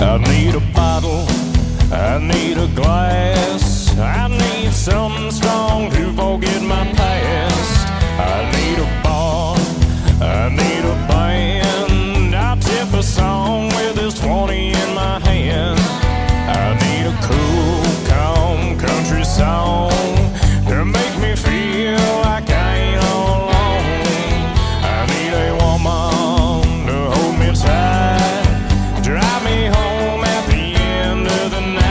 I need a bottle, I need a glass, I need something strong to forget my past. I need a bar, I need a band, I'll tip a song with this 20 in my hand. I need a cool, calm country song to make me feel like I ain't all alone. I need a woman to hold me tight, drive me home at the end of the night.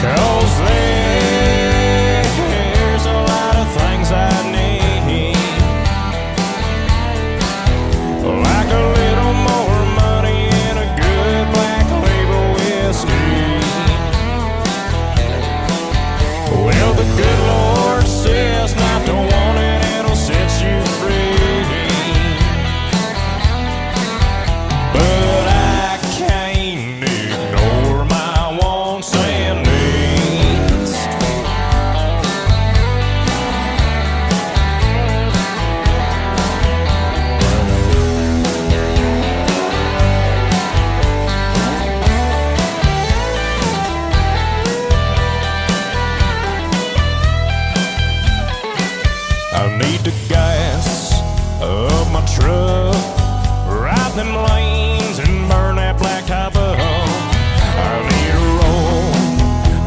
'Cause there's a lot of things I need, like a little more money and a good black label whiskey. Well, the good Lord says not to want it, it'll set you free. But I can't ignore my wants and needs. I need the gas of my truck, ride them lanes and burn that black top up. I need a roll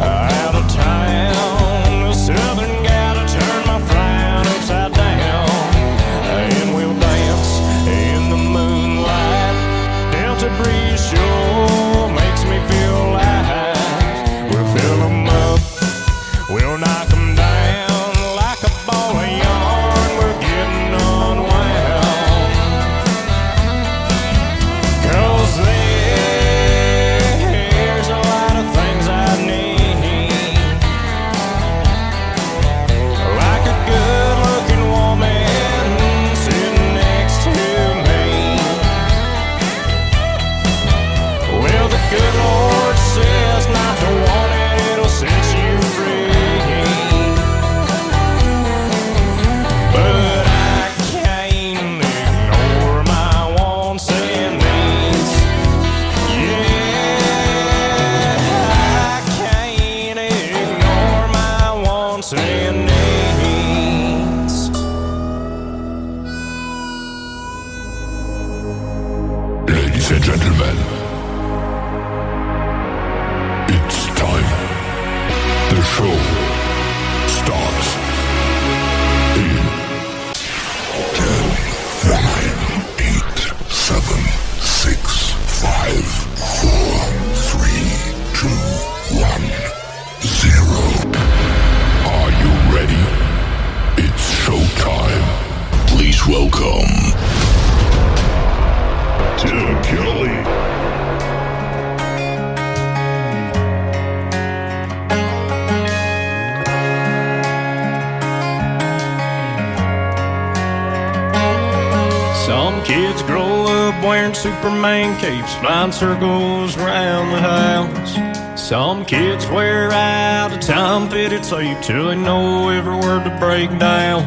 out of town, a southern guy to turn my frown upside down. And we'll dance in the moonlight, Delta breeze sure makes me feel alive. We'll fill them up, we'll knock them down like a ball of yarn. We're getting unwound. 'Cause there's a lot of things I need, like a good-looking woman sitting next to me. Well, the good Lord says not to want it, it'll set you free. But I can't ignore my wants and needs. Yeah, I can't ignore my wants and needs. Ladies and gentlemen, it's time. The show starts in 10, 9, 8, 7, 6, 5, 4, 3, 2, 1, 0. Are you ready? It's showtime. Please welcome Tim Kelly. Some kids grow up wearing Superman capes, flying circles around the house. Some kids wear out a time-fitted tape till they know every word to break down.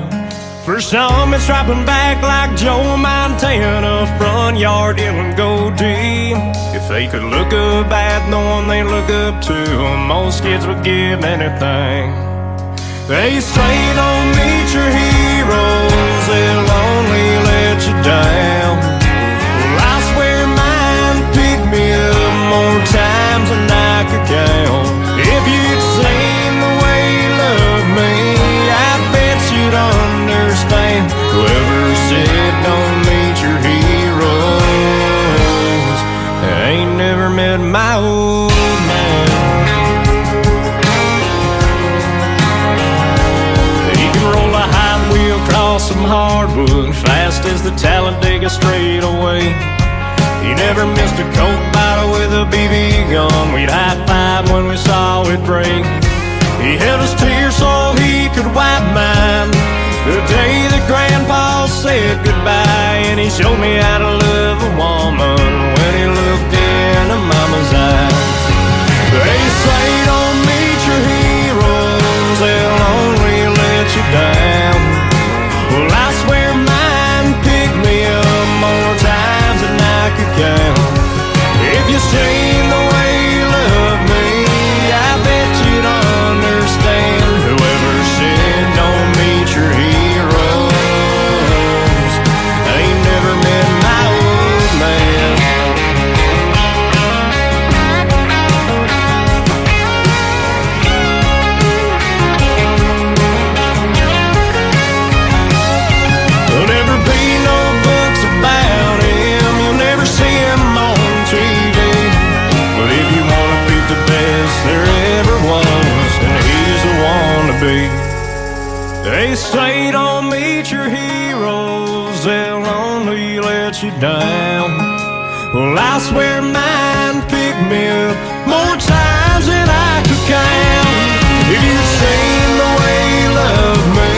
For some, it's dropping back like Joe Montana, front yard yelling go deep. If they could look up at the one they look up to, most kids would give anything. They say don't meet your heroes, they'll only let you down. Well, I swear mine picked me up more times than I could count. If you'd seen the way he loved me, I bet you'd understand. Whoever said don't meet your heroes ain't never met my old man. He can roll a high wheel across some hardwood, fast as the Talladega straightaway. He never missed a Coke bottle with a BB gun. We'd high-five when we saw it break. He held his tears so he could wipe mine the day that Grandpa said goodbye. And he showed me how to love a woman when he looked into Mama's eyes. They say don't meet your heroes, They say don't meet your heroes, they'll only let you down. Well, I swear mine picked me up more times than I could count. If you'd seen the way he loved me,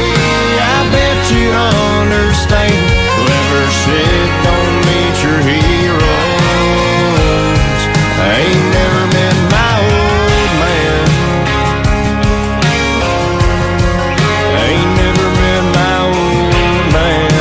I bet you'd understand. Whoever said don't meet your heroes, I ain't never met my old man. I ain't never met my old man.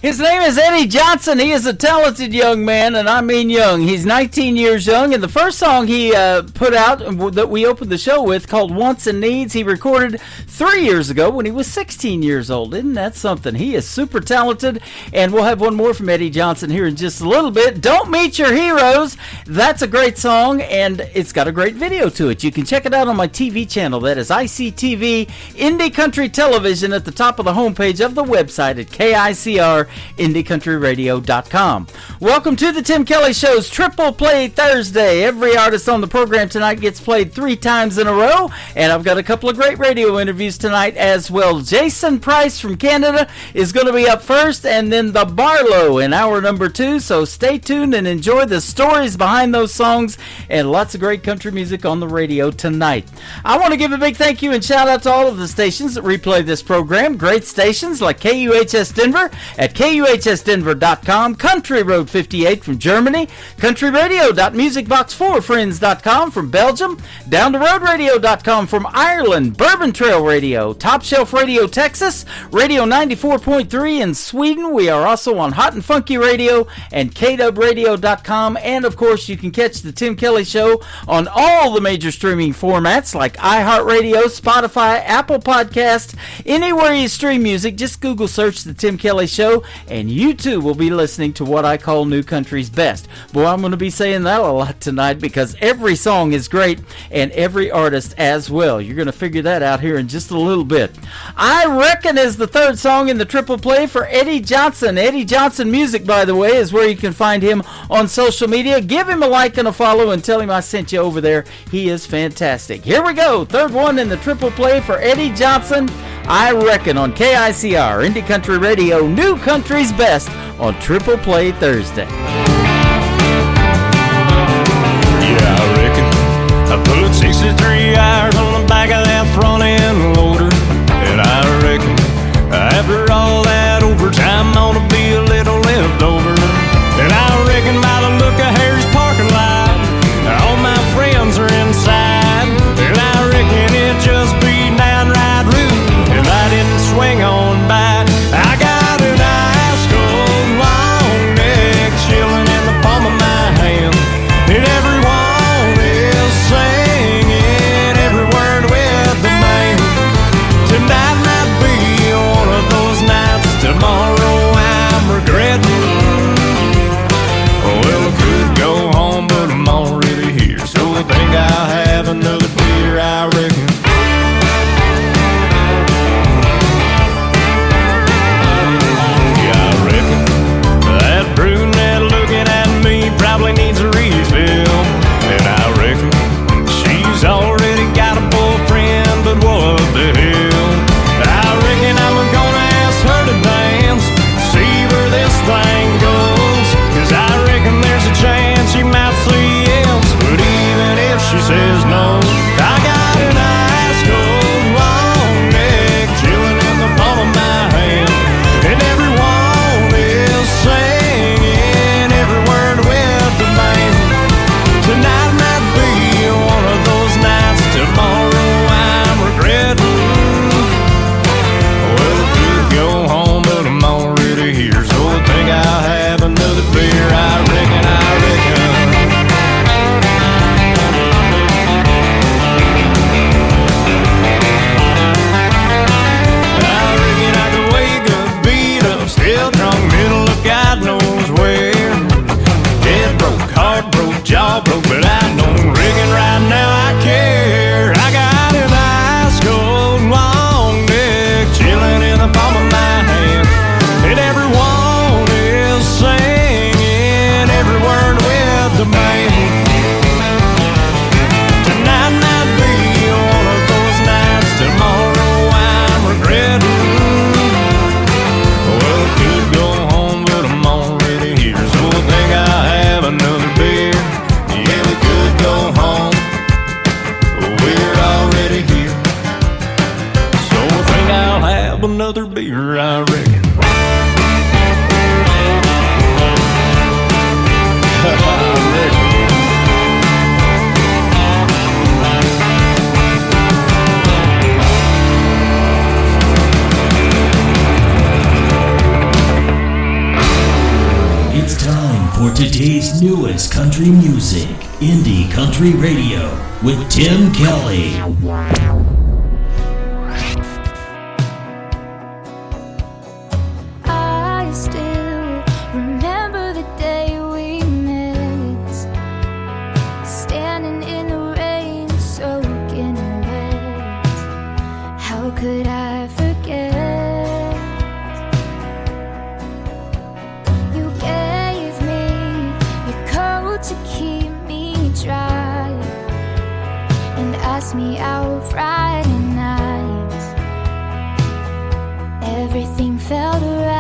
His name is Eddie Johnson. He is a talented young man, and I mean young. He's 19 years young, and the first song he put out that we opened the show with, called Wants and Needs, he recorded 3 years ago when he was 16 years old. Isn't that something? He is super talented, and we'll have one more from Eddie Johnson here in just a little bit. Don't Meet Your Heroes. That's a great song, and it's got a great video to it. You can check it out on my TV channel. That is ICTV, Indie Country Television, at the top of the homepage of the website at KICR. IndieCountryRadio.com. Welcome to the Tim Kelly Show's Triple Play Thursday. Every artist on the program tonight gets played 3 times in a row, and I've got a couple of great radio interviews tonight as well. Jason Price from Canada is going to be up first, and then the Barlow in hour number 2, so stay tuned and enjoy the stories behind those songs and lots of great country music on the radio tonight. I want to give a big thank you and shout out to all of the stations that replay this program. Great stations like KUHS Denver at KUHSdenver.com, Country Road 58 from Germany, countryradio.musicbox4friends.com from Belgium, downtheroadradio.com from Ireland, Bourbon Trail Radio, Top Shelf Radio Texas, Radio 94.3 in Sweden. We are also on Hot and Funky Radio and KWradio.com, and of course you can catch the Tim Kelly Show on all the major streaming formats like iHeartRadio, Spotify, Apple Podcast, anywhere you stream music. Just Google search the Tim Kelly Show, and you too will be listening to what I call New Country's Best. Boy, I'm going to be saying that a lot tonight because every song is great and every artist as well. You're going to figure that out here in just a little bit. I Reckon is the third song in the triple play for Eddie Johnson. Eddie Johnson Music, by the way, is where you can find him on social media. Give him a like and a follow and tell him I sent you over there. He is fantastic. Here we go. Third one in the triple play for Eddie Johnson. I Reckon on KICR, Indie Country Radio, New Country's Best on Triple Play Thursday. Yeah, I reckon I put 63 hours on the back of that front end loader. And I reckon after all that overtime ought to be a little left over. And I reckon by the look of Harry's parking lot, all my friends are inside. And I reckon it just be downright rude if I didn't swing on by. I got an ice cold long neck chilling in the palm of my hand, and everyone is singing every word with the man. grab another beer, I reckon. It's time for today's newest country music, Indie Country Radio, with Tim Kelly. I still remember the day we met, standing in the rain, soaking wet. How could I forget? You gave me your coat to keep me dry, and asked me out Friday night. Everything felt right.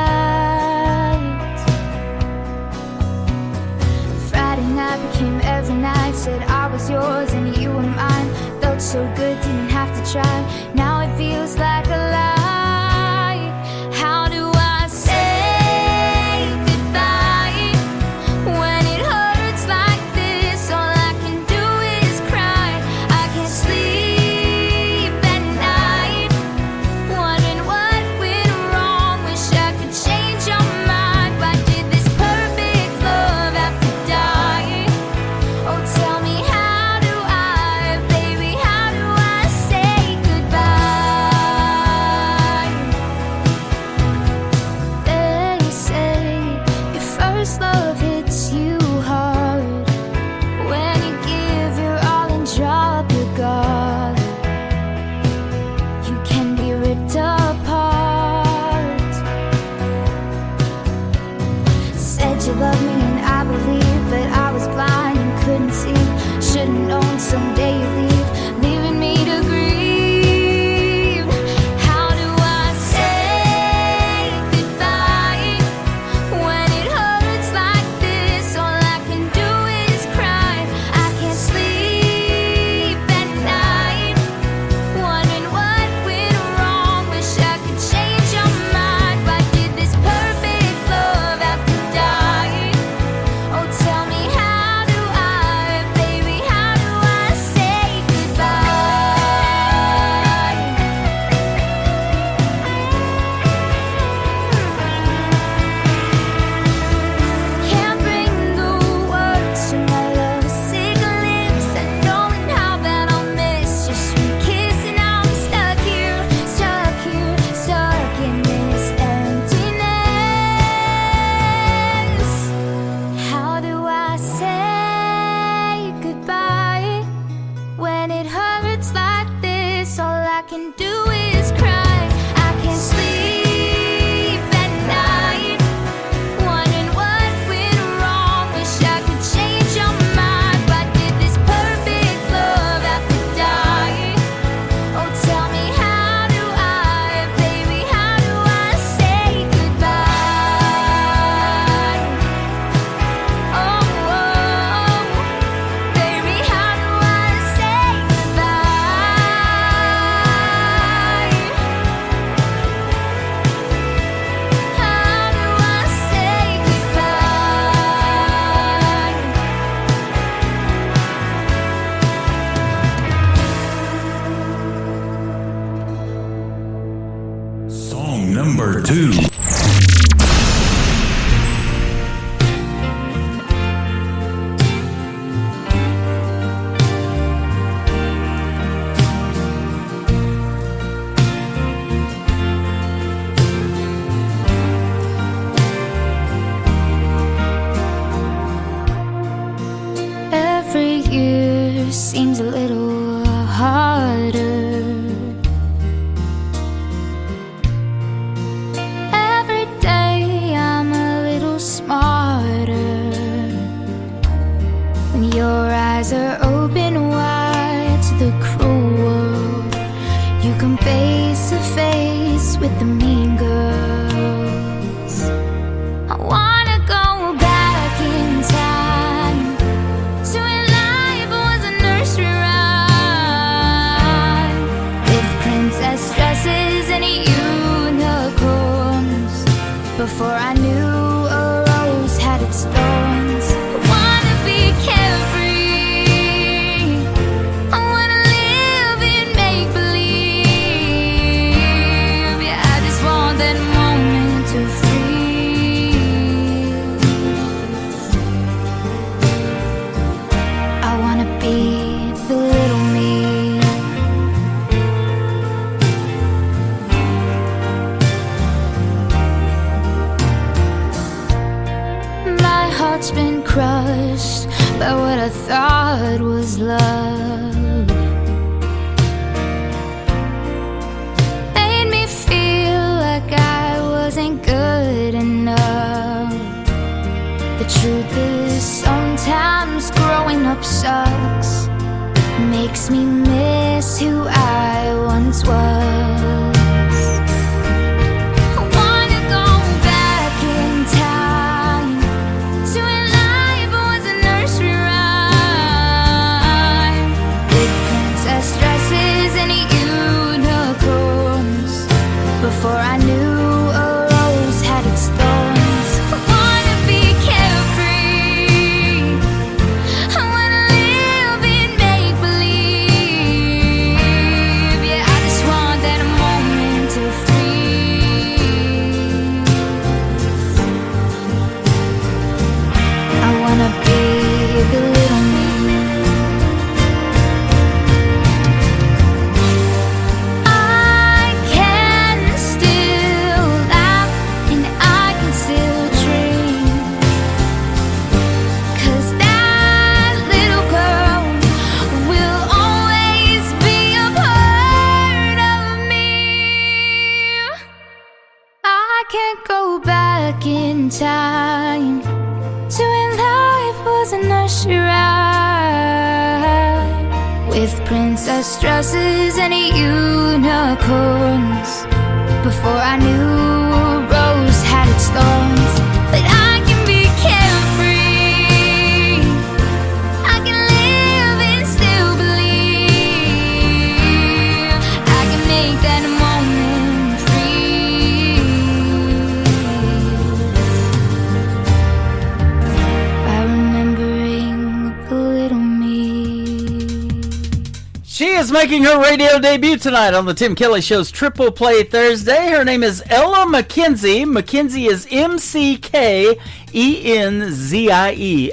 Friday night became every night. Said I was yours and you were mine. Felt so good, didn't have to try. Now it feels like a lie. How do I say goodbye when it hurts like this? All I can do is cry. I can't sleep at night, wondering what went wrong. Wish I could change your mind. Why did this perfect love have to die? Oh, tell me, how do I, baby, how do I say goodbye? They say your first love hits you hard when you give your all and drop your guard. You can be ripped apart. Said you loved me and I believed, but I was blind and couldn't see. Should've known someday you'd leave, leaving me to grieve. How do I say goodbye when it hurts like this? All I can do is cry. I can't sleep at night, wondering what went wrong. Wish I could change your mind. Why did this perfect love have to die? Oh, tell me, how do I, baby, how do I say goodbye? Can't bring the words to my lovesick lips, and knowing how that I'll miss your sweet kiss. And I'm stuck here, stuck here, stuck in this emptiness. How do I say goodbye when it hurts like this? All I can do is cry. I can't sleep at night, wondering what went wrong. Wish I could change your mind. Why did this perfect love have to die? Oh, tell me, how do I, baby, how do I say goodbye? Oh, baby, how do I say goodbye? How do I say goodbye? Song number 2. Every year seems a little harder. Every before I knew a rose had its thorns. I wanna be carefree, I wanna live in make-believe. Yeah, I just want that moment to freeze. I wanna be the little me. My heart's been crushed by what I thought was love. Made me feel like I wasn't good enough. The truth is, sometimes growing up sucks. Makes me miss who I once was. I wanna go back in time to when life was a nursery rhyme, with princess dresses and unicorns, before I knew a rose had its thorns. I wanna be carefree, I wanna live in make-believe. Yeah, I just want that moment to freeze. I wanna be the little me. I can still laugh and I can still dream, 'cause that little girl will always be a part of me. I can't go back in time to when life was a nursery rhyme, with princess dresses and unicorns, before I knew a rose had its thorns. But I can be carefree, I can live and still believe. I can make that moment freeze by remembering the little me. She is making her radio debut tonight on the Tim Kelly Show's Triple Play Thursday. Her name is Ella McKenzie. McKenzie is McKenzie.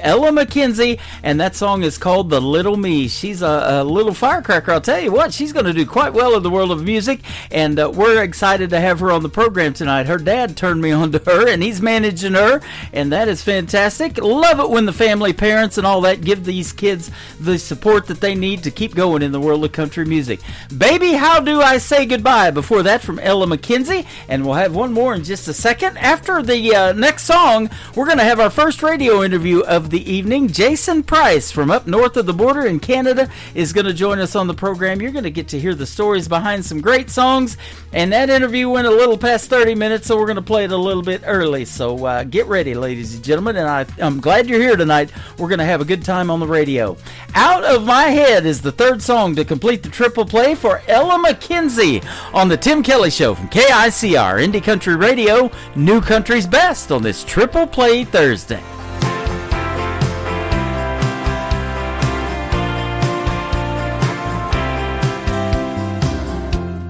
Ella McKenzie, and that song is called The Little Me. She's a little firecracker. I'll tell you what, she's going to do quite well in the world of music, and we're excited to have her on the program tonight. Her dad turned me on to her, and he's managing her, and that is fantastic. Love it when the family, parents, and all that give these kids the support that they need to keep going in the world of country music. Baby, How Do I Say Goodbye? Before that, from Ella McKenzie, and we'll have one more in just a second. After the next song, we're going to have our first radio interview of the evening. Jason Price from up north of the border in Canada is going to join us on the program. You're going to get to hear the stories behind some great songs, and that interview went a little past 30 minutes, so we're going to play it a little bit early. So get ready, ladies and gentlemen, and I'm glad you're here tonight. We're going to have a good time on the radio. Out of My Head is the third song to complete the triple play for Ella McKenzie on the Tim Kelly Show from KICR, Indie Country Radio, New Country's Best on this Triple Play Thursday.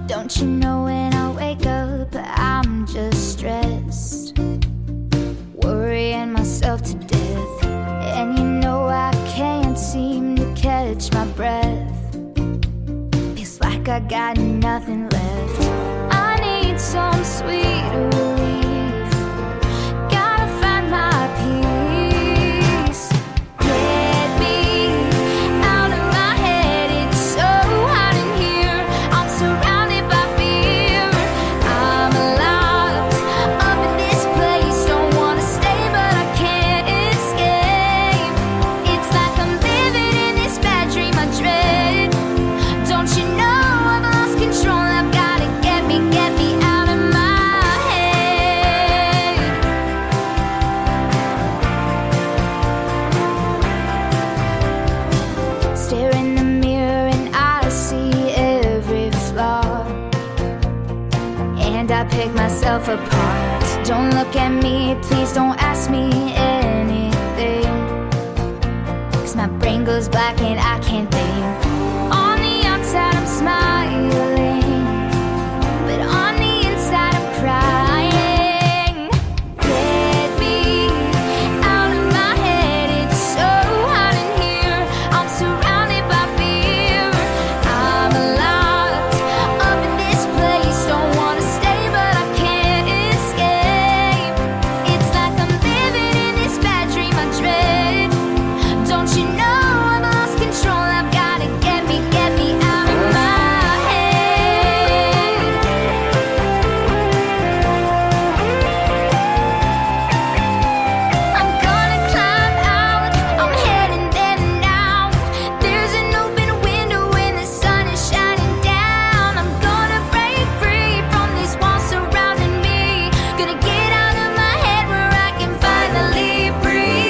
Don't you know when I wake up, I'm just stressed, worrying myself to death. And you know I can't seem to catch my breath. Feels like I got nothing left. I need some sweet relief. Gotta find my peace. Get me out of my head. It's so hot in here. I'm surrounded by fear. I'm locked up in this place. Don't wanna stay, but I can't escape. It's like I'm living in this bad dream I dread. Don't you know I've lost control? I've gotta get me out of my head. Stare in the mirror and I see every flaw, and I pick myself apart. Don't look at me, please don't ask me anything, 'cause my brain goes black and I can't think. On the outside I'm smiling, but on the inside I'm crying. Get me out of my head, it's so hot in here. I'm surrounded by fear. I'm locked up in this place, don't wanna stay but I can't escape. It's like I'm living in this bad dream I dread. Don't you know I've lost control? I've gotta get me out of my head. I'm gonna climb out, I'm heading there now. There's an open window and the sun is shining down. I'm gonna break free from these walls surrounding me. Gonna get out of my head where I can finally breathe.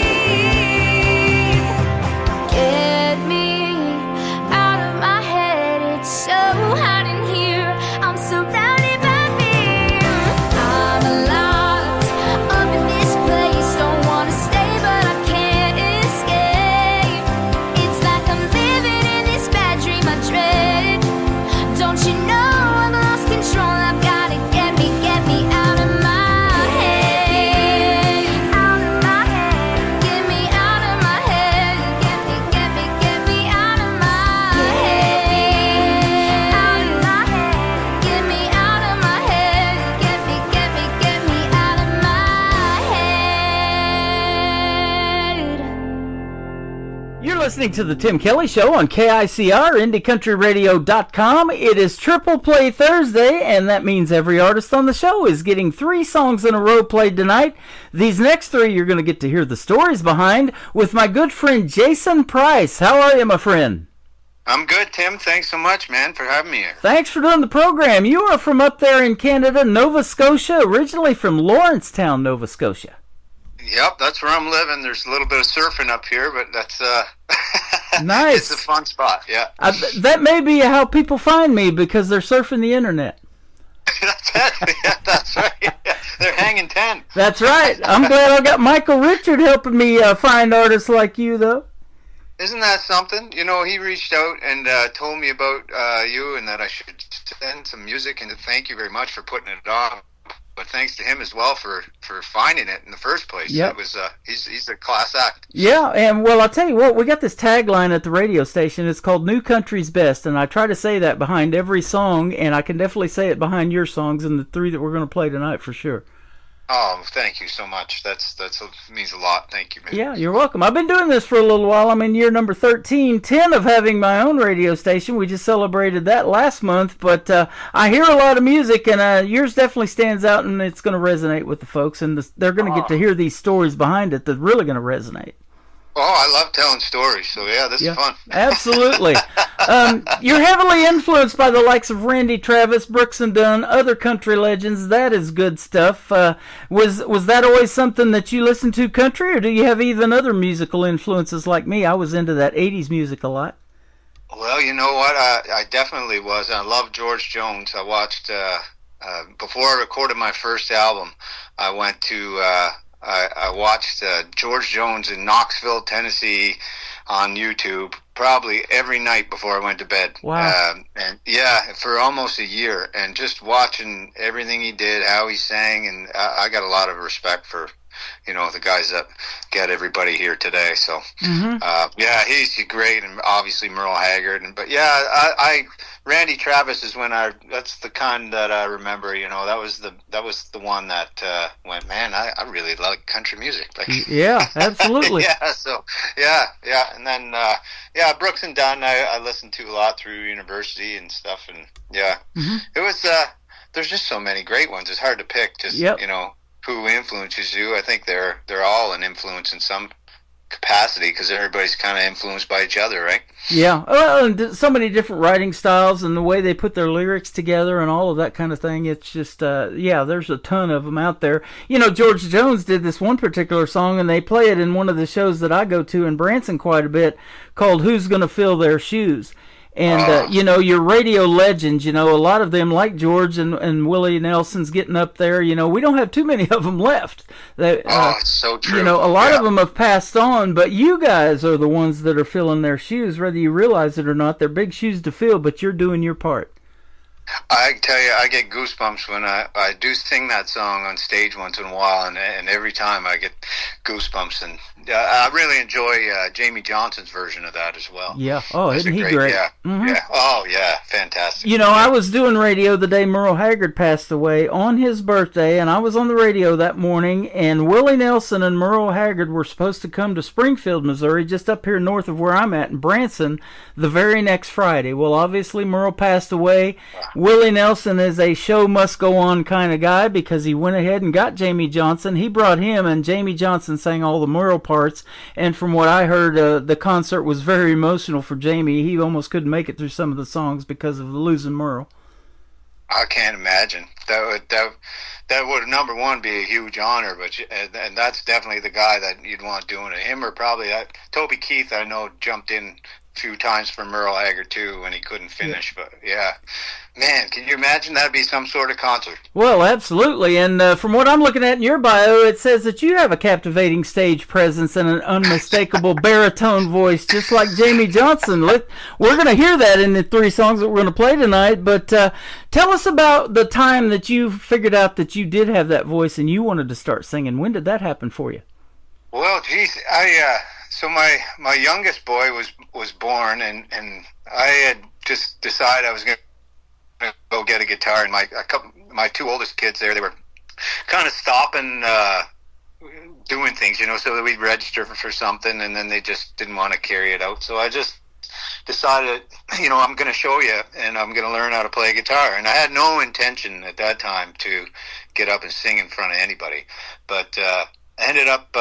Get me out of my head, it's so hot in here. I'm surrounded by fear. I'm locked up in this place, don't wanna stay but I can't escape. It's like I'm living in this bad dream I dread. Don't you know I've lost control? I've gotta get me out of my head. Out of my head. Get me out of my head. Get me out of my head. Out of my head. Get me out of my head. Get me out of my head. You're listening to the Tim Kelly Show on KICR, IndieCountryRadio.com. It is Triple Play Thursday, and that means every artist on the show is getting 3 songs in a row played tonight. These next 3 you're going to get to hear the stories behind with my good friend Jason Price. How are you, my friend? I'm good, Tim. Thanks so much, man, for having me here. Thanks for doing the program. You are from up there in Canada, Nova Scotia, originally from Lawrencetown, Nova Scotia. Yep, that's where I'm living. There's a little bit of surfing up here, but that's Nice. It's a fun spot. Yeah, That may be how people find me, because they're surfing the internet. that's it. Yeah, that's right. Yeah. They're hanging 10. That's right. I'm glad I got Michael Richard helping me find artists like you, though. Isn't that something? You know, he reached out and told me about you and that I should send some music, and to thank you very much for putting it on. But thanks to him as well for finding it in the first place. Yep. It was he's a class act. Yeah, and well, I'll tell you what, we got this tagline at the radio station. It's called New Country's Best, and I try to say that behind every song, and I can definitely say it behind your songs and the 3 that we're going to play tonight for sure. Oh, thank you so much. That means a lot. Thank you, man. Yeah, you're welcome. I've been doing this for a little while. I'm in year number 13, 10 of having my own radio station. We just celebrated that last month, but I hear a lot of music, and yours definitely stands out, and it's going to resonate with the folks, and they're going to get to hear these stories behind it that are really going to resonate. Oh, I love telling stories, so yeah, this is fun. Absolutely. You're heavily influenced by the likes of Randy Travis, Brooks and Dunn, other country legends. That is good stuff. Was that always something that you listened to, country, or do you have even other musical influences like me? I was into that 80s music a lot. Well, you know what? I definitely was. I love George Jones. I watched, before I recorded my first album, I went to... I watched George Jones in Knoxville, Tennessee on YouTube probably every night before I went to bed. Wow. And yeah, for almost a year, and just watching everything he did, how he sang, and I got a lot of respect for, you know, the guys that get everybody here today. So, yeah, he's great, and obviously Merle Haggard. But yeah, Randy Travis is that's the kind that I remember. You know, that was the one that went, man, I really like country music. Like, yeah, absolutely. yeah. So yeah, and then yeah, Brooks and Dunn I listened to a lot through university and stuff, and yeah, it was. There's just so many great ones. It's hard to pick. Just you know, who influences you. I think they're all an influence in some capacity, because everybody's kind of influenced by each other, right? Yeah. Well, and so many different writing styles and the way they put their lyrics together and all of that kind of thing. It's just, yeah, there's a ton of them out there. You know, George Jones did this one particular song, and they play it in one of the shows that I go to in Branson quite a bit, called Who's Gonna Fill Their Shoes? And, you know, your radio legends, you know, a lot of them, like George and Willie Nelson's getting up there, you know, we don't have too many of them left. It's so true. You know, a lot of them have passed on, but you guys are the ones that are filling their shoes, whether you realize it or not. They're big shoes to fill, but you're doing your part. I tell you, I get goosebumps when I do sing that song on stage once in a while, and every time I get goosebumps. And I really enjoy Jamie Johnson's version of that as well. Yeah. Oh, isn't he great? Yeah. Mm-hmm. Yeah. Oh, yeah. Fantastic. You know, I was doing radio the day Merle Haggard passed away on his birthday, and I was on the radio that morning, and Willie Nelson and Merle Haggard were supposed to come to Springfield, Missouri, just up here north of where I'm at in Branson, the very next Friday. Well, obviously, Merle passed away. Willie Nelson is a show must go on kind of guy because he went ahead and got Jamie Johnson. He brought him, and Jamie Johnson sang all the Merle parts. And from what I heard, the concert was very emotional for Jamie. He almost couldn't make it through some of the songs because of losing Merle. I can't imagine. That would, number one, be a huge honor, and that's definitely the guy that you'd want doing it. Him or probably Toby Keith, I know, jumped in a few times for Merle Haggard too when he couldn't finish. Yeah. But yeah, man, can you imagine? That'd be some sort of concert. Well, absolutely. And from what I'm looking at in your bio, it says that you have a captivating stage presence and an unmistakable baritone voice, just like Jamie Johnson. We're going to hear that in the 3 songs that we're going to play tonight. But tell us about the time that you figured out that you did have that voice and you wanted to start singing. When did that happen for you? Well, geez, so my youngest boy was born, and I had just decided I was going to go get a guitar, and my 2 oldest kids there, they were kind of stopping doing things, you know, so that we'd register for something, and then they just didn't want to carry it out. So I just decided, you know, I'm going to show you, and I'm going to learn how to play guitar. And I had no intention at that time to get up and sing in front of anybody, but I ended up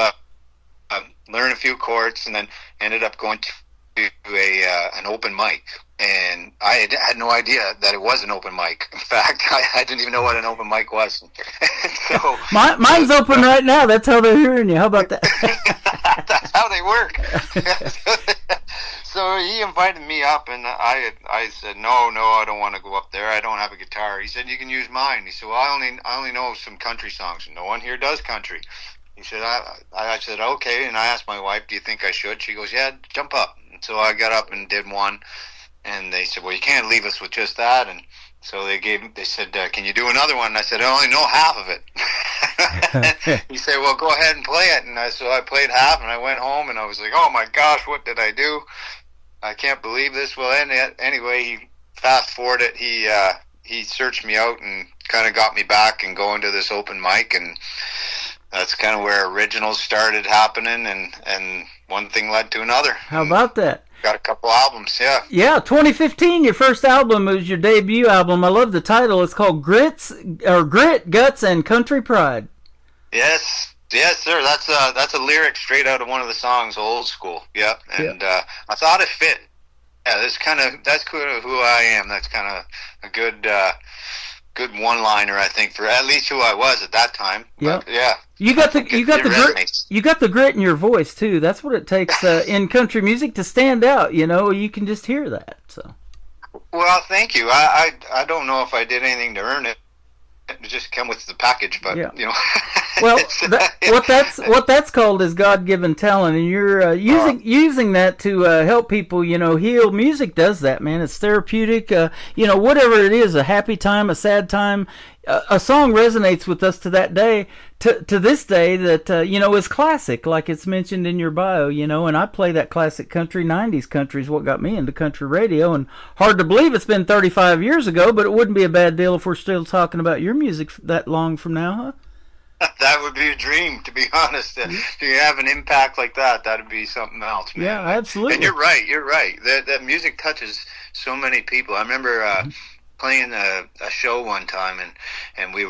learn a few chords, and then ended up going to an open mic. And I had no idea that it was an open mic. In fact, I didn't even know what an open mic was. So mine's open right now. That's how they're hearing you. How about that? That's how they work. So he invited me up, and I said, no, I don't want to go up there. I don't have a guitar. He said, you can use mine. He said, well, I only know some country songs. No one here does country. He said, I said, okay. And I asked my wife, do you think I should? She goes, yeah, jump up. And so I got up and did one. And they said, well, you can't leave us with just that. And so they said, can you do another one? And I said, I only know half of it. He said, well, go ahead and play it. And so I played half, and I went home, and I was like, oh my gosh, what did I do? I can't believe this. Well, anyway, he fast forwarded it. He searched me out and kind of got me back and going to this open mic, and that's kind of where originals started happening, and one thing led to another. How about that? Got a couple albums, yeah. Yeah, 2015, your first album was your debut album. I love the title. It's called Grit, Guts, and Country Pride. Yes, sir. That's a lyric straight out of one of the songs, Old School. Yeah, and I thought it fit. Yeah, that's kind of who I am. That's kind of a good one-liner, I think, for at least who I was at that time. Yeah, yeah. You got the grit. You got the grit in your voice too. That's what it takes in country music to stand out. You know, you can just hear that. So. Well, thank you. I don't know if I did anything to earn it. It just come with the package, but yeah. You know. Well, what that's called is God-given talent, and you're using that to help people, you know, heal. Music does that, man. It's therapeutic. You know, whatever it is, a happy time, a sad time, a song resonates with us to that day, to this day that you know, is classic, like it's mentioned in your bio. You know, and I play that classic country. 90s country is what got me into country radio, and hard to believe it's been 35 years ago, but it wouldn't be a bad deal if we're still talking about your music that long from now, huh? That would be a dream, to be honest. To have an impact like that, that'd be something else, man. Yeah, absolutely. And you're right. That music touches so many people. I remember playing a show one time, and we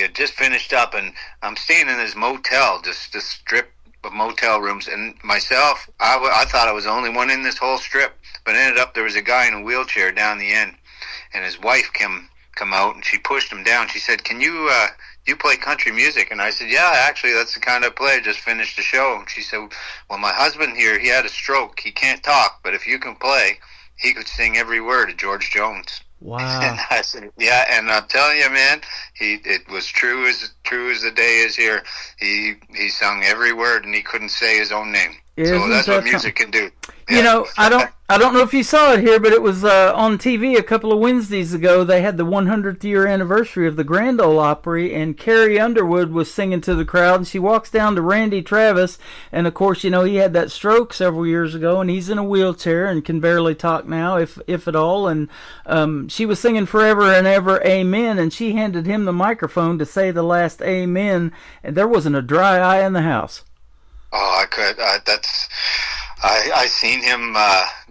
had just finished up, and I'm staying in this motel, just this strip of motel rooms, and myself, I thought I was the only one in this whole strip, but ended up there was a guy in a wheelchair down the end, and his wife come out, and she pushed him down. She said, can you play country music? And I said, yeah, actually, that's the kind I play. I just finished the show. And she said, well, my husband here, he had a stroke. He can't talk, but if you can play, he could sing every word of George Jones. Wow. And I said, yeah, and I'm telling you, man, it was true as the day is here. He sung every word, and he couldn't say his own name. So that's what music can do. You know, I don't know if you saw it here, but it was on TV a couple of Wednesdays ago. They had the 100th year anniversary of the Grand Ole Opry, and Carrie Underwood was singing to the crowd, and she walks down to Randy Travis, and of course, you know, he had that stroke several years ago, and he's in a wheelchair and can barely talk now, if at all, and she was singing Forever and Ever, Amen, and she handed him the microphone to say the last Amen, and there wasn't a dry eye in the house. Oh, I could. I seen him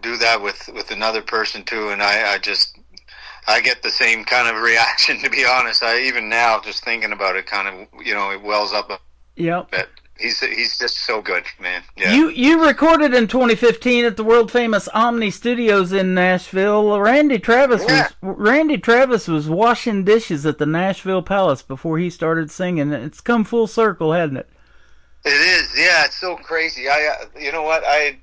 do that with another person too, and I get the same kind of reaction. To be honest, even now just thinking about it, kind of, you know, it wells up a bit. He's just so good, man. Yeah. You recorded in 2015 at the world famous Omni Studios in Nashville. Randy Travis was washing dishes at the Nashville Palace before he started singing. It's come full circle, hasn't it? It is, yeah. It's so crazy. You know what? I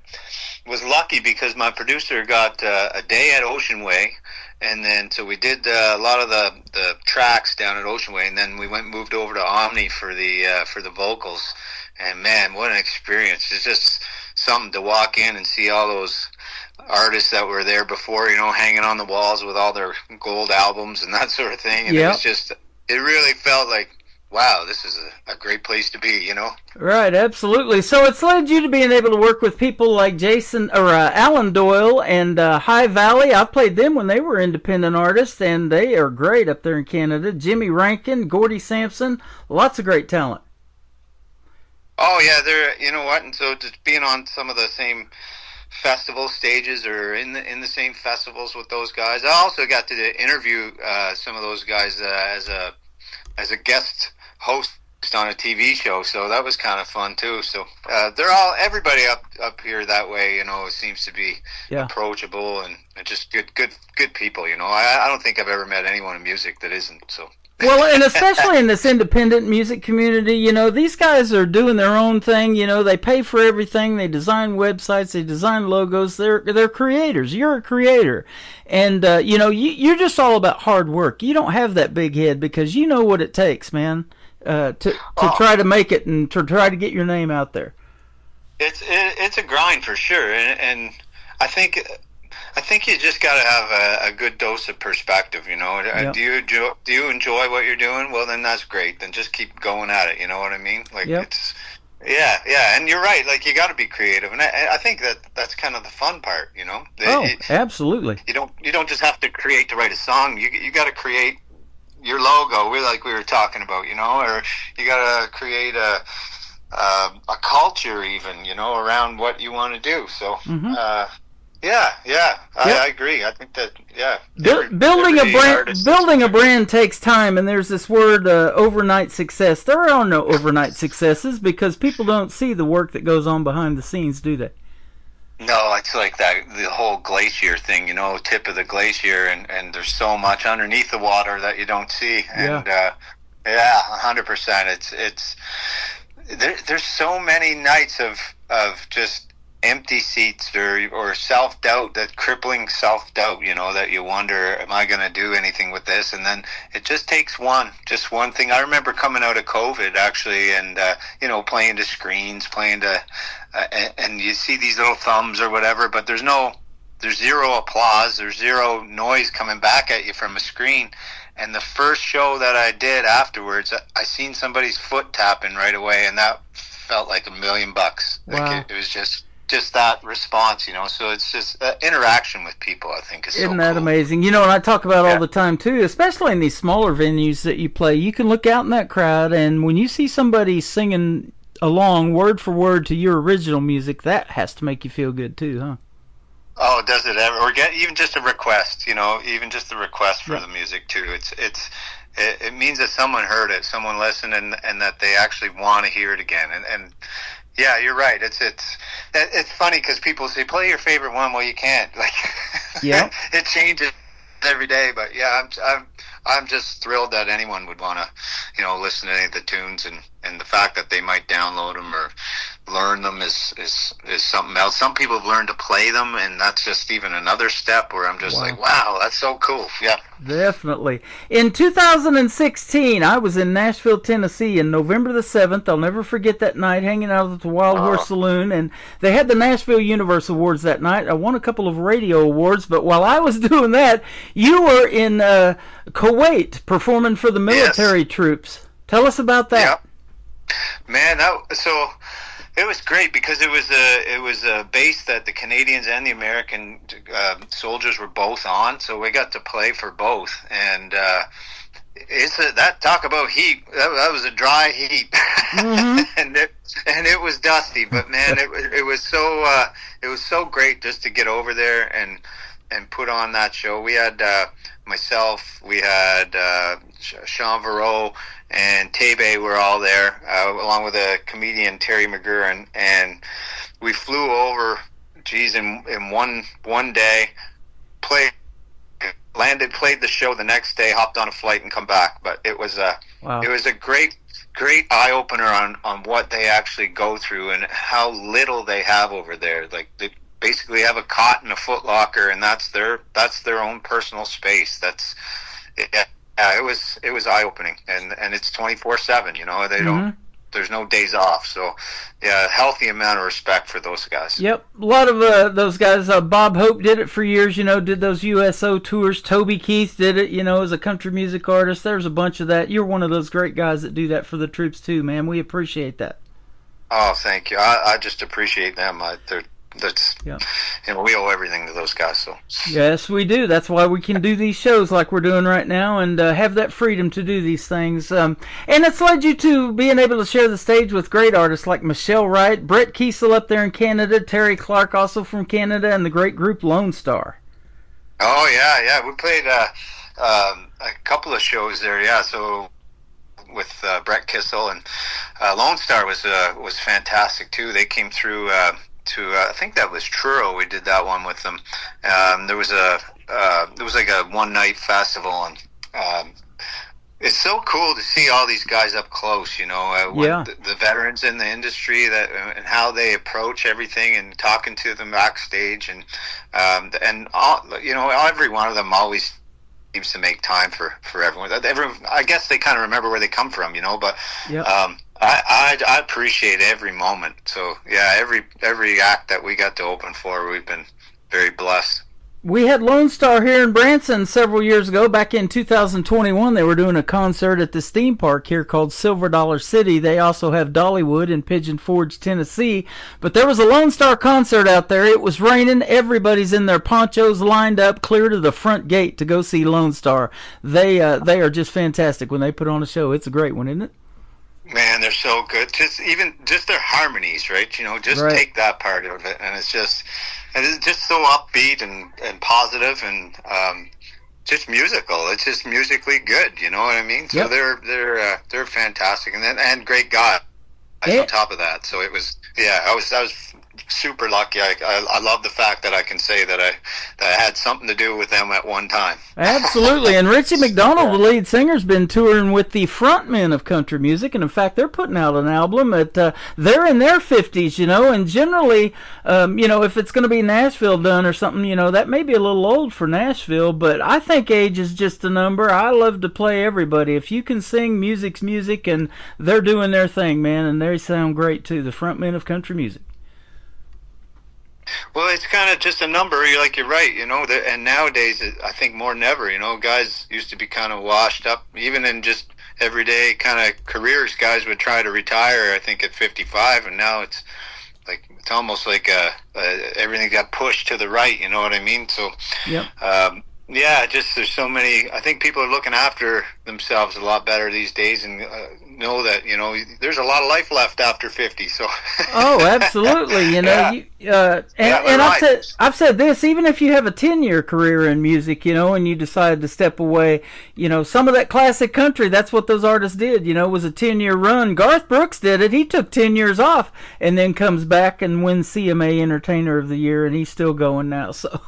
was lucky because my producer got a day at Ocean Way, and then so we did a lot of the tracks down at Ocean Way, and then we moved over to Omni for the vocals. And man, what an experience! It's just something to walk in and see all those artists that were there before, you know, hanging on the walls with all their gold albums and that sort of thing. And it really felt like, wow, this is a great place to be, you know? Right, absolutely. So it's led you to being able to work with people like Alan Doyle and High Valley. I've played them when they were independent artists, and they are great up there in Canada. Jimmy Rankin, Gordie Sampson, lots of great talent. Oh, yeah, you know what? And so just being on some of the same festival stages or in the same festivals with those guys. I also got to interview some of those guys as a guest host on a TV show, so that was kind of fun too. So everybody up here that way, you know, seems to be approachable and just good people. You know, I don't think I've ever met anyone in music that isn't. So. Well, and especially in this independent music community, you know, these guys are doing their own thing. You know, they pay for everything. They design websites. They design logos. They're creators. You're a creator. And, you know, you're just all about hard work. You don't have that big head because you know what it takes, man, to try to make it and to try to get your name out there. It's a grind for sure. And I think you just got to have a good dose of perspective, you know. Yep. Do you enjoy what you're doing? Well, then that's great. Then just keep going at it. You know what I mean? Like it's and you're right. Like you got to be creative, and I think that's kind of the fun part, you know. Absolutely. You don't just have to create to write a song. You got to create your logo. We were talking about, you know, or you got to create a culture, even, you know, around what you want to do. So. Mm-hmm. I agree. I think that building a brand takes time, and there's this word overnight success. There are no overnight successes because people don't see the work that goes on behind the scenes, do they? No, it's like the whole glacier thing, you know, tip of the glacier, and there's so much underneath the water that you don't see. And 100%. It's there's so many nights of just empty seats or self-doubt, that crippling self-doubt, you know, that you wonder, am I going to do anything with this? And then it just takes one thing. I remember coming out of COVID, actually, and, you know, playing to screens, and you see these little thumbs or whatever, but there's zero applause, there's zero noise coming back at you from a screen. And the first show that I did afterwards, I seen somebody's foot tapping right away, and that felt like $1 million. Wow. Like it was just that response, you know. So it's just interaction with people, I think, is so Isn't that cool. amazing? You know, and I talk about all the time too, especially in these smaller venues that you play. You can look out in that crowd, and when you see somebody singing along word for word to your original music, that has to make you feel good too, huh? Oh, does it ever? Or get even just a request, you know, even just a request for the music too. It means that someone heard it, someone listened, and that they actually want to hear it again. And yeah, you're right. It's funny because people say, play your favorite one. Well, you can't. Like, it changes every day. But yeah, I'm just thrilled that anyone would want to, you know, listen to any of the tunes, and the fact that they might download them or learn them is something else. Some people have learned to play them, and that's just even another step where I'm just like, wow, that's so cool. Yeah. Definitely. In 2016, I was in Nashville, Tennessee, in November the 7th. I'll never forget that night, hanging out at the Wild Horse Saloon, and they had the Nashville Universe Awards that night. I won a couple of radio awards, but while I was doing that, you were in Kuwait performing for the military troops. Tell us about that. Yep. Man, so it was great because it was a base that the Canadians and the American soldiers were both on, so we got to play for both. And that talk about heat. That was a dry heat, and it was dusty. But man, it was so great just to get over there and put on that show. We had myself, we had Sean Varro and Tebe were all there, along with a comedian, Terry McGurran, and we flew over, in one day, played the show the next day, hopped on a flight and come back. But it was a great eye opener on what they actually go through and how little they have over there. Like, they basically have a cot and a foot locker, and that's their own personal space. It was eye opening, and it's 24/7. You know, they don't. There's no days off. So, yeah, healthy amount of respect for those guys. Yep, a lot of those guys. Bob Hope did it for years. You know, did those USO tours. Toby Keith did it. You know, as a country music artist. There's a bunch of that. You're one of those great guys that do that for the troops too, man. We appreciate that. Oh, thank you. I just appreciate them. We owe everything to those guys. So yes, we do. That's why we can do these shows like we're doing right now, and have that freedom to do these things. And it's led you to being able to share the stage with great artists like Michelle Wright, Brett Kiesel up there in Canada, Terry Clark also from Canada, and the great group Lone Star. Oh yeah. We played a couple of shows there. Yeah, so with Brett Kiesel and Lone Star was fantastic too. They came through. I think that was Truro. We did that one with them. There was like a one night festival, and it's so cool to see all these guys up close. You know, the veterans in the industry and how they approach everything, and talking to them backstage, and all, you know, every one of them always seems to make time for everyone. I guess they kind of remember where they come from, you know. But I appreciate every moment. So yeah, every act that we got to open for, we've been very blessed. We had Lone Star here in Branson several years ago. Back in 2021, they were doing a concert at this theme park here called Silver Dollar City. They also have Dollywood in Pigeon Forge, Tennessee. But there was a Lone Star concert out there. It was raining. Everybody's in their ponchos lined up clear to the front gate to go see Lone Star. They are just fantastic when they put on a show. It's a great one, isn't it? Man, they're so good. Just their harmonies, right? You know, take that part of it, and it's just so upbeat and positive, and just musical. It's just musically good. You know what I mean? So they're fantastic, and great guys on top of that. So it was, I was super lucky. I love the fact that I can say that I had something to do with them at one time. Absolutely. And Richie McDonald, the lead singer's been touring with the frontmen of country music, and in fact they're putting out an album they're in their 50s, you know, and generally you know, if it's going to be Nashville done or something, you know, that may be a little old for Nashville, but I think age is just a number. I love to play everybody. If you can sing, music's music, and they're doing their thing, man, and they sound great too, the frontmen of country music. Well, it's kind of just a number. You're right, you know. And nowadays, I think more than ever, you know, guys used to be kind of washed up, even in just everyday kind of careers. Guys would try to retire, I think, at 55, and now it's almost like everything got pushed to the right. You know what I mean? So, just there's so many. I think people are looking after themselves a lot better these days, and know that, you know, there's a lot of life left after 50. So. Oh, absolutely. You know, I've said this. Even if you have a 10-year career in music, you know, and you decide to step away, you know, some of that classic country, that's what those artists did. You know, it was a 10-year run. Garth Brooks did it. He took 10 years off and then comes back and wins CMA Entertainer of the Year, and he's still going now. So.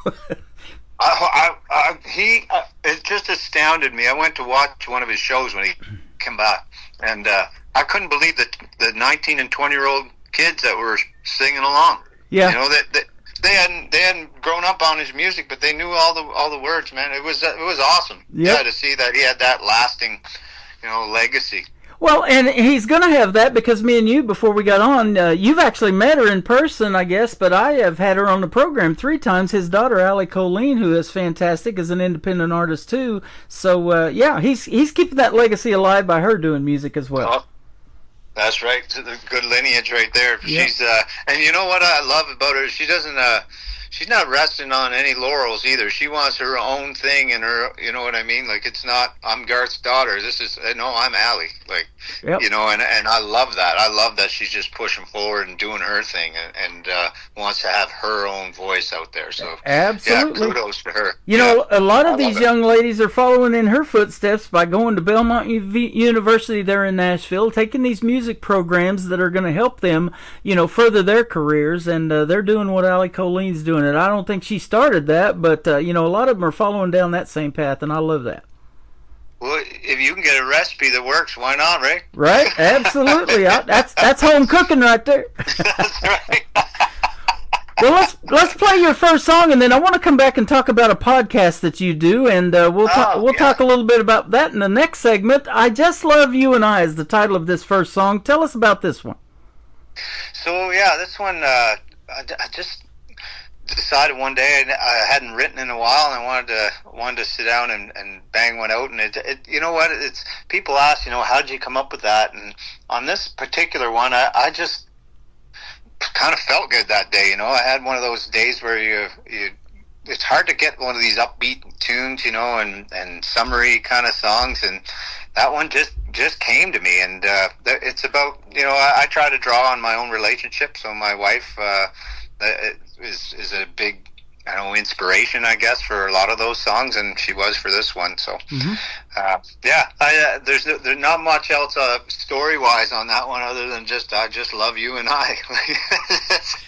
It just astounded me. I went to watch one of his shows when he came back, and I couldn't believe that the 19 and 20-year-old kids that were singing along. Yeah. You know, that they hadn't grown up on his music, but they knew all the words, man. It was awesome. Yep. Yeah, to see that he had that lasting, legacy. Well, and he's going to have that because me and you, before we got on, you've actually met her in person, I guess, but I have had her on the program 3 times. His daughter, Allie Colleen, who is fantastic, is an independent artist too. So, yeah, he's keeping that legacy alive by her doing music as well. Oh, that's right. It's a good lineage right there. Yep. She's and you know what I love about her? She doesn't she's not resting on any laurels either. She wants her own thing, and her, you know what I mean? Like, it's not, I'm Garth's daughter. This is, no, I'm Allie. Like, Yep. and I love that. I love that she's just pushing forward and doing her thing, and wants to have her own voice out there. So, Absolutely. yeah, kudos to her. You know, a lot of I these love it. young ladies are following in her footsteps by going to Belmont University there in Nashville, taking these music programs that are going to help them, further their careers, and they're doing what Allie Colleen's doing. And I don't think she started that, but, a lot of them are following down that same path, and I love that. Well, if you can get a recipe that works, why not, Ray? Right? Absolutely. That's home cooking right there. That's right. Well, let's play your first song, and then I want to come back and talk about a podcast that you do, and we'll talk a little bit about that in the next segment. I Just Love You and I is the title of this first song. Tell us about this one. So yeah, this one I just decided one day, and I hadn't written in a while, and I wanted to sit down and bang one out. And it you know what? It's people ask, how did you come up with that? And on this particular one, I just kind of felt good that day. I had one of those days where you it's hard to get one of these upbeat tunes, and summery kind of songs, and that one just came to me. And it's about, I try to draw on my own relationship. So my wife is a big, inspiration, I guess, for a lot of those songs, and she was for this one. So, there's not much else story wise on that one other than I just love you and I.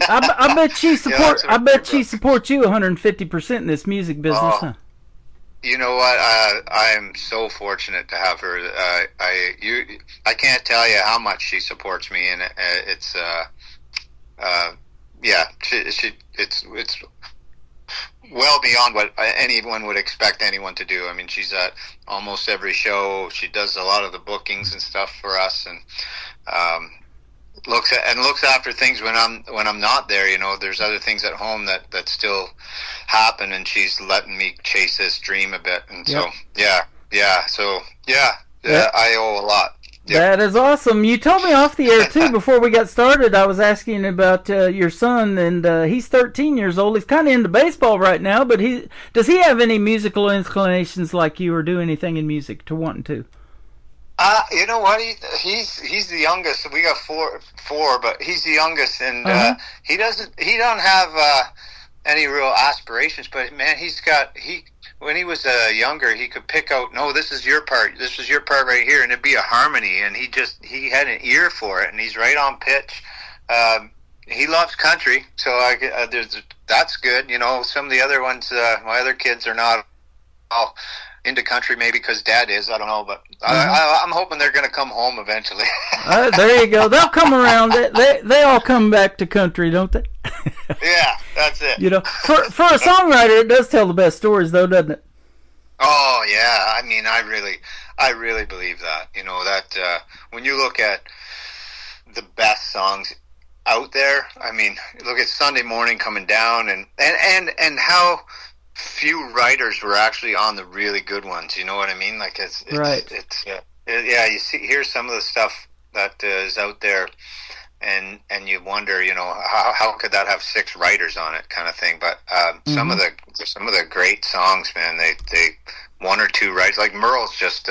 I bet she supports you 150% in this music business. Huh? You know what? I am so fortunate to have her. I can't tell you how much she supports me, and it's it's well beyond what anyone would expect anyone to do. I mean, she's at almost every show. She does a lot of the bookings and stuff for us, and looks after things when I'm not there. There's other things at home that still happen, and she's letting me chase this dream a bit. And so I owe a lot. Yep. That is awesome. You told me off the air, too, before we got started. I was asking about your son, and he's 13 years old. He's kind of into baseball right now, but does he have any musical inclinations like you, or do anything in music to wanting to? You know what? He's the youngest. We got four, but he's the youngest, and he don't have any real aspirations. But man, when he was younger, he could pick out, no, this is your part. This is your part right here, and it'd be a harmony. And he had an ear for it, and he's right on pitch. He loves country, so that's good. Some of the other ones, my other kids are not all into country, maybe because Dad is. I don't know, but I'm hoping they're going to come home eventually. There you go. They'll come around. They all come back to country, don't they? Yeah, that's it. For a songwriter, it does tell the best stories, though, doesn't it? Oh yeah, I mean, I really believe that. That when you look at the best songs out there, I mean, look at Sunday Morning Coming Down, and how few writers were actually on the really good ones. You know what I mean? Like it's right. You hear some of the stuff that is out there, and you wonder, how could that have 6 writers on it, kind of thing. But some of the great songs, man, they 1 or 2 writers. Like Merle's just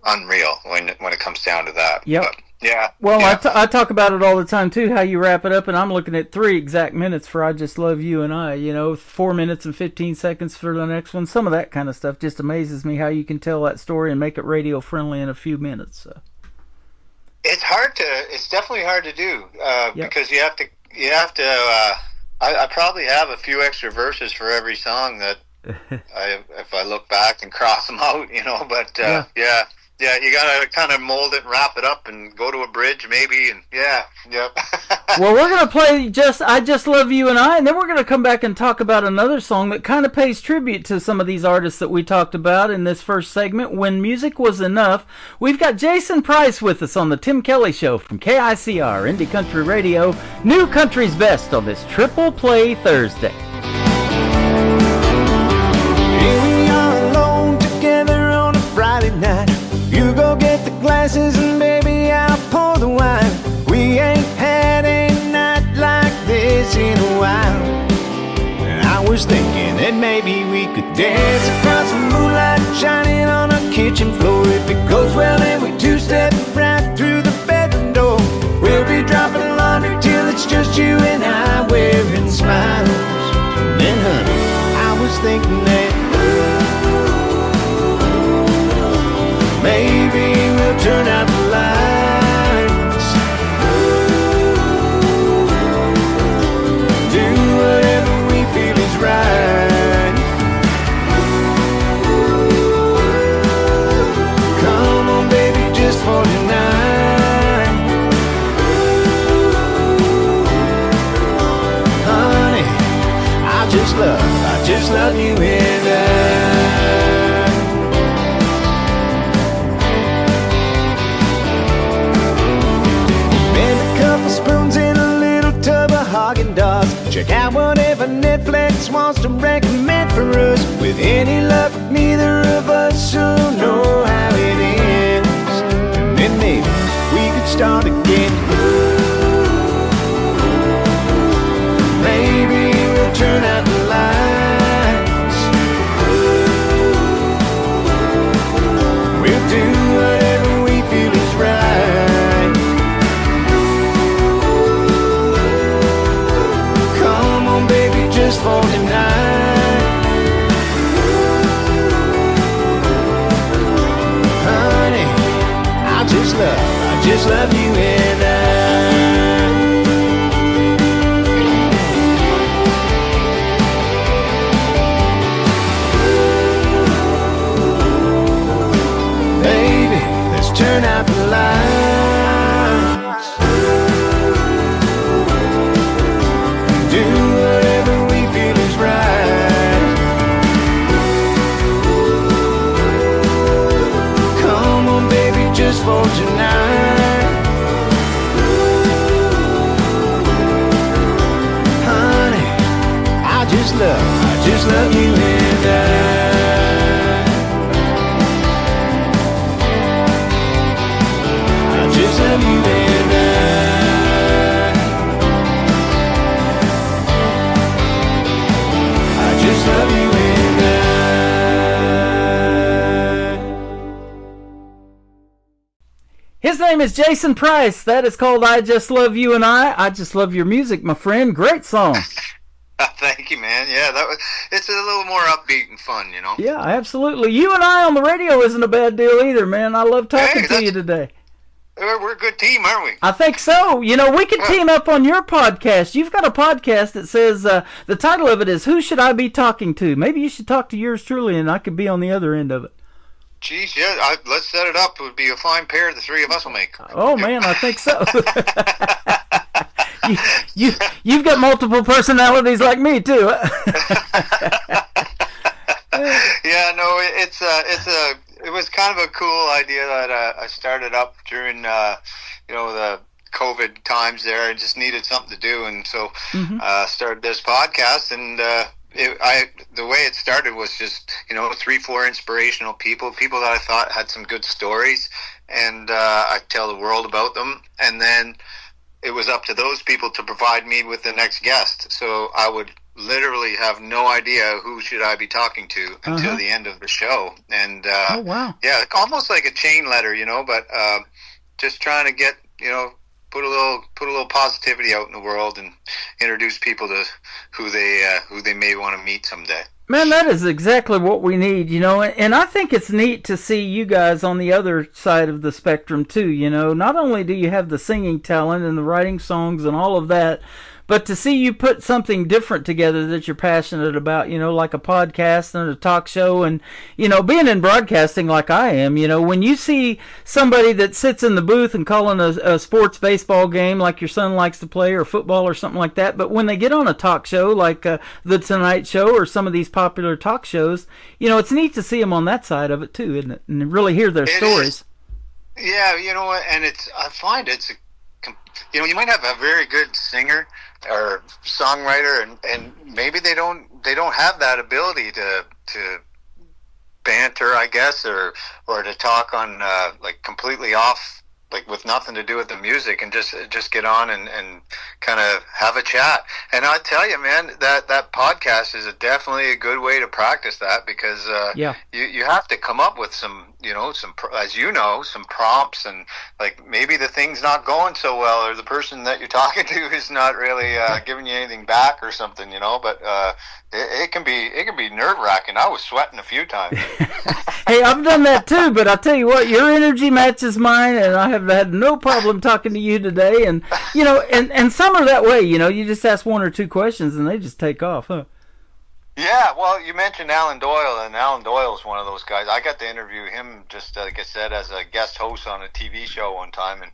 unreal when it comes down to that. Yep. But, yeah. Well, yeah. I talk about it all the time too. How you wrap it up, and I'm looking at 3 exact minutes for "I Just Love You and I." 4 minutes and 15 seconds for the next one. Some of that kind of stuff just amazes me how you can tell that story and make it radio friendly in a few minutes. So. It's definitely hard to do because you have to. I probably have a few extra verses for every song that if I look back and cross them out, But Yeah, you gotta kind of mold it and wrap it up and go to a bridge maybe, and yeah. Well, we're going to play I Just Love You and I, and then we're going to come back and talk about another song that kind of pays tribute to some of these artists that we talked about in this first segment, When Music Was Enough. We've got Jason Price with us on the Tim Kelly Show from KICR, Indie Country Radio, New Country's Best on this Triple Play Thursday. Here we are alone together on a Friday night. You go get the glasses and baby I'll pour the wine. We ain't had a night like this in a while. And I was thinking that maybe we could dance across the moonlight shining on our kitchen floor. If it goes well then we two-step right through the bedroom door. We'll be dropping laundry till it's just you and I wearing smiles. And then honey, I was thinking that maybe we'll turn out the lights, do whatever we feel is right. Come on baby, just for tonight. Honey, I just love you and I. Spoons in a little tub of Haagen-Dazs. Check out whatever Netflix wants to recommend for us. With any luck, neither of us will know how it ends. And then maybe we could start again. Maybe we'll turn out the lights. We'll do whatever we feel is right. Just for tonight. Honey, I just love you and I. Baby, let's turn out the lights. Do whatever we feel is right. Come on baby, just for tonight. Honey, I just love you and I just love you and I just love you and I. His name is Jason Price. That is called I Just Love You and I just love your music, my friend. Great song. Thank you, man. Yeah, it's a little more upbeat and fun, you know. Yeah, absolutely. You and I on the radio isn't a bad deal either, man. I love talking to you today. We're a good team, aren't we? I think so. You know, we could team up on your podcast. You've got a podcast that says, the title of it is Who Should I Be Talking To? Maybe you should talk to yours truly and I could be on the other end of it. Geez, yeah, let's set it up. It would be a fine pair the three of us will make. Oh, man, I think so. You've got multiple personalities like me, too. Yeah, no, it was kind of a cool idea that I started up during, the COVID times there. I just needed something to do, and so started this podcast, and the way it started was just 3-4 inspirational people that I thought had some good stories, and I tell the world about them, and then it was up to those people to provide me with the next guest. So I would literally have no idea who should I be talking to until the end of the show, and oh wow, yeah, almost like a chain letter, but just trying to get put a little positivity out in the world and introduce people to who they may want to meet someday. Man, that is exactly what we need, and I think it's neat to see you guys on the other side of the spectrum too. Not only do you have the singing talent and the writing songs and all of that, But to see you put something different together that you're passionate about, like a podcast and a talk show, and, being in broadcasting like I am, when you see somebody that sits in the booth and calling a sports baseball game like your son likes to play, or football or something like that, but when they get on a talk show like The Tonight Show or some of these popular talk shows, it's neat to see them on that side of it too, isn't it? And really hear their stories. Yeah, and I find you might have a very good singer or songwriter, and maybe they don't have that ability to banter, I guess, or to talk on like completely off, like with nothing to do with the music, and just get on and kind of have a chat. And I tell you, man, that podcast is definitely a good way to practice that, because you have to come up with some some prompts, and like maybe the thing's not going so well, or the person that you're talking to is not really giving you anything back or something, but it can be nerve-wracking. I was sweating a few times. Hey, I've done that too, but I'll tell you what, your energy matches mine, and I have had no problem talking to you today. And and some are that way, you just ask one or two questions and they just take off, huh? Yeah, well, you mentioned Alan Doyle, and Alan Doyle's one of those guys. I got to interview him, just like I said, as a guest host on a TV show one time, and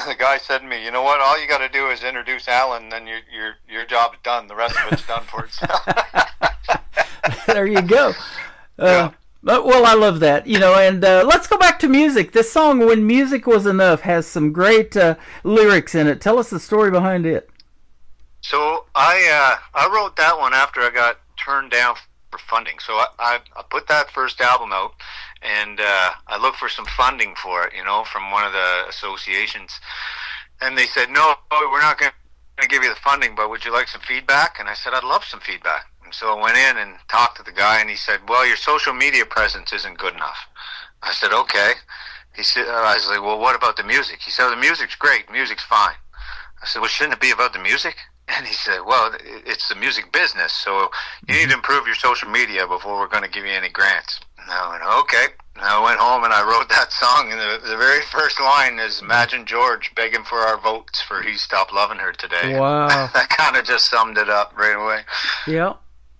the guy said to me, "You know what? All you got to do is introduce Alan, and then your job's done. The rest of it's done for itself." There you go. Yeah. Well, I love that, and let's go back to music. This song, When Music Was Enough, has some great lyrics in it. Tell us the story behind it. So I wrote that one after I got turned down for funding. So I put that first album out, and I looked for some funding for it, from one of the associations. And they said, "No, we're not going to give you the funding, but would you like some feedback?" And I said, "I'd love some feedback." And so I went in and talked to the guy, and he said, "Well, your social media presence isn't good enough." I said, "Okay." He said, I was like, "Well, what about the music?" He said, "The music's great. Music's fine." I said, "Well, shouldn't it be about the music?" And he said, "Well, it's the music business, so you need to improve your social media before we're going to give you any grants." And I went, "Okay." And I went home and I wrote that song, and the very first line is, "Imagine George begging for our votes for He Stopped Loving Her Today." Wow. That kind of just summed it up right away. Yeah.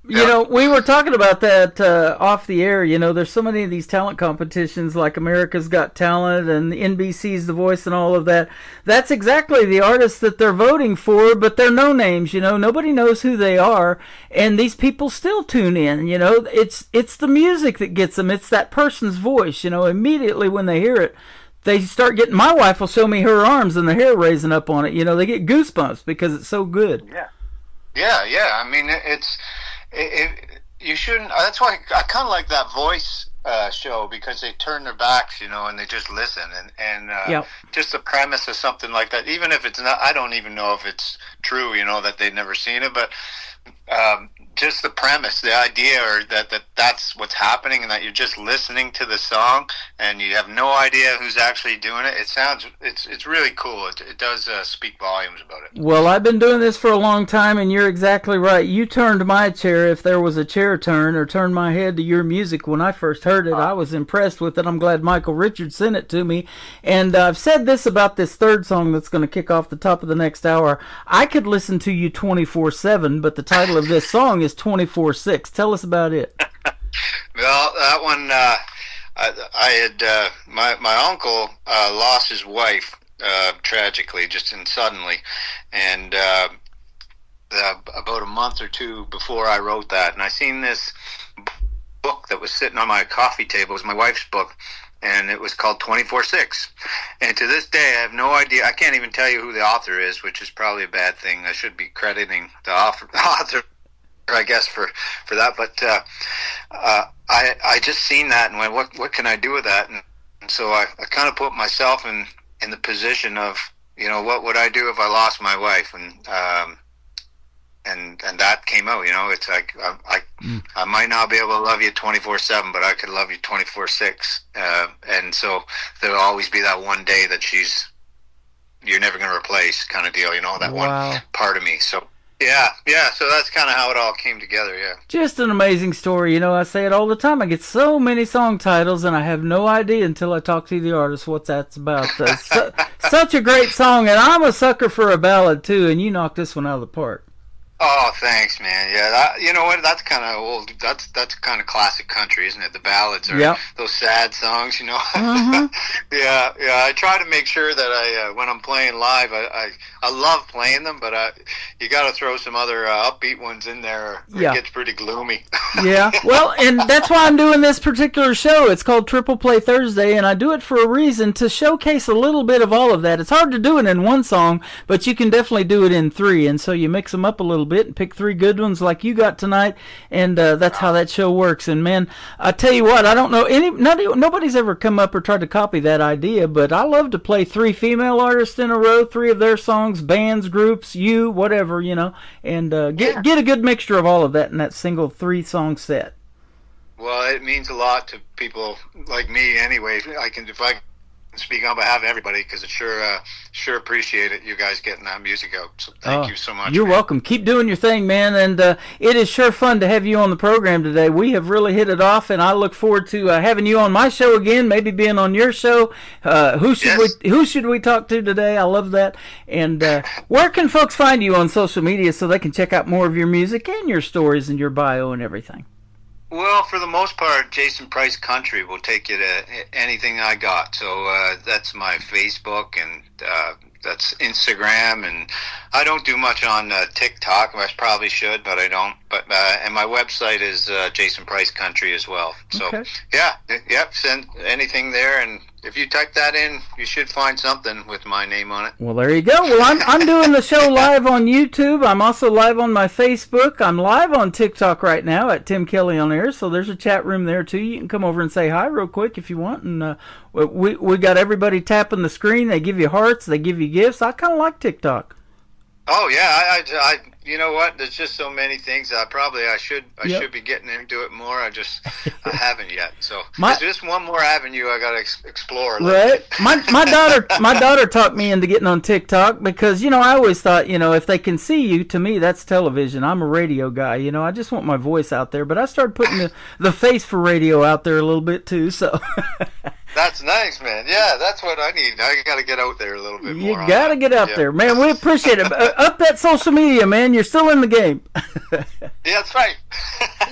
We were talking about that off the air. There's so many of these talent competitions, like America's Got Talent and NBC's The Voice and all of that. That's exactly the artists that they're voting for, but they're no names. Nobody knows who they are, and these people still tune in. It's the music that gets them. It's that person's voice. Immediately when they hear it, they start getting. My wife will show me her arms and the hair raising up on it. They get goosebumps because it's so good. Yeah. I mean, you shouldn't. That's why I kind of like that Voice show, because they turn their backs, and they just listen, and just the premise of something like that, even if it's not. I don't even know if it's true, that they've never seen it, but just the premise, the idea, or that's what's happening, and that you're just listening to the song and you have no idea who's actually doing it. It's really cool. It does speak volumes about it. Well, I've been doing this for a long time, and you're exactly right. You turned my chair, if there was a chair turn, or turned my head to your music when I first heard it. I was impressed with it. I'm glad Michael Richards sent it to me. And I've said this about this third song that's going to kick off the top of the next hour. I could listen to you 24/7, but the title of this song is 24/6. Tell us about it. Well, that one, I had my uncle lost his wife tragically, just suddenly, and about a month or two before I wrote that, and I seen this book that was sitting on my coffee table. It was my wife's book, and it was called 24/6. And to this day, I have no idea. I can't even tell you who the author is, which is probably a bad thing. I should be crediting the author, I guess, for that. But I just seen that and went, what can I do with that? And so I kind of put myself in the position of, what would I do if I lost my wife? And that came out. It's like I might not be able to love you 24/7, but I could love you 24/6. And so there'll always be that one day that you're never going to replace, kind of deal. That Wow. one part of me. So Yeah. So that's kind of how it all came together. Yeah. Just an amazing story. You know, I say it all the time. I get so many song titles, and I have no idea until I talk to the artist what that's about. Such a great song, and I'm a sucker for a ballad, too, and you knocked this one out of the park. Oh, thanks, man. Yeah, you know what? That's kind of old. That's kind of classic country, isn't it? The ballads are those sad songs, you know. Yeah. I try to make sure that when I'm playing live, I love playing them, but you got to throw some other upbeat ones in there. Or it gets pretty gloomy. Yeah. Well, and that's why I'm doing this particular show. It's called Triple Play Thursday, and I do it for a reason, to showcase a little bit of all of that. It's hard to do it in one song, but you can definitely do it in three, and so you mix them up a little bit and pick three good ones like you got tonight, and that's how that show works. And man, I tell you what, I don't know nobody's ever come up or tried to copy that idea, but I love to play three female artists in a row, three of their songs, bands, groups, whatever, you know, and get a good mixture of all of that in that single 3-song set. Well, it means a lot to people like me anyway. If I can speak on behalf of everybody, because it's sure appreciate it, you guys getting that music out. So thank you so much. You're welcome. Keep doing your thing, man, and it is sure fun to have you on the program today. We have really hit it off, and I look forward to having you on my show again, maybe being on your show. Who should we talk to today? I love that. And where can folks find you on social media so they can check out more of your music and your stories and your bio and everything? Well, for the most part, Jason Price Country will take you to anything I got. So that's my Facebook, and that's Instagram, and I don't do much on TikTok. I probably should, but I don't. But and my website is Jason Price Country as well. So send anything there, and if you type that in, you should find something with my name on it. Well, there you go. Well, I'm doing the show live on YouTube. I'm also live on my Facebook. I'm live on TikTok right now at Tim Kelly on Air. So there's a chat room there too. You can come over and say hi real quick if you want. And we got everybody tapping the screen. They give you hearts. They give you gifts. I kind of like TikTok. Oh yeah, I you know what? There's just so many things. I should be getting into it more. I haven't yet. So there's just one more avenue I got to explore. Right. My daughter talked me into getting on TikTok because I always thought if they can see you, to me that's television. I'm a radio guy. I just want my voice out there. But I started putting the face for radio out there a little bit too. So. That's nice, man. Yeah, that's what I need. I got to get out there a little bit more. You got to get out there, man. We appreciate it. Up that social media, man. You're still in the game. Yeah, that's right.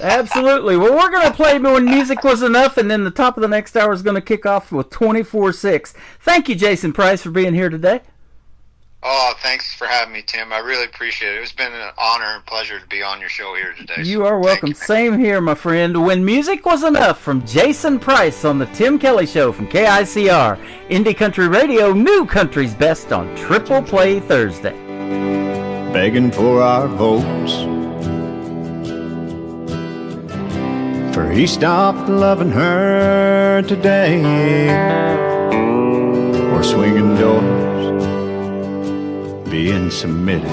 Absolutely. Well, we're going to play When Music Was Enough, and then the top of the next hour is going to kick off with 24/6. Thank you, Jason Price, for being here today. Oh, thanks for having me, Tim. I really appreciate it. It's been an honor and pleasure to be on your show here today. You are welcome. Same here, my friend. When Music Was Enough from Jason Price on the Tim Kelly Show from KICR. Indie Country Radio, new country's best on Triple Play Thursday. Begging for our votes, for he stopped loving her today, or swinging doors, being submitted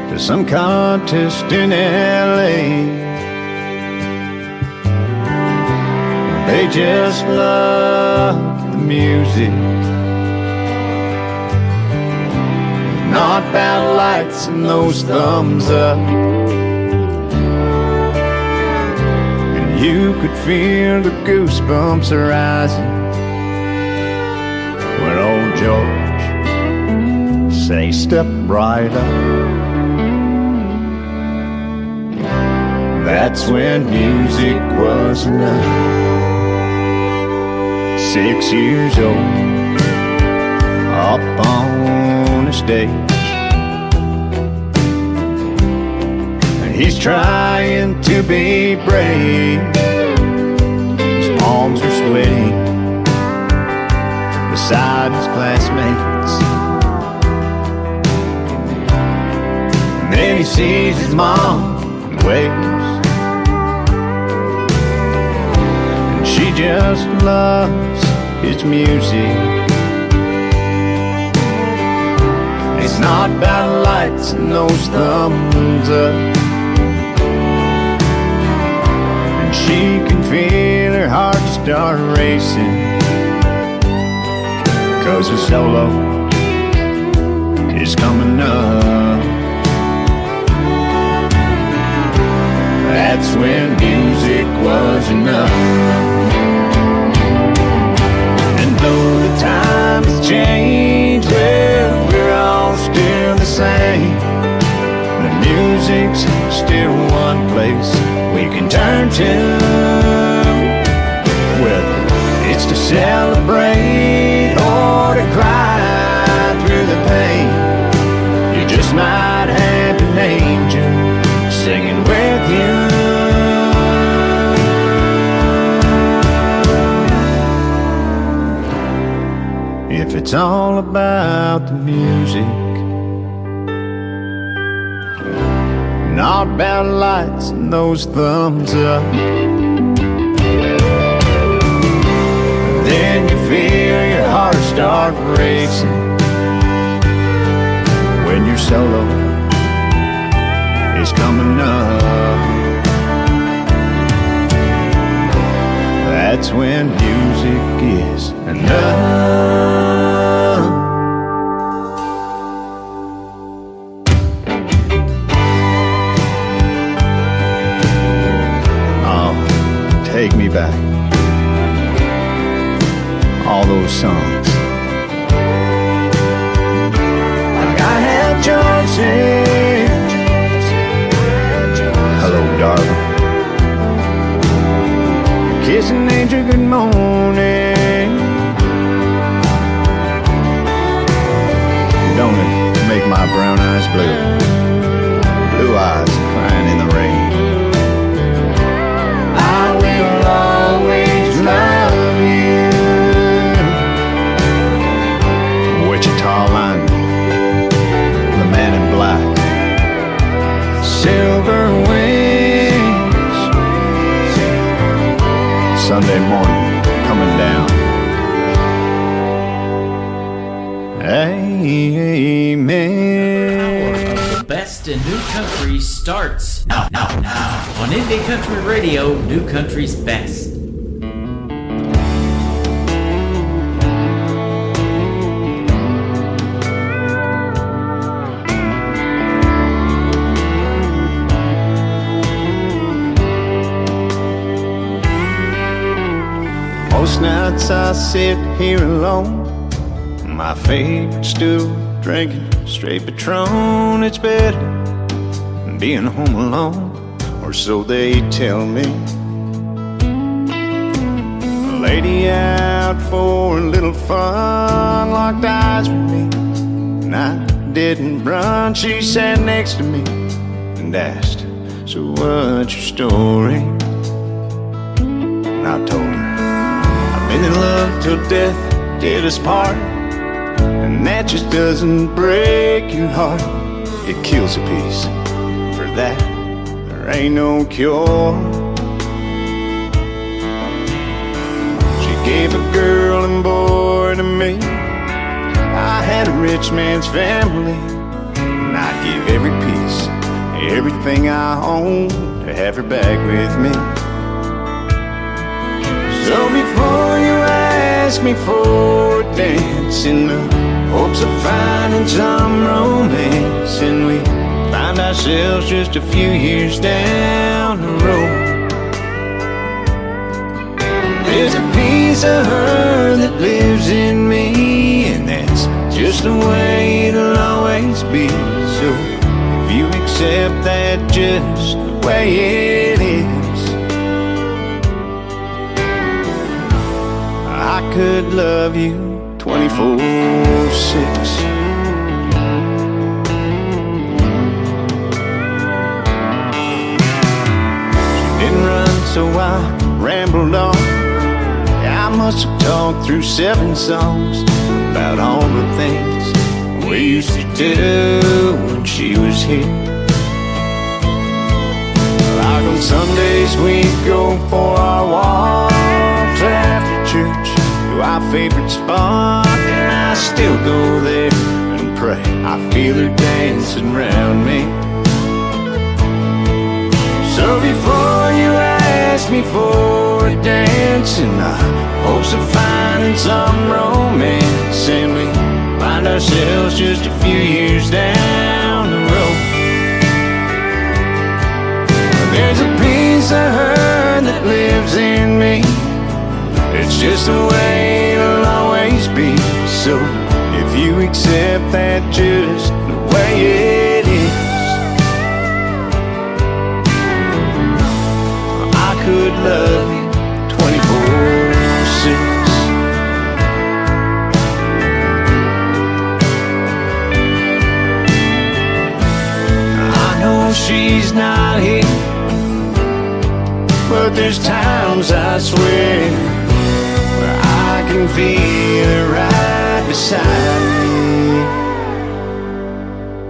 to some contest in LA. They just love the music, not bad lights and those thumbs up. And you could feel the goosebumps arising when old George say, "Step right up." That's when music was enough. 6 years old, up on a stage, and he's trying to be brave. His palms are sweating beside his classmates, and then he sees his mom and waves, and she just loves his music. It's not about lights and those thumbs up, and she can feel her heart start racing, 'cause a solo is coming up. That's when music was enough. And though the times change, well, we're all still the same. The music's still one place we can turn to, whether it's to celebrate or to cry through the pain. You just might have an angel singing with you. If it's all about the music, not about lights and those thumbs up, then you feel your heart start racing when your solo is coming up. That's when music is enough. Take me back, all those songs. Like I had choices. Hello, darling. Kiss an angel, good morning. Don't it make my brown eyes blue? Blue eyes crying in the rain. Always love you. Wichita lineman, the man in black, silver wings. Sunday morning coming down. Amen. The best in new country starts now. On Indie Country Radio, New Country's Best. Most nights I sit here alone, my favorite stool, drinking straight Patron. It's better than being home alone, or so they tell me. A lady out for a little fun locked eyes with me, and I didn't run. She sat next to me and asked, so what's your story? And I told her, I've been in love till death did us part, and that just doesn't break your heart. It kills a piece. For that, there ain't no cure. She gave a girl and boy to me. I had a rich man's family, and I'd give every piece, everything I own, to have her back with me. So before you ask me for a dance, in the hopes of finding some romance, and we find ourselves just a few years down the road, there's a piece of her that lives in me, and that's just the way it'll always be. So if you accept that just the way it is, I could love you 24/6. She didn't run, so I rambled on. I must have talked through 7 songs about all the things we used to do when she was here. Like on Sundays we'd go for our walks after church to our favorite spot, and I still go there and pray. I feel her dancing around me. So before you ask me for a dance, in the hopes of finding some romance, and we find ourselves just a few years down the road. There's a piece of her that lives in me. It's just the way it'll always be. So if you accept that just the way it is, I could love you 24/6. I know she's not here, but there's times I swear where I can feel her right beside me.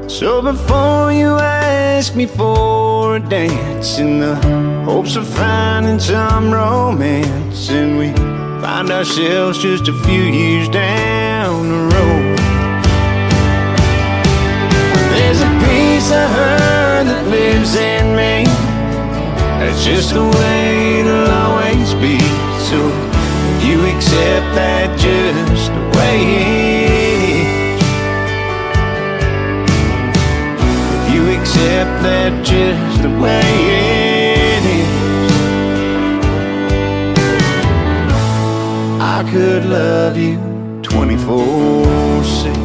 So before you ask me for a dance in the hopes of finding some romance, and we find ourselves just a few years down the road, there's a piece of her that lives in me. That's just the way it'll always be. So if you accept that just the way it is, if you accept that just the way it is, I could love you 24/6.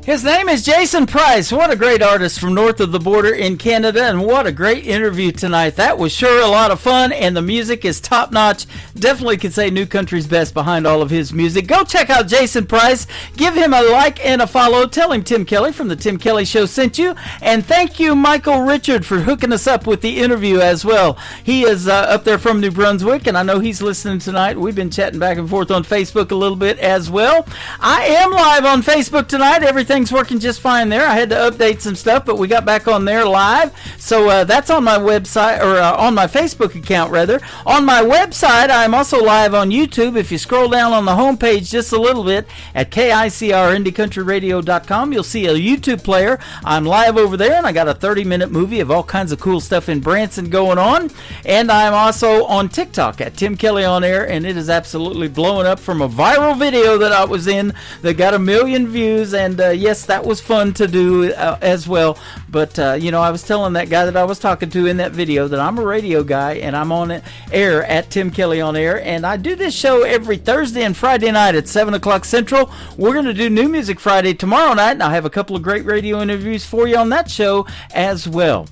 His name is Jason Price. What a great artist from north of the border in Canada, and what a great interview tonight. That was sure a lot of fun, and the music is top-notch. Definitely could say New Country's best behind all of his music. Go check out Jason Price. Give him a like and a follow. Tell him Tim Kelly from the Tim Kelly Show sent you. And thank you, Michael Richard, for hooking us up with the interview as well. He is up there from New Brunswick, and I know he's listening tonight. We've been chatting back and forth on Facebook a little bit as well. I am live on Facebook tonight. Everything's working just fine there. I had to update some stuff, but we got back on there live. So that's on my website, or on my Facebook account, rather. On my website, I'm also live on YouTube. If you scroll down on the homepage just a little bit at KICRIndieCountryRadio.com, you'll see a YouTube player. I'm live over there, and I got a 30-minute movie of all kinds of cool stuff in Branson going on. And I'm also on TikTok at Tim Kelly On Air, and it is absolutely blowing up from a viral video that I was in that got 1 million views. And yes, that was fun to do as well. But, you know, I was telling that guy that I was talking to in that video that I'm a radio guy, and I'm on air at Tim Kelly On Air, and I do this show every Thursday and Friday night at 7 o'clock Central. We're going to do New Music Friday tomorrow night, and I have a couple of great radio interviews for you on that show as well.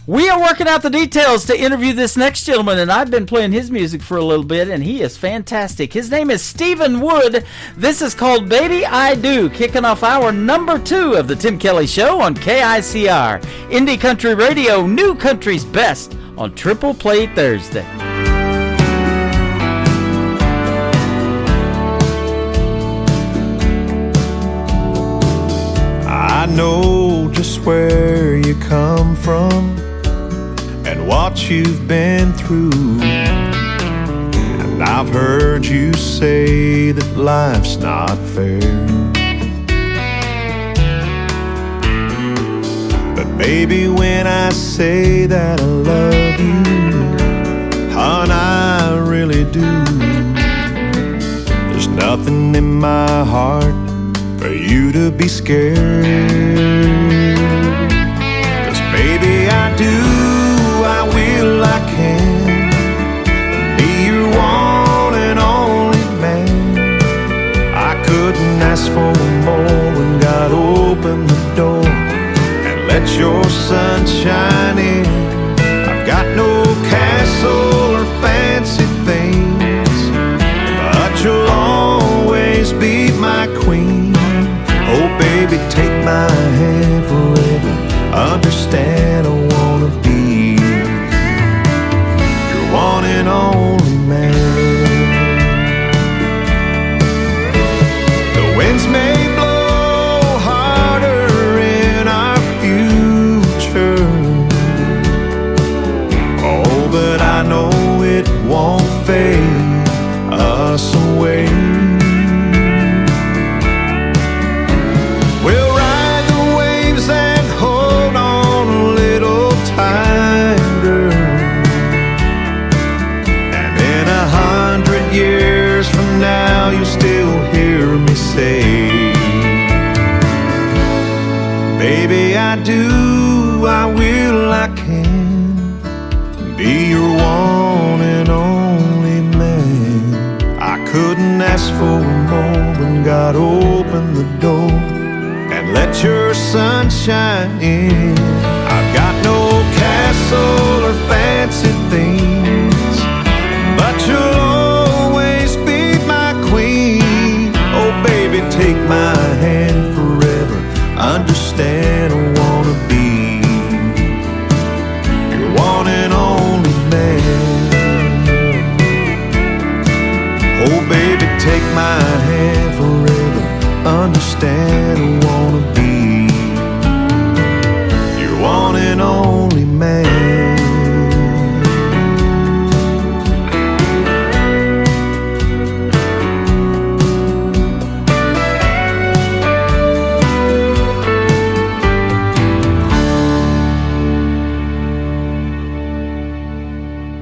We are working out the details to interview this next gentleman, and I've been playing his music for a little bit, and he is fantastic. His name is Stephen Wood. This is called Baby I Do, kicking off hour number 2 of the Tim Kelly Show on KICR. Indie Country Radio, New Country's best on Triple Play Thursday. I know just where you come from and what you've been through, and I've heard you say that life's not fair. But baby, when I say that I love you, hon, I really do. There's nothing in my heart for you to be scared. 'Cause baby, I do, I will, I can be your one and only man. I couldn't ask for more when God opened the door and let your sun shine in. I've got no castle or fancy things, but you'll always be my queen. Oh baby, take my hand forever. Understand I wanna be your one and only man. The winds may blow harder in our future, oh, but I know it won't fade us away. sunshine in. I've got no castle or fancy things, but you'll always be my queen. Oh baby, take my hand forever. Understand I wanna be your one and only man. Oh baby, take my hand forever. Understand I wanna be your one and only man.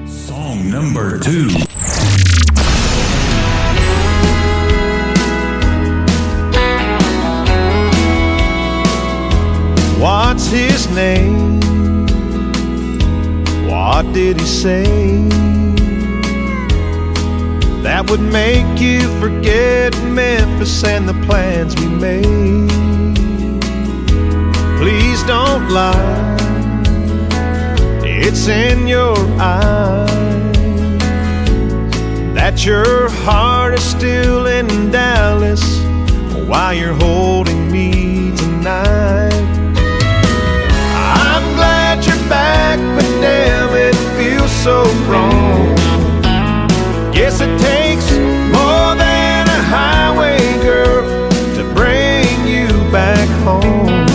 Song number 2. What's his name? What did he say that would make you forget Memphis and the plans we made? Please don't lie, it's in your eyes that your heart is still in Dallas while you're holding me tonight. I'm glad you're back, but damn, it feels so wrong. Yes, it takes more than a highway girl to bring you back home.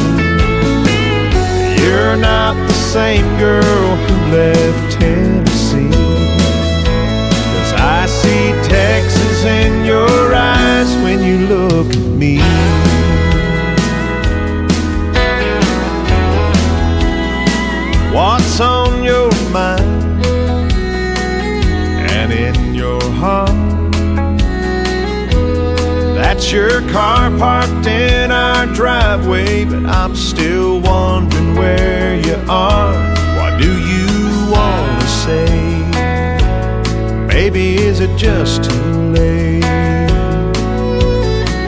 You're not the same girl who left Tennessee, 'cause I see Texas in your eyes when you look at me. What's on your mind and in your heart? That's your car parked in our driveway, but I'm still wondering where you are. What do you want to say? Baby, is it just too late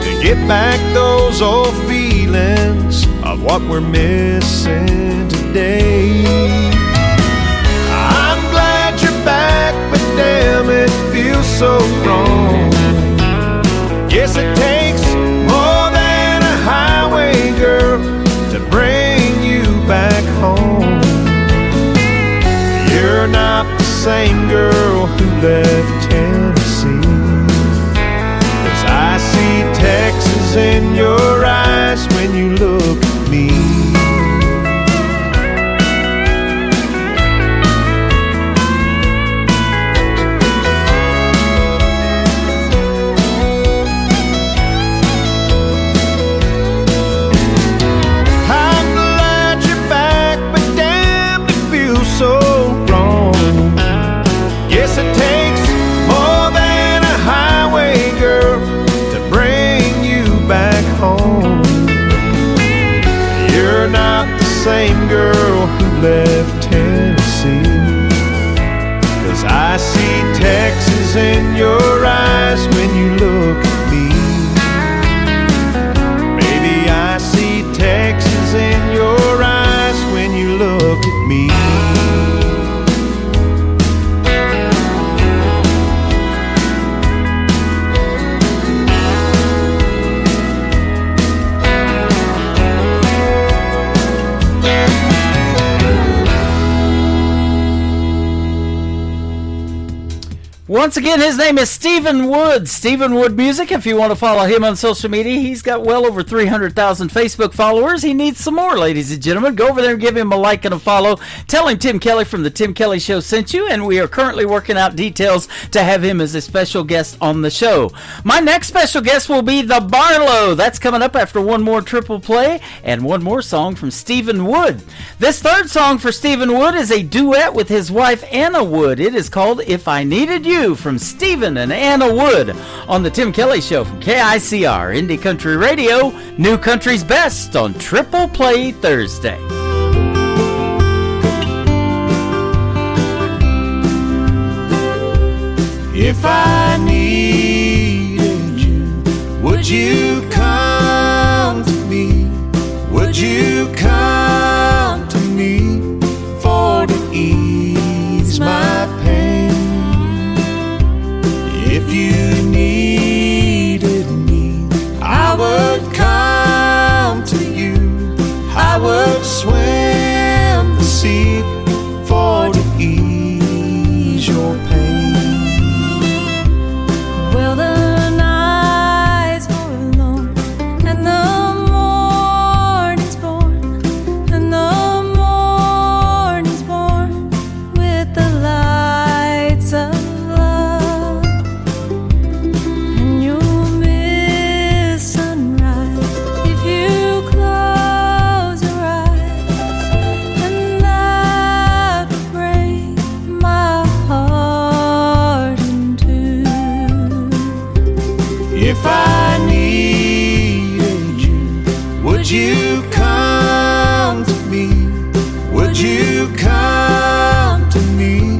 to get back those old feelings of what we're missing today? I'm glad you're back, but damn, it feels so wrong. Yes, it takes more than a highway girl to bring you back home. You're not the same girl who left Tennessee, 'cause I see Texas in your eyes when you look at me. Same girl who left Tennessee, 'cause I see Texas in your eyes when you look at me. Baby, I see Texas in your eyes when you look at me. Once again, his name is Stephen Wood. Stephen Wood Music. If you want to follow him on social media, he's got well over 300,000 Facebook followers. He needs some more, ladies and gentlemen. Go over there and give him a like and a follow. Tell him Tim Kelly from the Tim Kelly Show sent you, and we are currently working out details to have him as a special guest on the show. My next special guest will be the Barlow. That's coming up after one more triple play and one more song from Stephen Wood. This third song for Stephen Wood is a duet with his wife Anna Wood. It is called If I Needed You, from Stephen and Anna Wood on the Tim Kelly Show from KICR Indie Country Radio, New Country's Best on Triple Play Thursday. If I needed you, would you come to me? Would you If I needed you, would you come to me? Would you come to me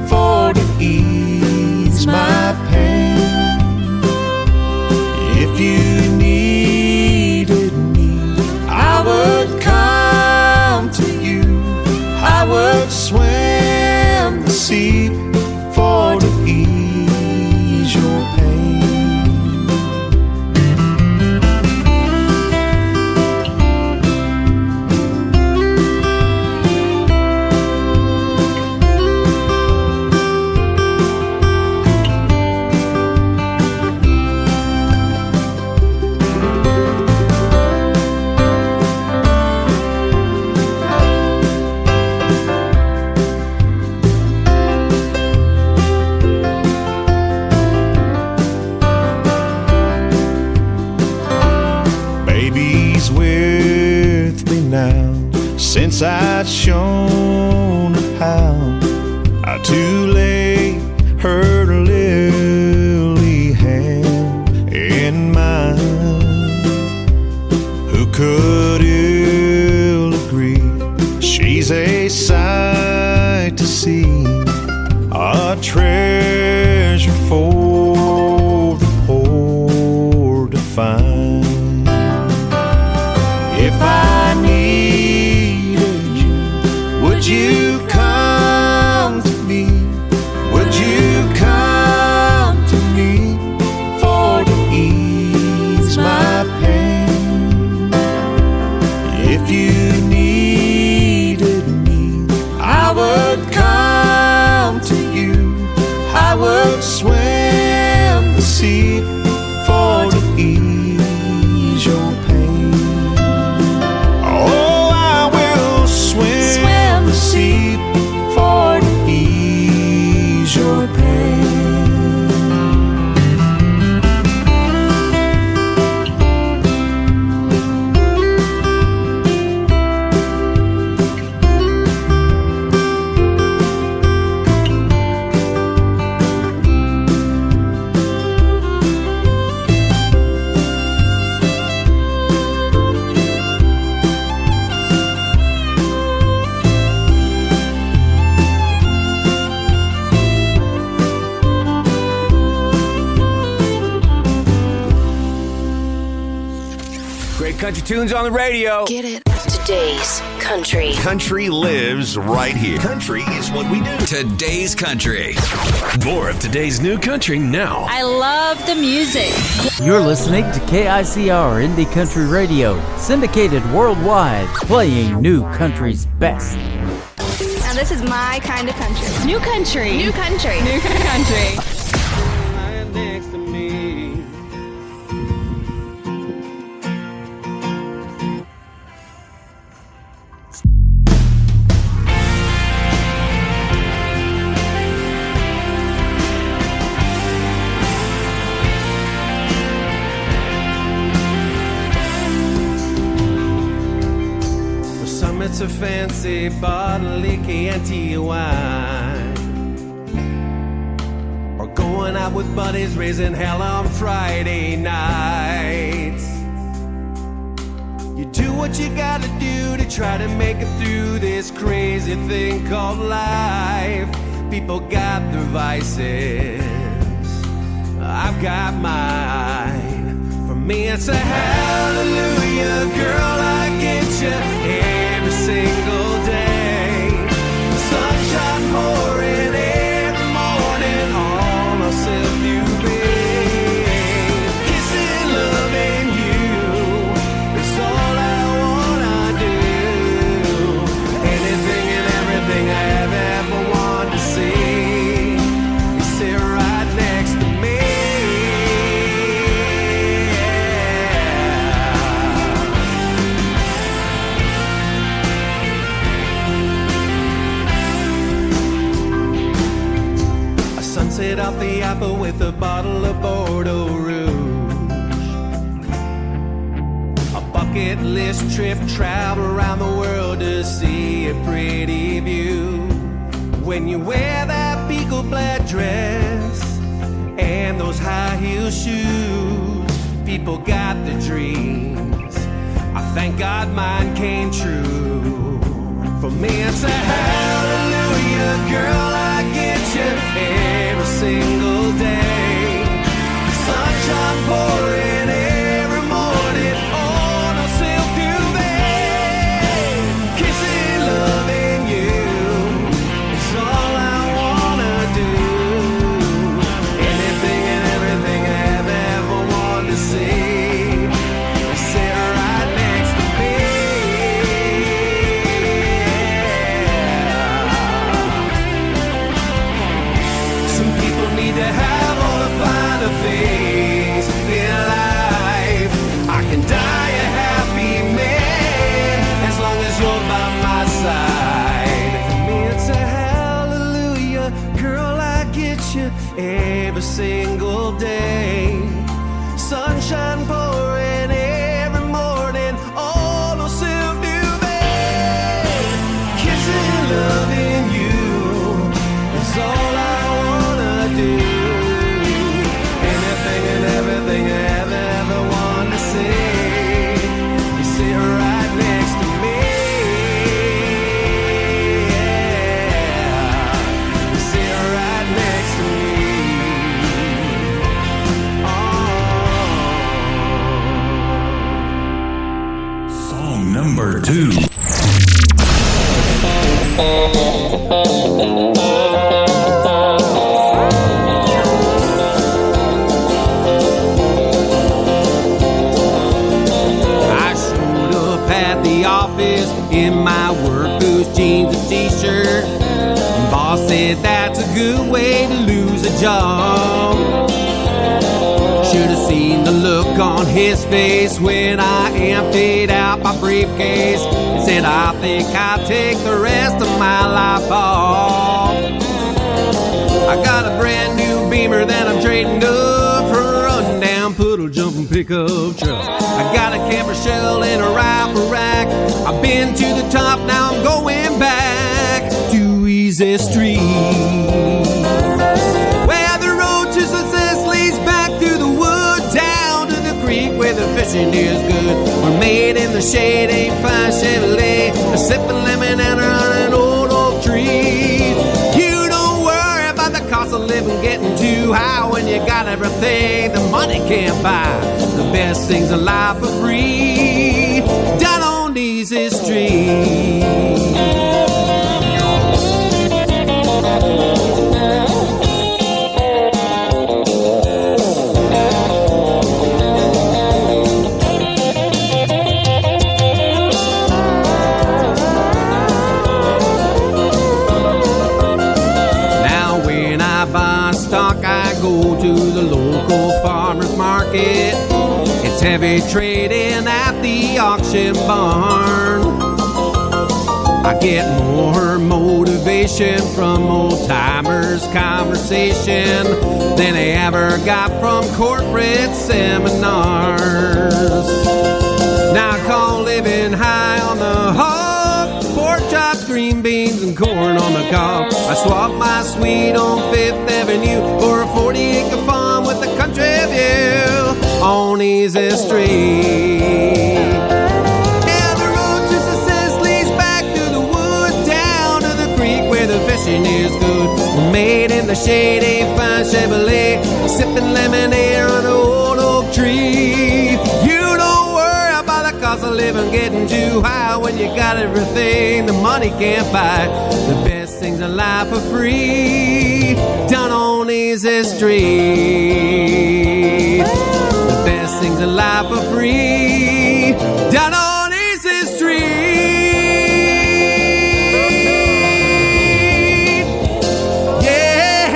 for to ease my pain? If you needed me, I would come to you. I would swim the sea for to ease your pain. Baby's with me now, since I'd shown her how to lay her lily hand in mine. Who could ill agree? She's a sight to see, a treasure for the poor to find. If I needed you, would you come to me? Would you come to me for to ease my pain? If you needed me, I would come to you. I would swim the sea for to ease your pain. Oh, I will swim the sea for to ease your pain. Great country tunes on the radio. Get it? Today's country. Country lives right here. Country is what we do. Today's country. More of today's new country now. I love the music. You're listening to KICR Indie Country Radio, syndicated worldwide, playing new country's best. Now this is my kind of country. New country. New country. New country. Next to me. Some it's a fancy bottle of Chianti wine, or going out with buddies raising hell on Friday nights. You do what you gotta do to try to make it through this crazy thing called life. People got their vices, I've got mine. For me it's a hallelujah, girl, I get you every single day. The sunshine pouring every morning, all myself you made. Kissing, loving you, it's all I wanna do. Anything and everything I have ever wanted to see, you sit right next to me. Sunset off the apple with a bottle of Bordeaux Rouge. A bucket list trip, travel around the world to see a pretty view. When you wear that Beagle Black dress and those high heel shoes, people got their dreams. I thank God mine came true. For me it's a hallelujah, girl, I get you every single day. Sunshine pouring every morning on a silk duvet. Kissing, loving you, it's all I wanna do. Anything and everything I've ever wanted to see, sit right next to me. Some people need to have all the finer things in life. I can die a happy man as long as you're by my side. For me it's a hallelujah, girl, I get you every single day. Sunshine pouring every morning on a silk duvet. Kissing, loving you, that's all I wanna do. Anything and everything I've ever wanted to see, you sit right next to me. Yeah. You sit right next to me. Song number 2. I showed up at the office in my work boots, jeans, and t-shirt. Boss said that's a good way to lose a job. Should have seen the look on his face when I emptied out my briefcase and said, I think I'll take the rest of my life off. I got a brand new Beamer that I'm trading up for a rundown puddle jumping pickup truck. I got a camper shell and a rifle rack. I've been to the top, now I'm going back to Easy Street, where the road to success leads back through the woods down to the creek where the fishing is good. We're made in the shade, ain't fine Chevrolet, a sipping lemon and on an old oak tree. You don't worry about the cost of living getting too high when you got everything the money can't buy. The best things in life are free down on Easy Street. Now when I buy stock, I go to the local farmer's market. It's heavy trading at the auction barn. I get more motivation from old-timers' conversation than I ever got from corporate seminars. Now I call living high on the hog, pork chops, green beans, and corn on the cob. I swap my suite on 5th Avenue for a 40-acre farm with a country view on Easy Street. Yeah, the road to success leads back through the woods down to the creek where the fishing is good. We're made in the shade, ain't fine Chevrolet, sipping lemonade on an old oak tree. You don't worry about the cost of living getting too high when you got everything the money can't buy. The best things in life are free down on Easy Street. The best things in life are free down on Easy Street. Yeah,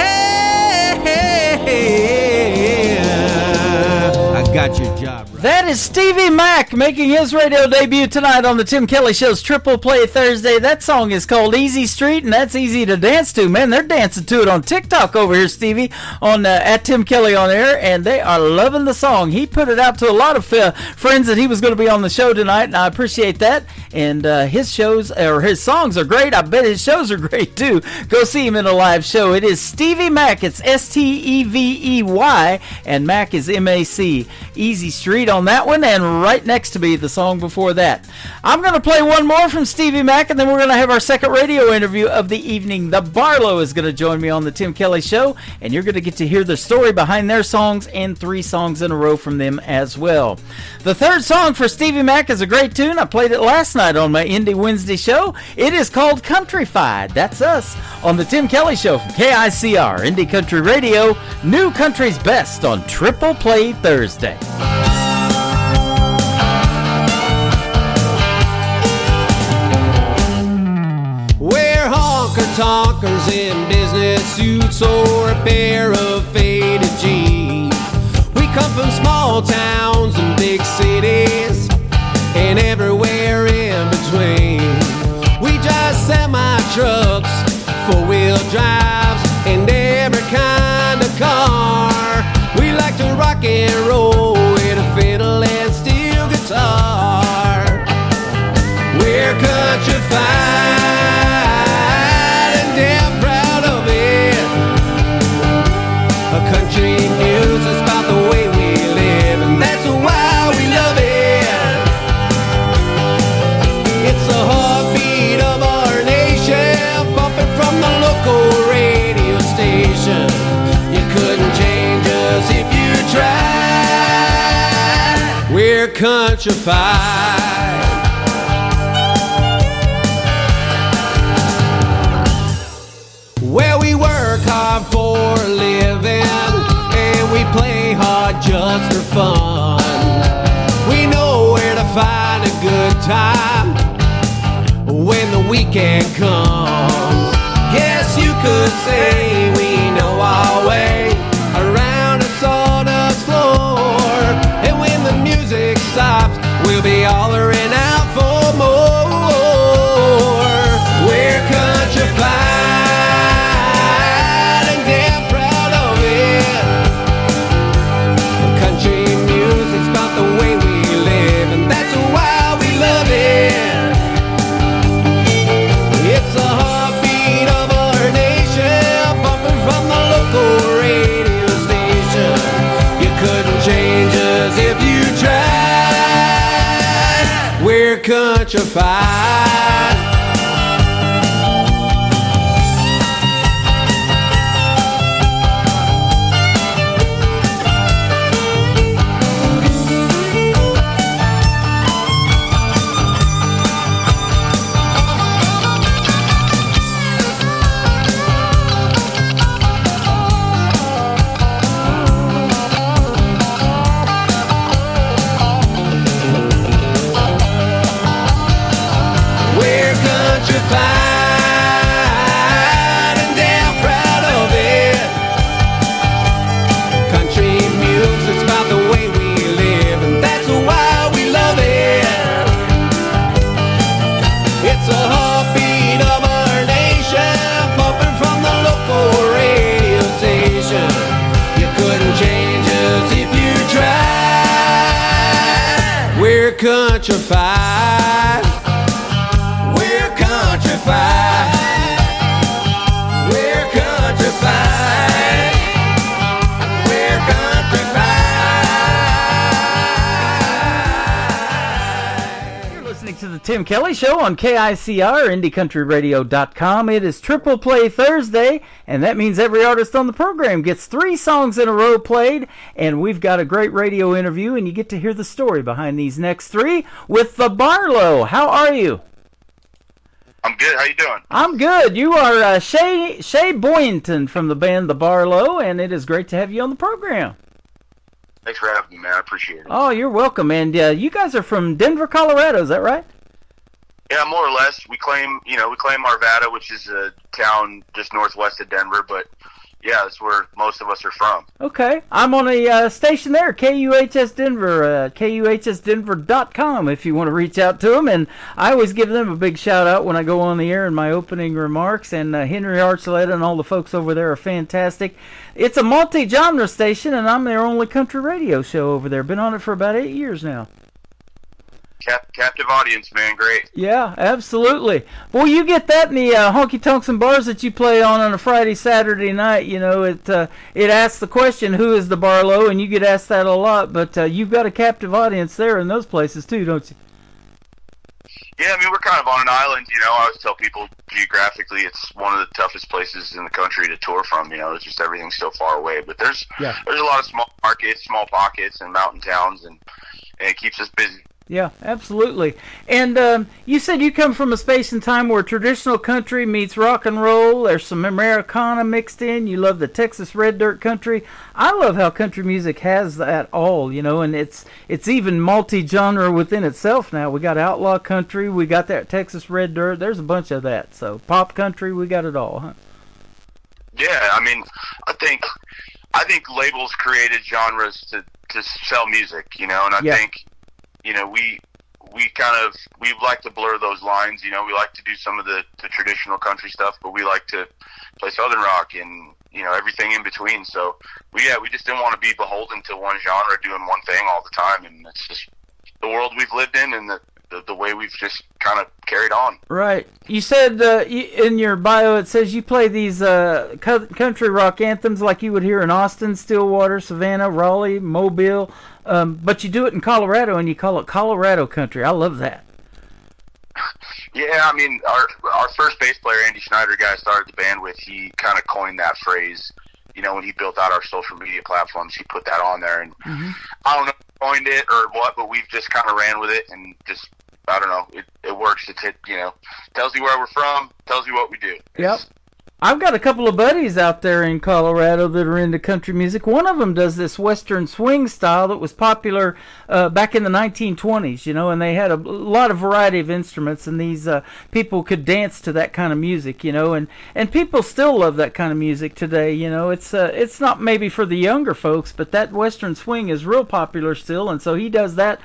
I got your job right. That is Stevie Mack making his radio debut tonight on the Tim Kelly Show's Triple Play Thursday. That song is called Easy Street, and that's easy to dance to. Man, they're dancing to it on TikTok over here, Stevie, on at Tim Kelly on air, and they are loving the song. He put it out to a lot of friends that he was going to be on the show tonight, and I appreciate that. And his shows, or his songs are great. I bet his shows are great, too. Go see him in a live show. It is Stevie Mack. It's Stevey, and Mack is Mac. Easy Street on that one, and right next to me, the song before that. I'm going to play one more from Stevie Mac, and then we're going to have our second radio interview of the evening. The Barlow is going to join me on the Tim Kelly Show, and you're going to get to hear the story behind their songs and 3 songs in a row from them as well. The third song for Stevie Mac is a great tune. I played it last night on my Indie Wednesday show. It is called Countryfied. That's us on the Tim Kelly Show from KICR, Indie Country Radio, New Country's Best on Triple Play Thursday. We're honker-tonkers in business suits or a pair of faded jeans. We come from small towns and big cities and everywhere in between. We drive semi-trucks, four-wheel drives, and every kind of car. We like to rock and roll with a fiddle and steel guitar. We're countryfied and damn proud of it. A country music's about the way we live, and that's why we love it. It's the heartbeat of our nation, bumping from the local radio station. You couldn't change us if you tried. We're countryfied. Well, we work hard for a living, and we play hard just for fun. We know where to find a good time when the weekend comes. Guess you could say we know our way around a sawdust floor. And when the music stops, we'll be hollering out for more. We're countryfied and damn proud of it. Country music's about the way we live, and that's why we love it. It's the heartbeat of our nation, bumping from the local radio station. You couldn't change us if you tried. We're countryfied. We're countryfied and damn proud of it. Country music's about the way we live, and that's why we love it. It's a heartbeat of our nation, pumping from the local radio station. You couldn't change us if you tried. We're countryfied. We're countryfied. We're countryfied. We're countryfied. You're listening to the Tim Kelly Show on KICR, IndieCountryRadio.com. It is Triple Play Thursday, and that means every artist on the program gets 3 songs in a row played, and we've got a great radio interview, and you get to hear the story behind these next 3 with the Barlow. How are you? I'm good. How you doing? I'm good. You are Shay Boynton from the band The Barlow, and it is great to have you on the program. Thanks for having me, man. I appreciate it. Oh, you're welcome. And you guys are from Denver, Colorado. Is that right? Yeah, more or less. We claim Arvada, which is a town just northwest of Denver, but yeah, that's where most of us are from. Okay. I'm on a station there, KUHS Denver, KUHSdenver.com if you want to reach out to them. And I always give them a big shout out when I go on the air in my opening remarks. And Henry Archuleta and all the folks over there are fantastic. It's a multi-genre station, and I'm their only country radio show over there. Been on it for about 8 years now. captive audience, man. Great. Yeah, absolutely. Boy, you get that in the honky tonks and bars that you play on a Friday, Saturday night. You know, it asks the question, who is the Barlow? And you get asked that a lot, but you've got a captive audience there in those places too, don't you? Yeah, I mean, we're kind of on an island, you know. I always tell people geographically it's one of the toughest places in the country to tour from, you know. It's just everything's so far away. But there's a lot of small markets, small pockets, and mountain towns, and it keeps us busy. Yeah, absolutely. And you said you come from a space and time where traditional country meets rock and roll. There's some Americana mixed in. You love the Texas red dirt country. I love how country music has that all, you know, and it's even multi-genre within itself now. We got outlaw country. We got that Texas red dirt. There's a bunch of that. So pop country, we got it all, huh? Yeah, I mean, I think labels created genres to sell music, you know, and I think, you know, we like to blur those lines. You know, we like to do some of the traditional country stuff, but we like to play southern rock and, you know, everything in between. So we just didn't want to be beholden to one genre doing one thing all the time, and it's just the world we've lived in and the way we've just kind of carried on. Right. You said in your bio it says you play these country rock anthems like you would hear in Austin, Stillwater, Savannah, Raleigh, Mobile, but you do it in Colorado and you call it Colorado country. I love that. Yeah, I mean, our first bass player, Andy Schneider, guy I started the band with, he kind of coined that phrase. You know, when he built out our social media platforms, he put that on there, and I don't know if he coined it or what, but we've just kind of ran with it, and just, I don't know, it works. You know, tells you where we're from, tells you what we do. Yep. I've got a couple of buddies out there in Colorado that are into country music. One of them does this western swing style that was popular back in the 1920s, you know, and they had a lot of variety of instruments, and these people could dance to that kind of music, you know, and people still love that kind of music today, you know. It's not maybe for the younger folks, but that western swing is real popular still, and so he does that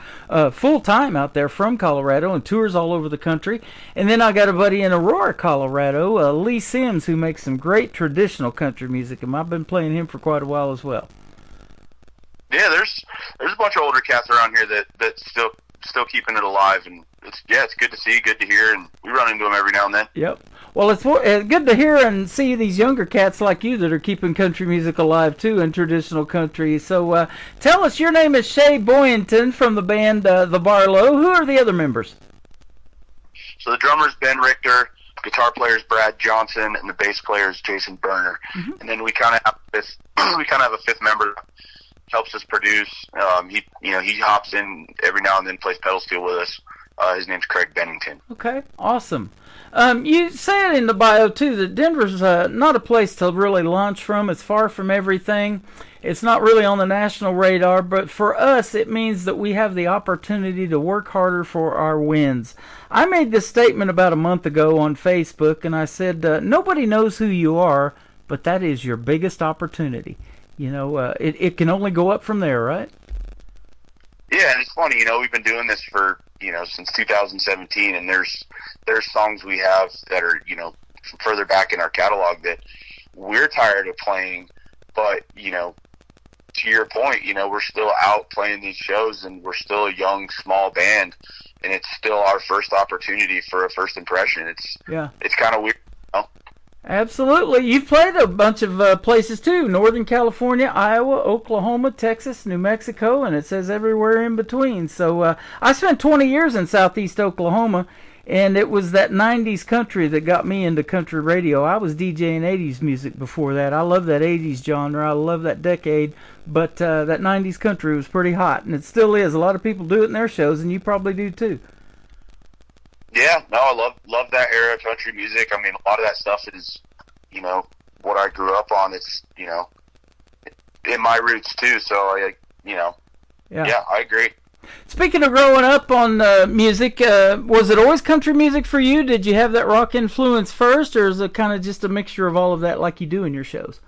full time out there from Colorado and tours all over the country. And then I got a buddy in Aurora, Colorado, Lee Sims, who makes some great traditional country music, and I've been playing him for quite a while as well. Yeah, there's a bunch of older cats around here that still keeping it alive, and it's good to see, good to hear, and we run into them every now and then. Yep. Well, it's good to hear and see these younger cats like you that are keeping country music alive too, and traditional country. So tell us, your name is Shay Boyington from the band The Barlow. Who are the other members? So the drummer's Ben Richter, guitar player is Brad Johnson, and the bass player is Jason Berner. And then we kind of have a fifth member that helps us produce. He hops in every now and then, plays pedal steel with us. His name's Craig Bennington. Okay, awesome. You said in the bio too that Denver's not a place to really launch from. It's far from everything. It's not really on the national radar, but for us it means that we have the opportunity to work harder for our wins. I made this statement about a month ago on Facebook, and I said, nobody knows who you are, but that is your biggest opportunity. You know, it can only go up from there, right? Yeah, and it's funny, you know, we've been doing this for, you know, since 2017, and there's songs we have that are, you know, further back in our catalog that we're tired of playing, but, you know, to your point, you know, we're still out playing these shows, and we're still a young, small band, and it's still our first opportunity for a first impression. It's kind of weird, you know? Absolutely. You've played a bunch of places too: Northern California, Iowa, Oklahoma, Texas, New Mexico, and it says everywhere in between. So I spent 20 years in Southeast Oklahoma, and it was that 90s country that got me into country radio. I was DJing 80s music before that. I love that 80s genre. I love that decade, but that 90s country was pretty hot, and it still is. A lot of people do it in their shows, and you probably do too. Yeah, no, I love that era of country music. I mean, a lot of that stuff is, you know, what I grew up on. It's, you know, in my roots too. So I agree. Speaking of growing up on music, was it always country music for you? Did you have that rock influence first, or is it kind of just a mixture of all of that like you do in your shows?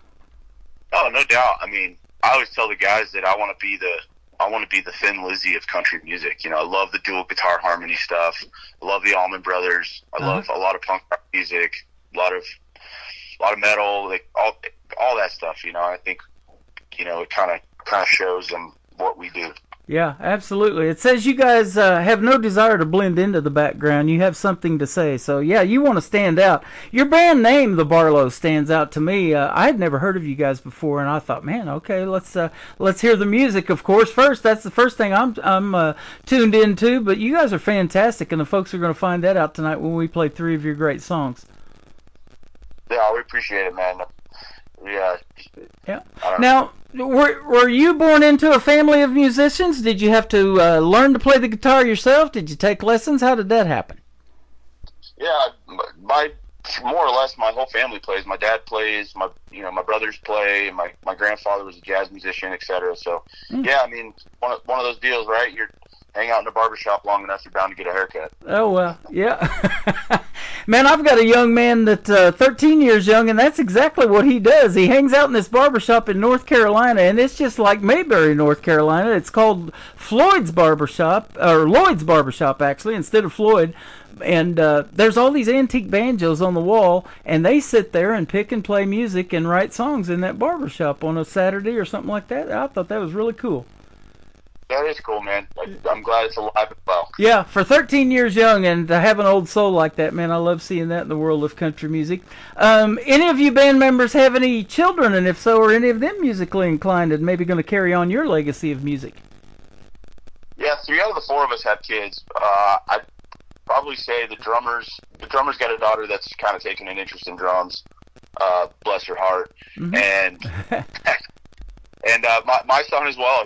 Oh, no doubt. I mean, I always tell the guys that I want to be the Thin Lizzy of country music. You know, I love the dual guitar harmony stuff. I love the Allman Brothers. I love a lot of punk rock music, a lot of metal, like all that stuff. You know, I think, you know, it kind of shows them what we do. Yeah, absolutely. It says you guys have no desire to blend into the background. You have something to say. So, yeah, you want to stand out. Your band name, The Barlows, stands out to me. I had never heard of you guys before, and I thought, man, okay, let's hear the music, of course, first. That's the first thing I'm tuned into. But you guys are fantastic, and the folks are going to find that out tonight when we play 3 of your great songs. Yeah, we appreciate it, man. Yeah. Now, were you born into a family of musicians? Did you have to learn to play the guitar yourself? Did you take lessons? How did that happen? Yeah, more or less my whole family plays. My dad plays. My brothers play. My grandfather was a jazz musician, etc. So yeah, I mean, one of those deals, right? You're hang out in a barbershop long enough, you're bound to get a haircut. Oh, well, yeah. Man, I've got a young man that's 13 years young, and that's exactly what he does. He hangs out in this barbershop in North Carolina, and it's just like Mayberry, North Carolina. It's called Floyd's Barbershop, or Lloyd's Barbershop, actually, instead of Floyd. And there's all these antique banjos on the wall, and they sit there and pick and play music and write songs in that barbershop on a Saturday or something like that. I thought that was really cool. That is cool, man. I'm glad it's alive and well. Yeah, for 13 years young and to have an old soul like that, man, I love seeing that in the world of country music. Any of you band members have any children, and if so, are any of them musically inclined and maybe going to carry on your legacy of music? Yeah, 3 out of the 4 of us have kids. I'd probably say the drummer's got a daughter that's kind of taken an interest in drums. Bless her heart. Mm-hmm. And my son as well.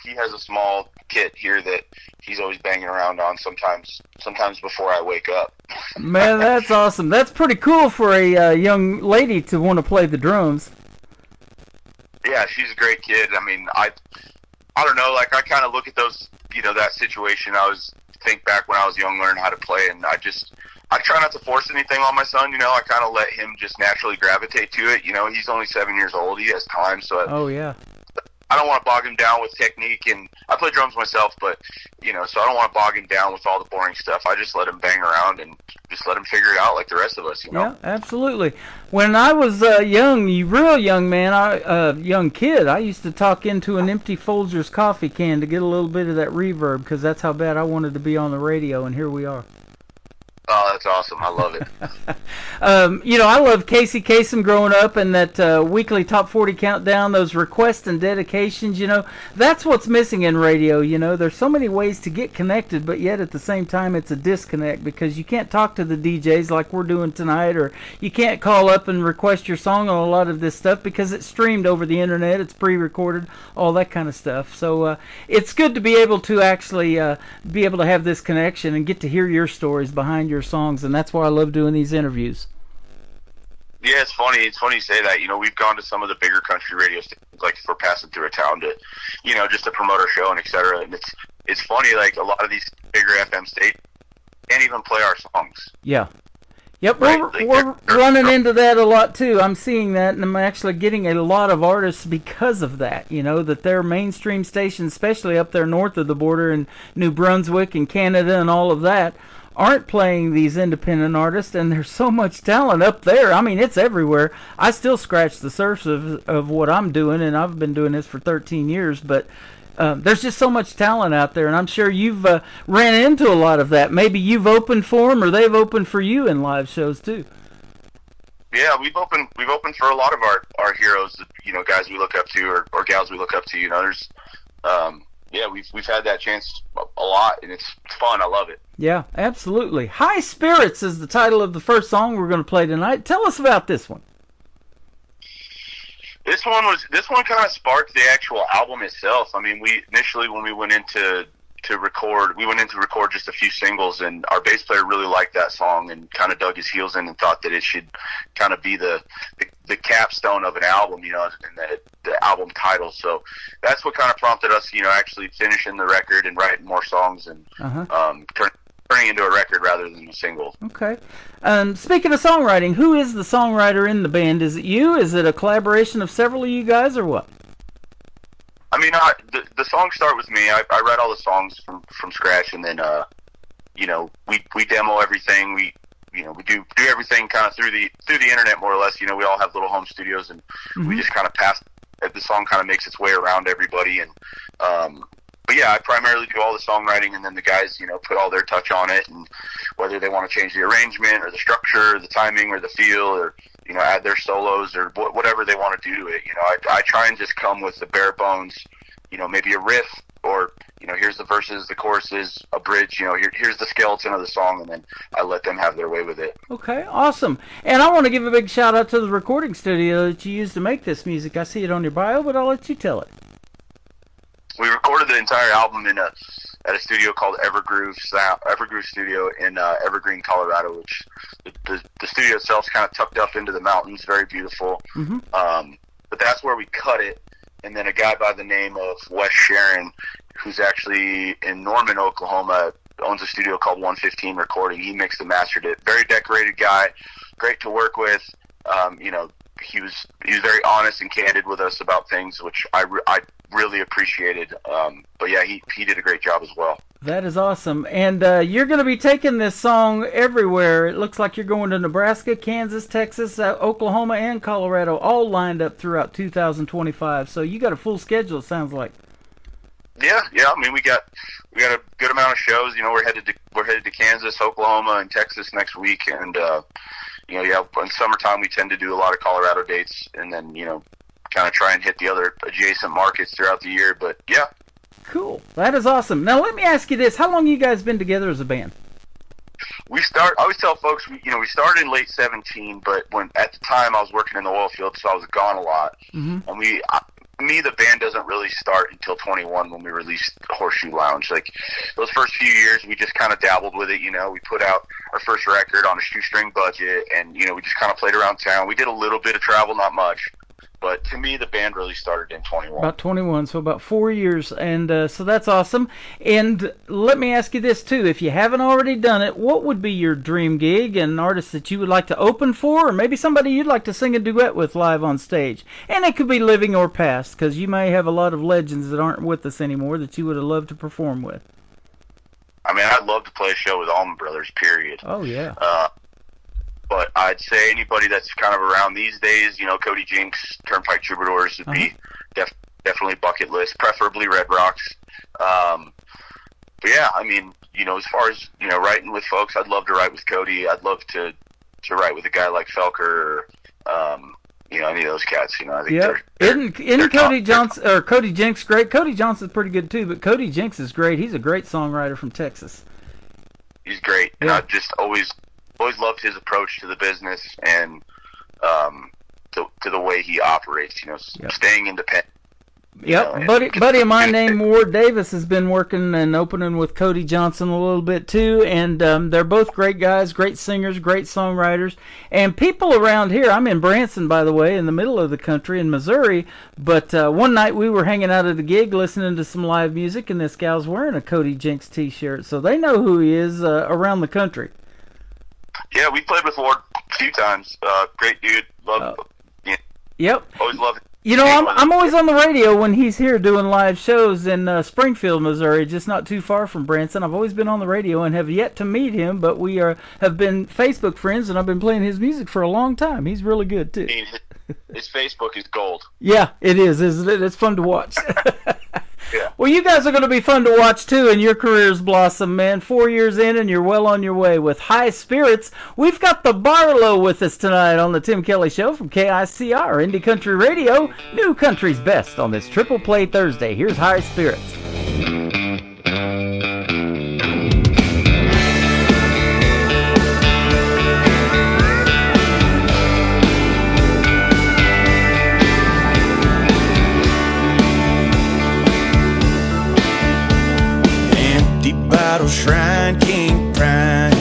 He has a small kit here that he's always banging around on. Sometimes before I wake up. Man, that's awesome. That's pretty cool for a young lady to want to play the drums. Yeah, she's a great kid. I mean, I don't know. Like, I kind of look at those, that situation. I think back when I was young, learning how to play, and I try not to force anything on my son. I kind of let him just naturally gravitate to it. He's only 7 years old. He has time, so oh yeah. I don't want to bog him down with technique, and I play drums myself, but so I don't want to bog him down with all the boring stuff. I just let him bang around and just let him figure it out like the rest of us. Yeah, absolutely. When I was real young man, young kid, I used to talk into an empty Folgers coffee can to get a little bit of that reverb because that's how bad I wanted to be on the radio, and here we are. Oh, that's awesome. I love it. I love Casey Kasem growing up and that weekly Top 40 countdown, those requests and dedications, that's what's missing in radio, There's so many ways to get connected, but yet at the same time it's a disconnect because you can't talk to the DJs like we're doing tonight, or you can't call up and request your song on a lot of this stuff because it's streamed over the internet, it's pre-recorded, all that kind of stuff. So it's good to be able to actually be able to have this connection and get to hear your stories behind your songs, and that's why I love doing these interviews. Yeah, it's funny you say that. We've gone to some of the bigger country radio stations, like if we're passing through a town to, just to promote our show and etc. And it's funny, like a lot of these bigger FM stations can't even play our songs. Yeah. Yep, right? we're running into that a lot too. I'm seeing that, and I'm actually getting a lot of artists because of that. That their mainstream stations, especially up there north of the border in New Brunswick and Canada and all of that, aren't playing these independent artists, and there's so much talent up there. I mean, it's everywhere. I still scratch the surface of what I'm doing, and I've been doing this for 13 years, but there's just so much talent out there, and I'm sure you've ran into a lot of that. Maybe you've opened for them, or they've opened for you in live shows too. Yeah, we've opened for a lot of our heroes, guys we look up to or gals we look up to. There's yeah, we've had that chance a lot, and it's fun. I love it. Yeah, absolutely. High Spirits is the title of the first song we're going to play tonight. Tell us about this one. This one kind of sparked the actual album itself. I mean, we initially, when we went into record just a few singles, and our bass player really liked that song and kind of dug his heels in and thought that it should kind of be the capstone of an album, and the album title. So that's what kind of prompted us, actually finishing the record and writing more songs and turning into a record rather than a single. Okay. Speaking of songwriting, who is the songwriter in the band? Is it you? Is it a collaboration of several of you guys, or what? I mean, the songs start with me. I write all the songs from scratch, and then we demo everything. We do everything kind of through the internet, more or less. We all have little home studios, and we just kind of pass. The song kind of makes its way around everybody, and but but yeah, I primarily do all the songwriting, and then the guys, you know, put all their touch on it, and whether they want to change the arrangement or the structure or the timing or the feel, or, you know, add their solos or whatever they want to do to it. You know, I try and just come with the bare bones, you know, maybe a riff, or, you know, here's the verses, the choruses, a bridge, you know, here's the skeleton of the song, and then I let them have their way with it. Okay, awesome. And I want to give a big shout out to the recording studio that you used to make this music. I see it on your bio, but I'll let you tell it. We recorded the entire album at a studio called Evergroove Studio in Evergreen, Colorado, which the studio itself is kind of tucked up into the mountains, very beautiful. Mm-hmm. But that's where we cut it. And then a guy by the name of Wes Sharon, who's actually in Norman, Oklahoma, owns a studio called 115 Recording. He mixed and mastered it. Very decorated guy, great to work with. You know, he was very honest and candid with us about things, which I really appreciated. But yeah, he did a great job as well. That is awesome. And you're going to be taking this song everywhere. It looks like you're going to Nebraska, Kansas, Texas, Oklahoma, and Colorado, all lined up throughout 2025. So you got a full schedule, it sounds like. Yeah. I mean, we got a good amount of shows. You know, we're headed to Kansas, Oklahoma, and Texas next week. And you know, yeah, in summertime we tend to do a lot of Colorado dates, and then, you know, kind of try and hit the other adjacent markets throughout the year. But yeah. Cool. That is awesome. Now let me ask you this: how long you guys been together as a band? I always tell folks, we started in late 2017, but at the time I was working in the oil field, so I was gone a lot. Mm-hmm. And the band doesn't really start until 21 when we released Horseshoe Lounge. Like, those first few years, we just kind of dabbled with it. You know, we put out our first record on a shoestring budget, and, you know, we just kind of played around town. We did a little bit of travel, not much. But to me, the band really started in 21. About 21, so about 4 years, and so that's awesome. And let me ask you this, too. If you haven't already done it, what would be your dream gig, and an artist that you would like to open for, or maybe somebody you'd like to sing a duet with live on stage? And it could be living or past, because you may have a lot of legends that aren't with us anymore that you would have loved to perform with. I mean, I'd love to play a show with Allman Brothers, period. Oh, yeah. But I'd say anybody that's kind of around these days, you know, Cody Jinks, Turnpike Troubadours would be definitely bucket list, preferably Red Rocks. But yeah, I mean, you know, as far as, you know, writing with folks, I'd love to write with Cody. I'd love to write with a guy like Felker, or, you know, any of those cats. You know, I think Isn't Cody Johnson or Cody Jinks great? Cody Johnson's pretty good too, but Cody Jinks is great. He's a great songwriter from Texas. He's great, and I've just always loved his approach to the business and to the way he operates. You know, staying independent. Yep, buddy of mine named Ward Davis has been working and opening with Cody Johnson a little bit too, and they're both great guys, great singers, great songwriters, and people around here. I'm in Branson, by the way, in the middle of the country in Missouri, but one night we were hanging out at a gig listening to some live music, and this gal's wearing a Cody Jinks t-shirt, so they know who he is around the country. Yeah, we played with Ward a few times. Great dude. Yep. Always love it. You know, I'm always on the radio when he's here doing live shows in Springfield, Missouri, just not too far from Branson. I've always been on the radio and have yet to meet him, but we have been Facebook friends, and I've been playing his music for a long time. He's really good, too. His Facebook is gold. Yeah, it is, isn't it? It's fun to watch. Yeah. Well, you guys are going to be fun to watch, too, and your careers blossom, man. 4 years in, and you're well on your way with High Spirits. We've got the Barlow with us tonight on the Tim Kelly Show from KICR, Indie Country Radio, New Country's Best on this Triple Play Thursday. Here's High Spirits. Battle Shrine, King Prime,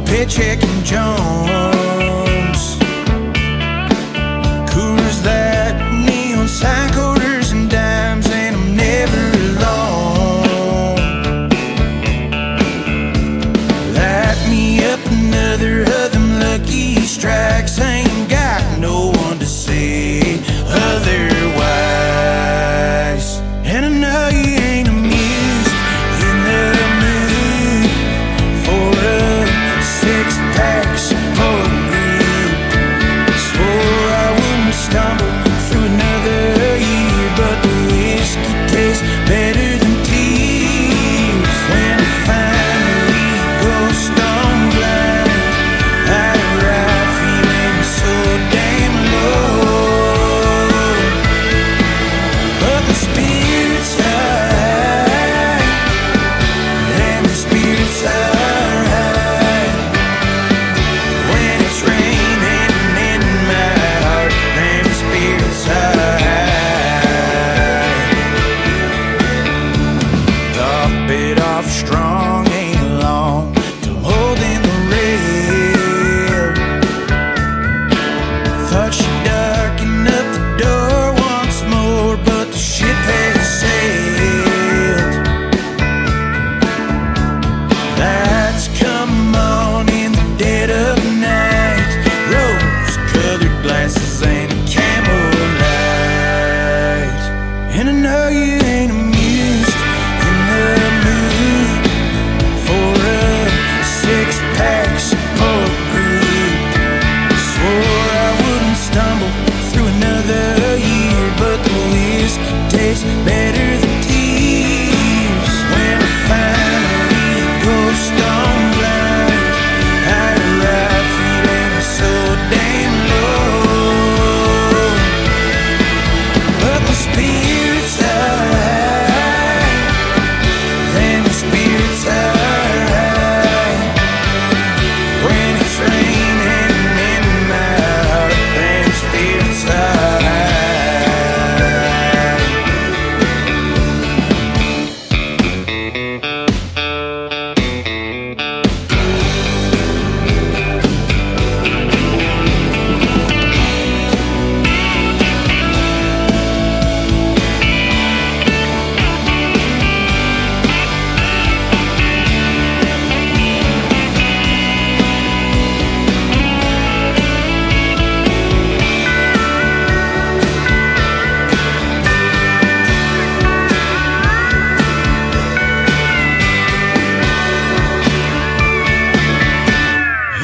Paycheck and Jones, Coors that neon sign quarters and dimes, and I'm never alone. Light me up another of them lucky strikes, ain't got no one to say otherwise. And I know you ain't amused in the six packs for know you ain't amused, in the mood for a six-pack support group. Swore I wouldn't stumble through another year, but the whiskey tastes better than tears. When I finally go stone blind, I arrive feeling so damn low. But the spirits are high, then the spirits are high. When it's raining in my heart, then the spirits are high.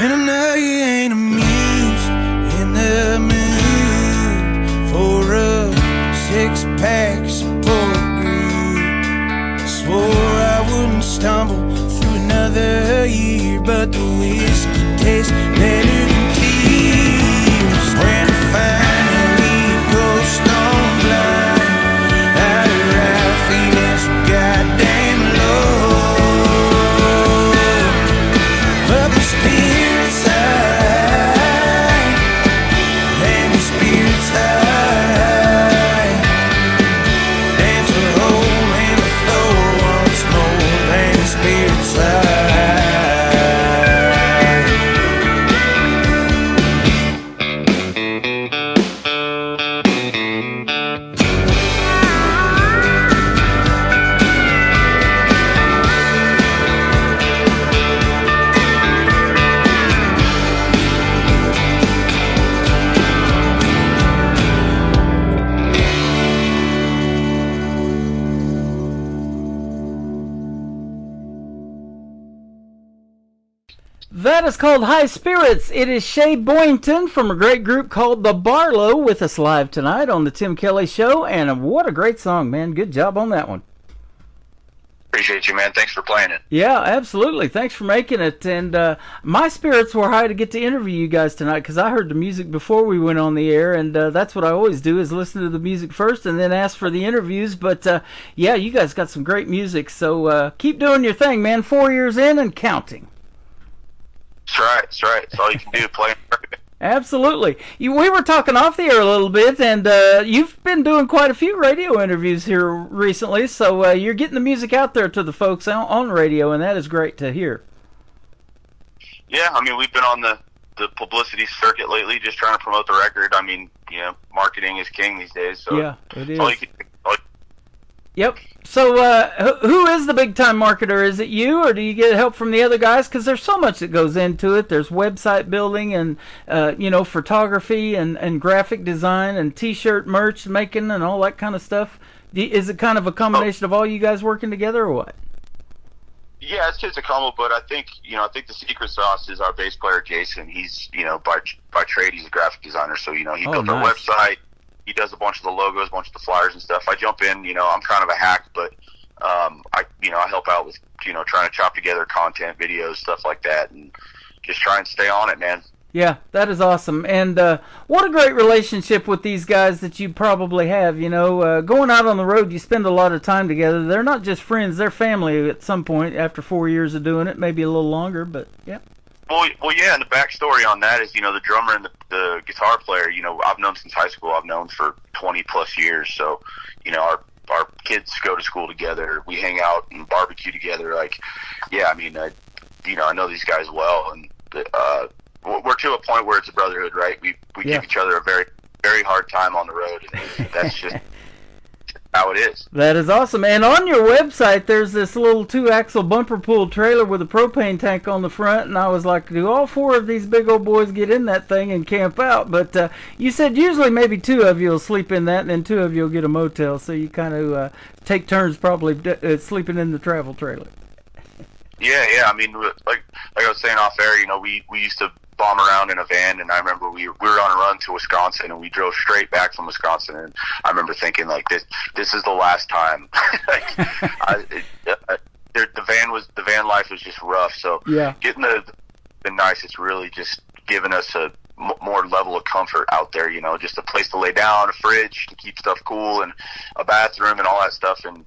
And I know you ain't amused, in the mood for a six-pack support group. Swore I wouldn't stumble through another year, but the whiskey tastes better than tears. When I finally go stone blind, I arrive feeling so goddamn low. But the spirits are high, and the spirits are high. Dance a hole in the floor once more, and the spirits are high. That is called High Spirits. It is Shea Boynton from a great group called The Barlow with us live tonight on the Tim Kelly Show, and what a great song, man. Good job on that one. Appreciate you, man. Thanks for playing it. Yeah, absolutely. Thanks for making it. And my spirits were high to get to interview you guys tonight because I heard the music before we went on the air, and that's what I always do is listen to the music first and then ask for the interviews. But, yeah, you guys got some great music, so keep doing your thing, man. 4 years in and counting. That's right. That's right. That's all you can do. Play. Absolutely. We were talking off the air a little bit, and you've been doing quite a few radio interviews here recently, so you're getting the music out there to the folks on radio, and that is great to hear. Yeah, I mean, we've been on the publicity circuit lately, just trying to promote the record. I mean, you know, marketing is king these days, so yeah, it is. All you can, Yep. So who is the big-time marketer? Is it you, or do you get help from the other guys? Because there's so much that goes into it. There's website building and, photography and graphic design and T-shirt merch making and all that kind of stuff. Is it kind of a combination of all you guys working together or what? Yeah, it's just a combo, but I think the secret sauce is our bass player, Jason. He's, by trade, he's a graphic designer, so, he built our website. He does a bunch of the logos, a bunch of the flyers and stuff. I jump in, I'm kind of a hack, but I help out with, trying to chop together content, videos, stuff like that, and just try and stay on it, man. Yeah, that is awesome. And what a great relationship with these guys that you probably have, going out on the road, you spend a lot of time together. They're not just friends, they're family at some point after 4 years of doing it, maybe a little longer, but yeah. Well, yeah, and the backstory on that is, the drummer and the guitar player, I've known since high school. I've known for 20 plus years. So, our kids go to school together. We hang out and barbecue together. Like, yeah, I mean, I know these guys well, and we're to a point where it's a brotherhood, right? We give each other a very, very hard time on the road, and that's just how it is. That is awesome. And on your website, there's this little 2-axle bumper pull trailer with a propane tank on the front. And I was like, do all 4 of these big old boys get in that thing and camp out? But you said usually maybe 2 of you will sleep in that, and then 2 of you will get a motel. So you kind of take turns probably sleeping in the travel trailer. Yeah. I mean, like I was saying off air, we used to bomb around in a van, and I remember we were on a run to Wisconsin, and we drove straight back from Wisconsin, and I remember thinking like this is the last time. The van life was just rough. So getting the nice, it's really just given us a more level of comfort out there. Just a place to lay down, a fridge to keep stuff cool, and a bathroom and all that stuff. And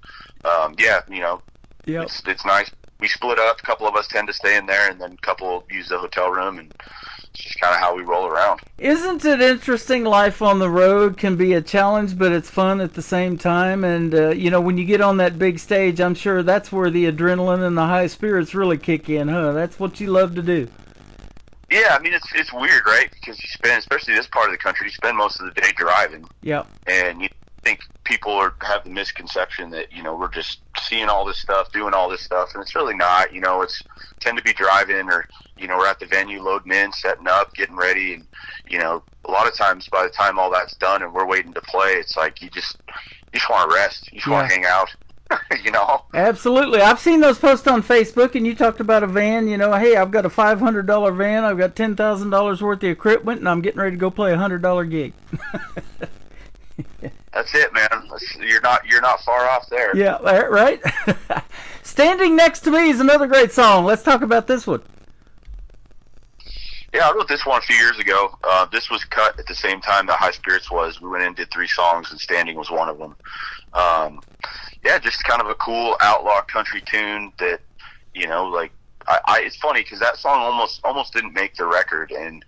it's nice. We split up. A couple of us tend to stay in there, and then a couple use the hotel room, and it's just kind of how we roll around. Isn't it interesting? Life on the road can be a challenge, but it's fun at the same time. And, when you get on that big stage, I'm sure that's where the adrenaline and the high spirits really kick in, huh? That's what you love to do. Yeah, I mean, it's weird, right? Because you spend, especially this part of the country, you spend most of the day driving. Yeah. And you think people have the misconception that, we're just seeing all this stuff, doing all this stuff, and it's really not. It's tend to be driving, or, we're at the venue loading in, setting up, getting ready, and, a lot of times by the time all that's done and we're waiting to play, it's like you just want to rest. You just want to hang out. Absolutely. I've seen those posts on Facebook, and you talked about a van. Hey, I've got a $500 van, I've got $10,000 worth of equipment, and I'm getting ready to go play a $100 gig. That's it, man. You're not far off there. Yeah, right. Standing Next to Me is another great song. Let's talk about this one. Yeah, I wrote this one a few years ago. This was cut at the same time that High Spirits was. We went in and did 3 songs, and Standing was one of them. Just kind of a cool outlaw country tune that, it's funny because that song almost didn't make the record, and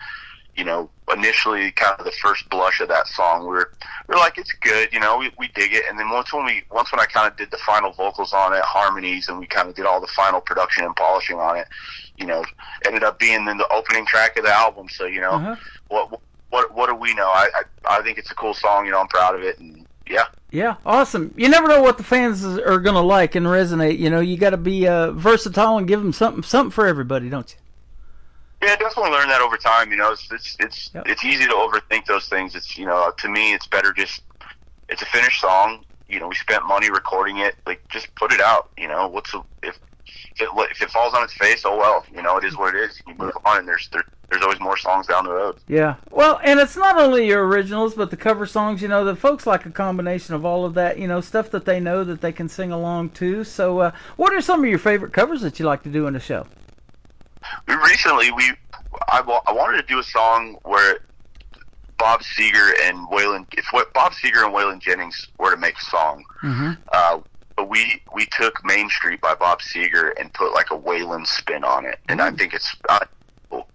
initially kind of the first blush of that song, we're like, it's good, we dig it. And then once when I kind of did the final vocals on it, harmonies, and we kind of did all the final production and polishing on it, ended up being in the opening track of the album. So, what do we know? I think it's a cool song, I'm proud of it, and yeah. Yeah, awesome. You never know what the fans are going to like and resonate. You got to be versatile and give them something for everybody, don't you? Yeah, definitely learned that over time. It's easy to overthink those things. It's to me, it's better it's a finished song. We spent money recording it. Like, just put it out. If it falls on its face, oh well. It is what it is. You move on, and there's always more songs down the road. Yeah. Well, and it's not only your originals, but the cover songs. The folks like a combination of all of that. Stuff that they know that they can sing along to. So, what are some of your favorite covers that you like to do in the show? Recently, I wanted to do a song where Bob Seger and Waylon Jennings were to make a song. Mm-hmm. But we took Main Street by Bob Seger and put like a Waylon spin on it, and I think it's cool.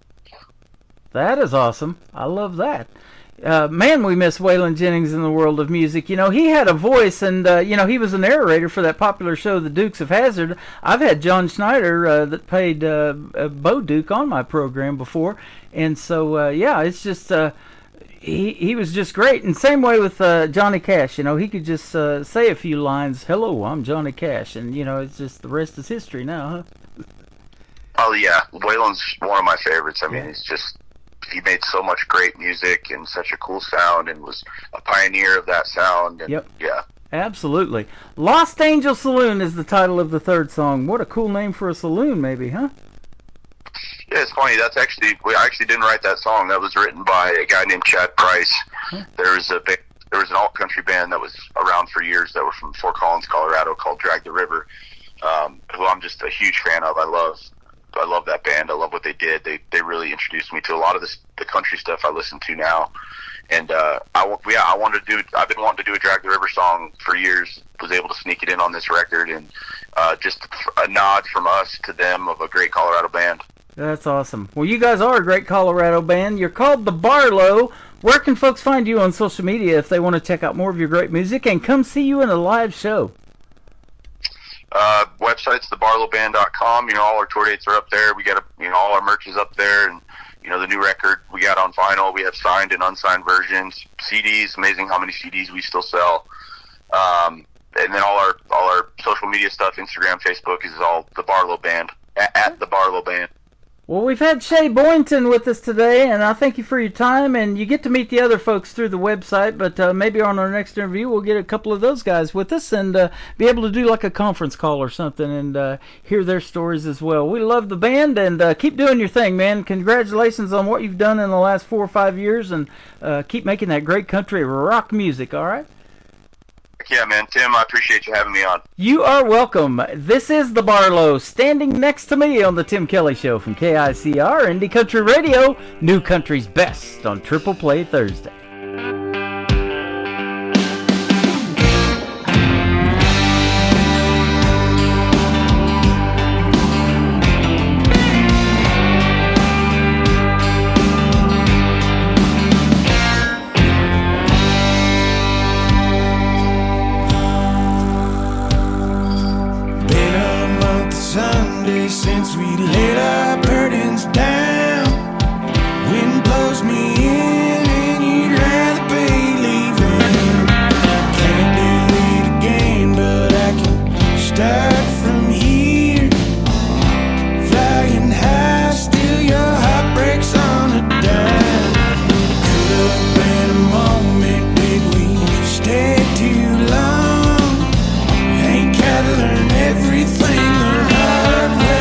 That is awesome. I love that. Man, we miss Waylon Jennings in the world of music. He had a voice, and he was a narrator for that popular show, The Dukes of Hazzard. I've had John Schneider that played Bo Duke on my program before, and so it's just he was just great. And same way with Johnny Cash. He could just say a few lines. Hello, I'm Johnny Cash, and it's just the rest is history now, huh? Oh yeah, Waylon's one of my favorites. I mean, it's just. He made so much great music and such a cool sound, and was a pioneer of that sound. And yep. Yeah. Absolutely. Lost Angel Saloon is the title of the third song. What a cool name for a saloon, maybe, huh? Yeah, it's funny. I actually didn't write that song. That was written by a guy named Chad Price. Huh? There was an alt country band that was around for years that were from Fort Collins, Colorado, called Drag the River, who I'm just a huge fan of. I love that band. I love what they did. They really introduced me to a lot of the country stuff I listen to now. And I've been wanting to do a Drag the River song for years. Was able to sneak it in on this record, and just a nod from us to them of a great Colorado band. That's awesome. Well, you guys are a great Colorado band. You're called the Barlow. Where can folks find you on social media if they want to check out more of your great music and come see you in a live show? Website's thebarlowband.com. All our tour dates are up there. We got all our merch is up there, and the new record we got on vinyl. We have signed and unsigned versions, CDs. Amazing how many CDs we still sell. and then all our social media stuff, Instagram, Facebook, is all the Barlow Band, at the Barlow Band. Well, we've had Shay Boynton with us today, and I thank you for your time, and you get to meet the other folks through the website, but maybe on our next interview we'll get a couple of those guys with us and be able to do like a conference call or something and hear their stories as well. We love the band, and keep doing your thing, man. Congratulations on what you've done in the last 4 or 5 years, and keep making that great country rock music, all right? Yeah, man. Tim, I appreciate you having me on. You are welcome. This is the Barlow, standing next to me on the Tim Kelly Show from KICR, Indie Country Radio, New Country's Best on Triple Play Thursday. Since we laid our burdens down, wind blows me in and you'd rather be leaving. Can't do it again, but I can start from here. Flying high, still your heart breaks on a dime. Could have been a moment, did we stay too long? Ain't gotta learn everything the hard way.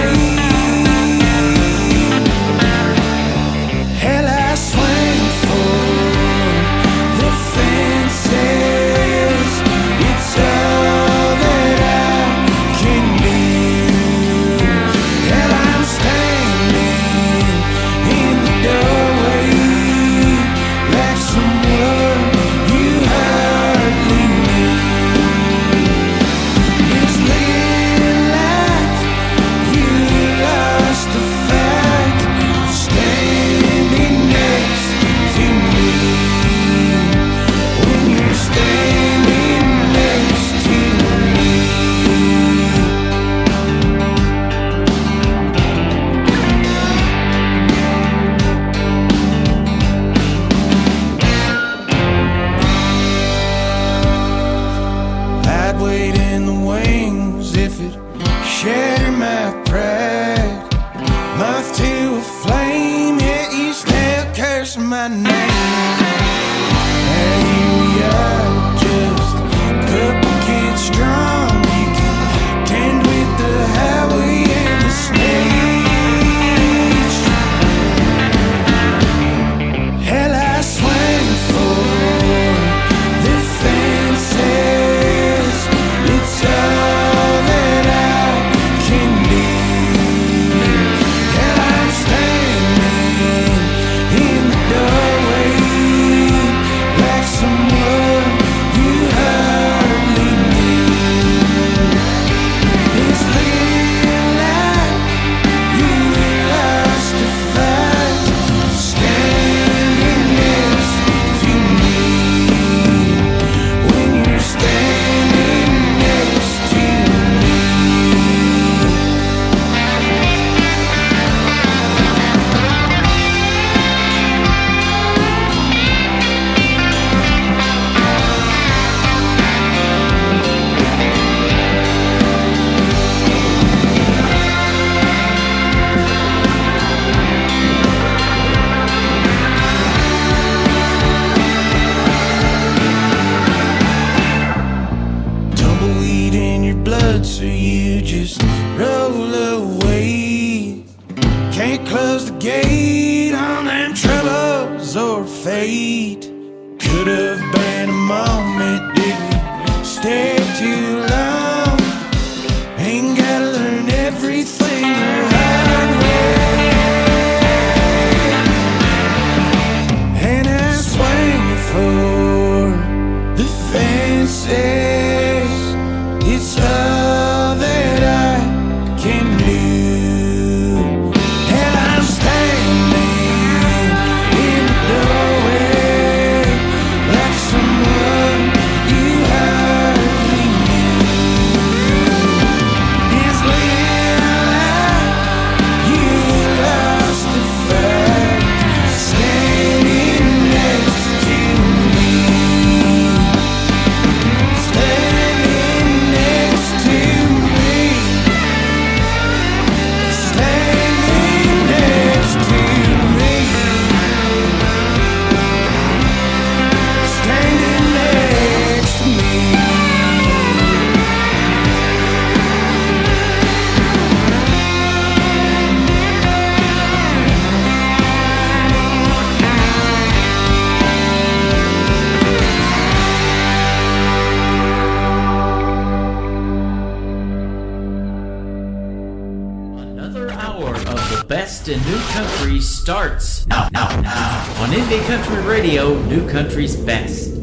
best in new country starts now. On Indie Country Radio, New Country's Best.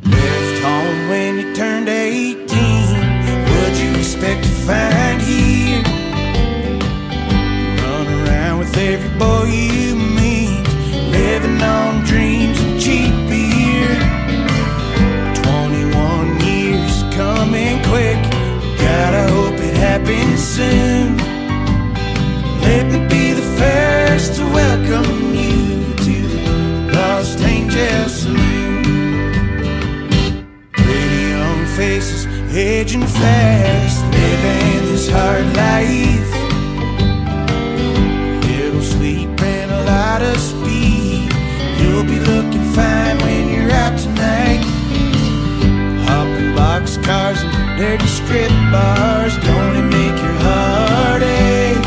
Left home when you turned 18. What'd you expect to find here? Run around with every boy you meet, living on dreams and cheap beer. 21 years coming quick, gotta hope it happens soon. Let me be the first to welcome you to the Lost Angel Saloon. Pretty young faces aging fast, living this hard life. Little sleep and a lot of speed. You'll be looking fine when you're out tonight. Hopping boxcars and dirty strip bars, don't it make your heart ache?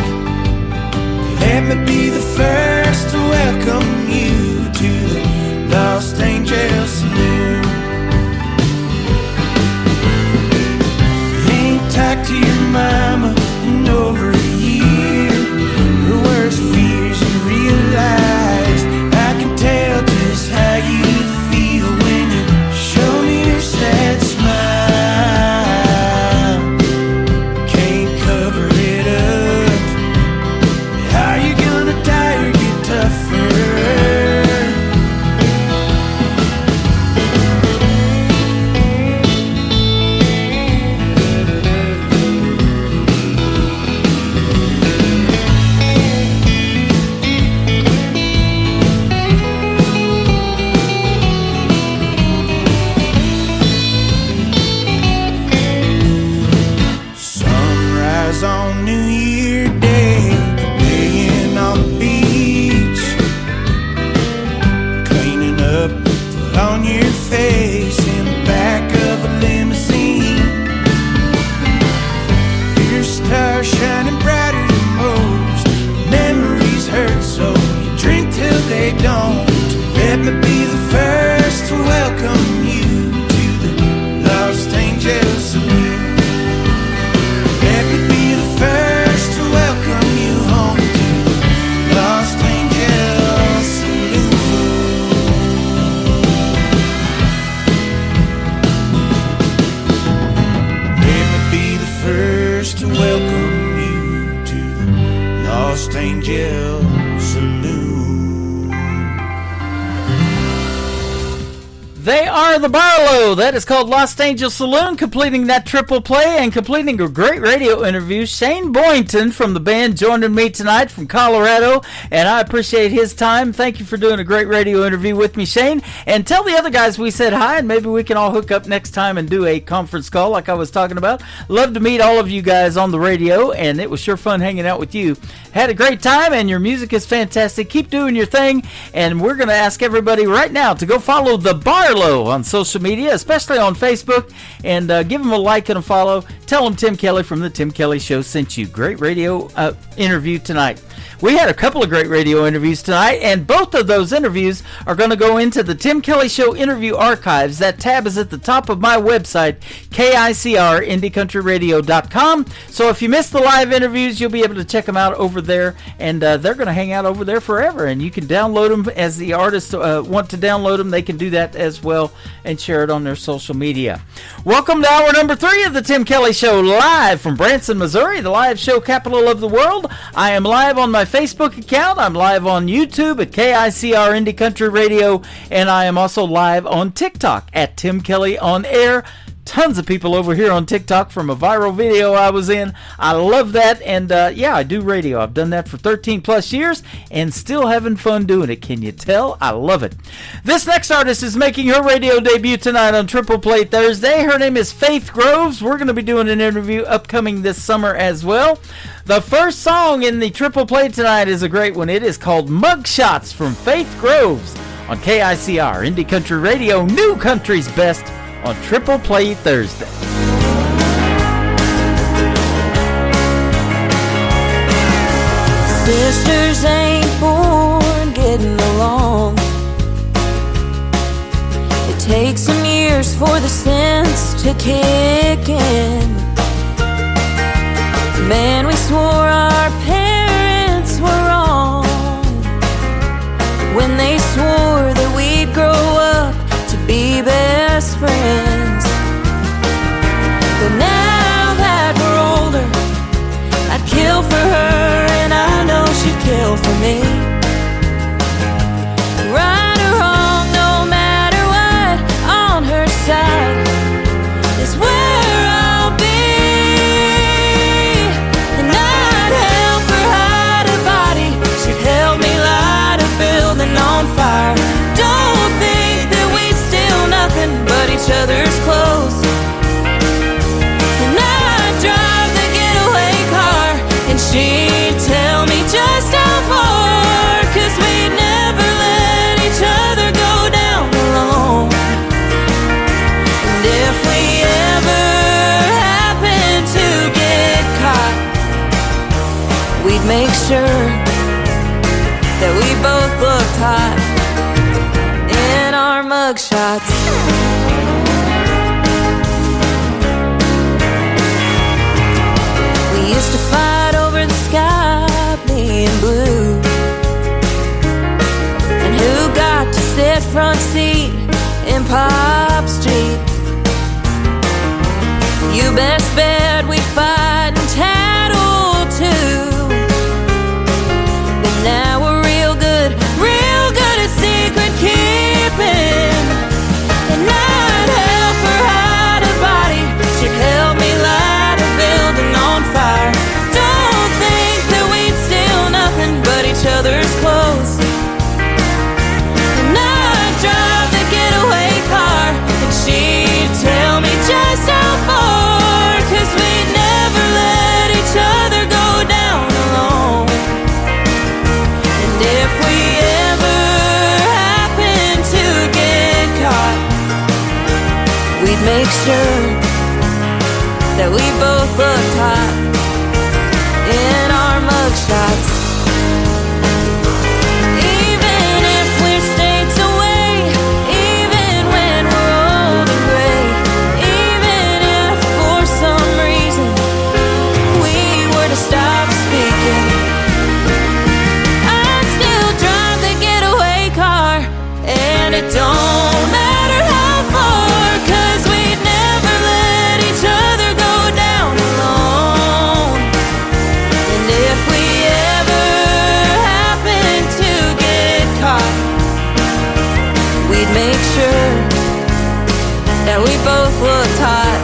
Let me be the first to welcome you to the Lost Angel Saloon. Talk to your mama in over a year. Her worst fears you realize. I can tell just how you feel when you show me your sad smile. Can't cover it up. How you gonna die or get tougher? On New Year Day, laying on the beach, cleaning up, put on your face in the back of a limousine. Your star shining brighter than most. Memories hurt, so you drink till they don't. Let me be the first to welcome you to the Lost Angel Saloon. First to welcome you home to Lost Angel Saloon. Let me be the first to welcome you to the Lost Angel Saloon. They are the Barlow. That is called Lost Angel Saloon, completing that triple play and completing a great radio interview. Shane Boynton from the band joining me tonight from Colorado, and I appreciate his time. Thank you for doing a great radio interview with me, Shane. And tell the other guys we said hi, and maybe we can all hook up next time and do a conference call like I was talking about. Love to meet all of you guys on the radio, and it was sure fun hanging out with you. Had a great time, and your music is fantastic. Keep doing your thing, and we're going to ask everybody right now to go follow the Barlow on social media, especially on Facebook, and give them a like and a follow. Tell them Tim Kelly from the Tim Kelly Show sent you. Great radio interview tonight. We had a couple of great radio interviews tonight, and both of those interviews are going to go into the Tim Kelly Show interview archives. That tab is at the top of my website, KICR, IndieCountryRadio.com. So if you missed the live interviews, you'll be able to check them out over there, and they're going to hang out over there forever, and you can download them as the artists want to download them. They can do that as well and share it on their social media. Welcome to hour number 3 of the Tim Kelly Show, live from Branson, Missouri, the live show capital of the world. I am live on my Facebook account. I'm live on YouTube at KICR Indie Country Radio, and I am also live on TikTok at Tim Kelly On Air. Tons of people over here on TikTok from a viral video I was in. I love that, and yeah, I do radio. I've done that for 13 plus years and still having fun doing it. Can you tell? I love it. This next artist is making her radio debut tonight on Triple Play Thursday. Her name is Faith Groves. We're going to be doing an interview upcoming this summer as well. The first song in the Triple Play tonight is a great one. It is called Mugshots from Faith Groves on KICR Indie Country Radio, New Country's Best, on Triple Play Thursday. Sisters ain't born getting along. It takes a for the sense to kick in. Man, we swore our parents were wrong when they swore that we'd grow up to be best friends. But now that we're older, I'd kill for her and I know she'd kill for me. Right or wrong, no matter what, on her side is where I'll be. And I'd help her hide a body, she'd help me light a building on fire. Don't think that we'd steal nothing but each other's clothes. And I'd drive the getaway car and she'd tell me just how far, 'cause we'd never let each other go down alone. And if we ever happen to get caught, we'd make sure that we both looked hot in our mugshots. We used to fight over the sky being blue, and who got to sit front seat in Pop Street. You best bet we fight and tattle too. But now we're real good at secret keeping. And I'd help her hide a body, she'd help me light a building on fire. Don't think that we'd steal nothing but each other's clothes. And I'd drive the getaway car and she'd tell me just how far, 'cause we'd never let each other go down alone. And if we ever happen to get caught, we'd make sure that we both looked hot in our mugshots. Even if we're states away, even when we're old and gray, even if for some reason we were to stop speaking, I'd still drive the getaway car, and it don't matter how far, 'cause we'd never let each other go down alone. And if we ever happen to get caught, we'd make sure that we both looked hot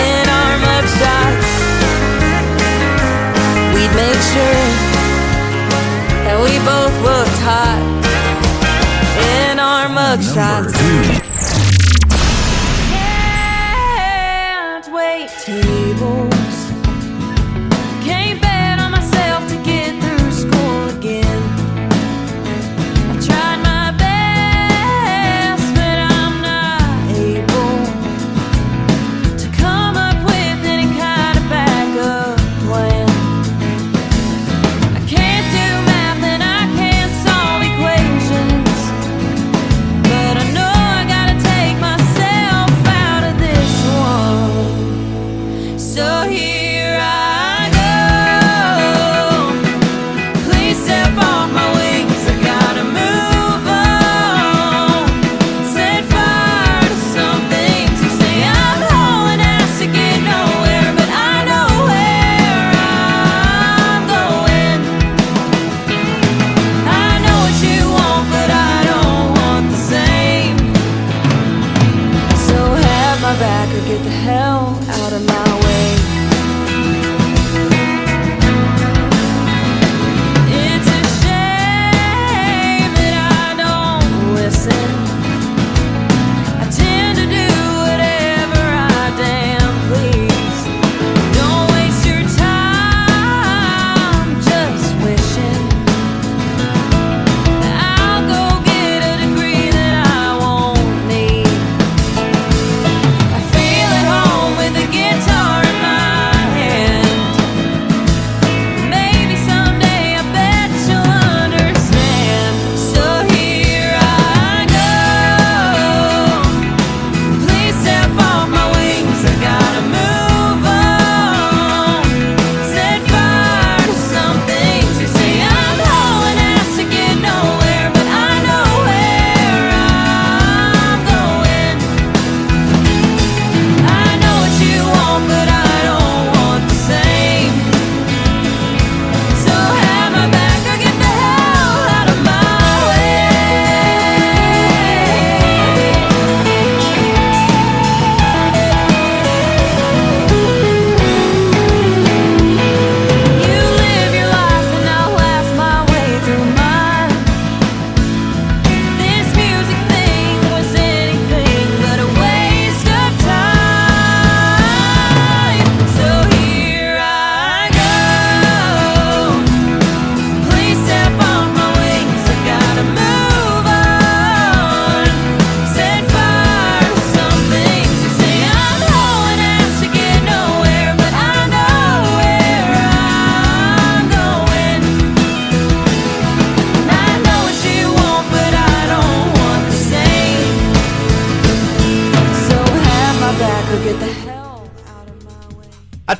in our mugshots. We'd make sure that we both looked hot in our mugshots. Can't wait tables. Can't bet on myself to get through school again. I tried my best, but I'm not able to come up with any kind of backup plan. I can't do math and I can't solve equations, but I know I got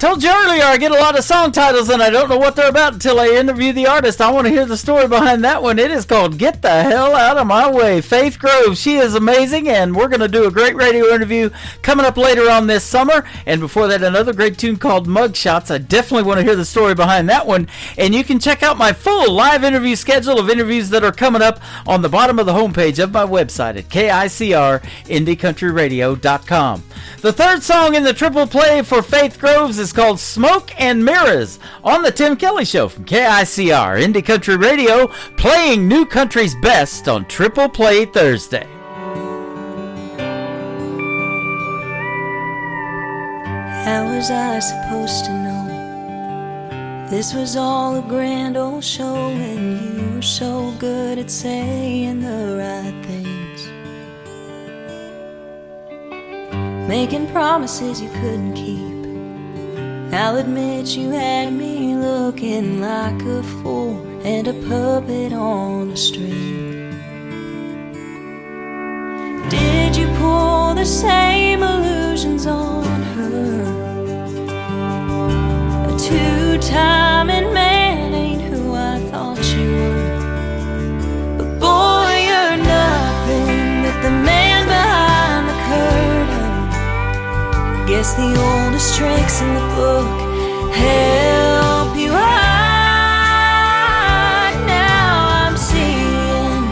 told you earlier I get a lot of song titles and I don't know what they're about until I interview the artist. I want to hear the story behind that one. It is called Get the Hell Out of My Way. Faith Grove, she is amazing, and we're going to do a great radio interview coming up later on this summer. And before that, another great tune called Mugshots. I definitely want to hear the story behind that one. And you can check out my full live interview schedule of interviews that are coming up on the bottom of the homepage of my website at KICRIndieCountryRadio.com. The third song in the triple play for Faith Groves is called Smoke and Mirrors on the Tim Kelly Show from KICR Indie Country Radio, playing new country's best on Triple Play Thursday. How was I supposed to know this was all a grand old show when you were so good at saying the right things? Making promises you couldn't keep. I'll admit you had me looking like a fool and a puppet on a string. Did you pull the same illusions on her? A two-timing man ain't who I thought you were. But boy, you're nothing but the man behind the curtain. Guess the oldest tricks in the book help you hide. Now I'm seeing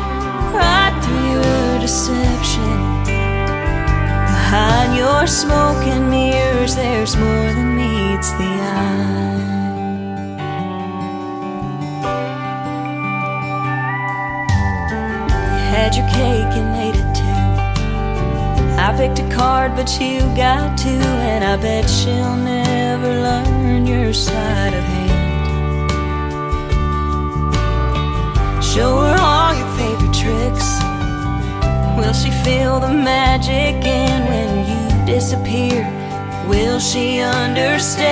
right through your deception. Behind your smoke and mirrors, there's more than meets the eye. You had your cake and ate it too. I picked a card, but you got two, and I bet she'll never learn your sleight of hand. Show her all your favorite tricks. Will she feel the magic? And when you disappear, will she understand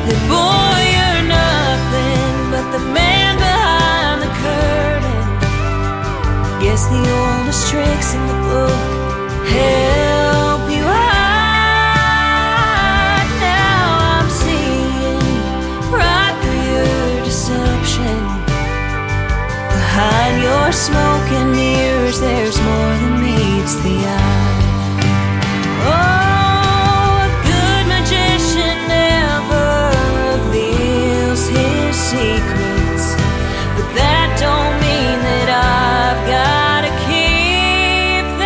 that boy, you're nothing but the man behind the curtain? Guess the oldest tricks in the book help you hide. Now I'm seeing right through your deception. Behind your smoke and mirrors, there's more than meets the eye. Oh, a good magician never reveals his secrets, but that don't mean that I've gotta keep them.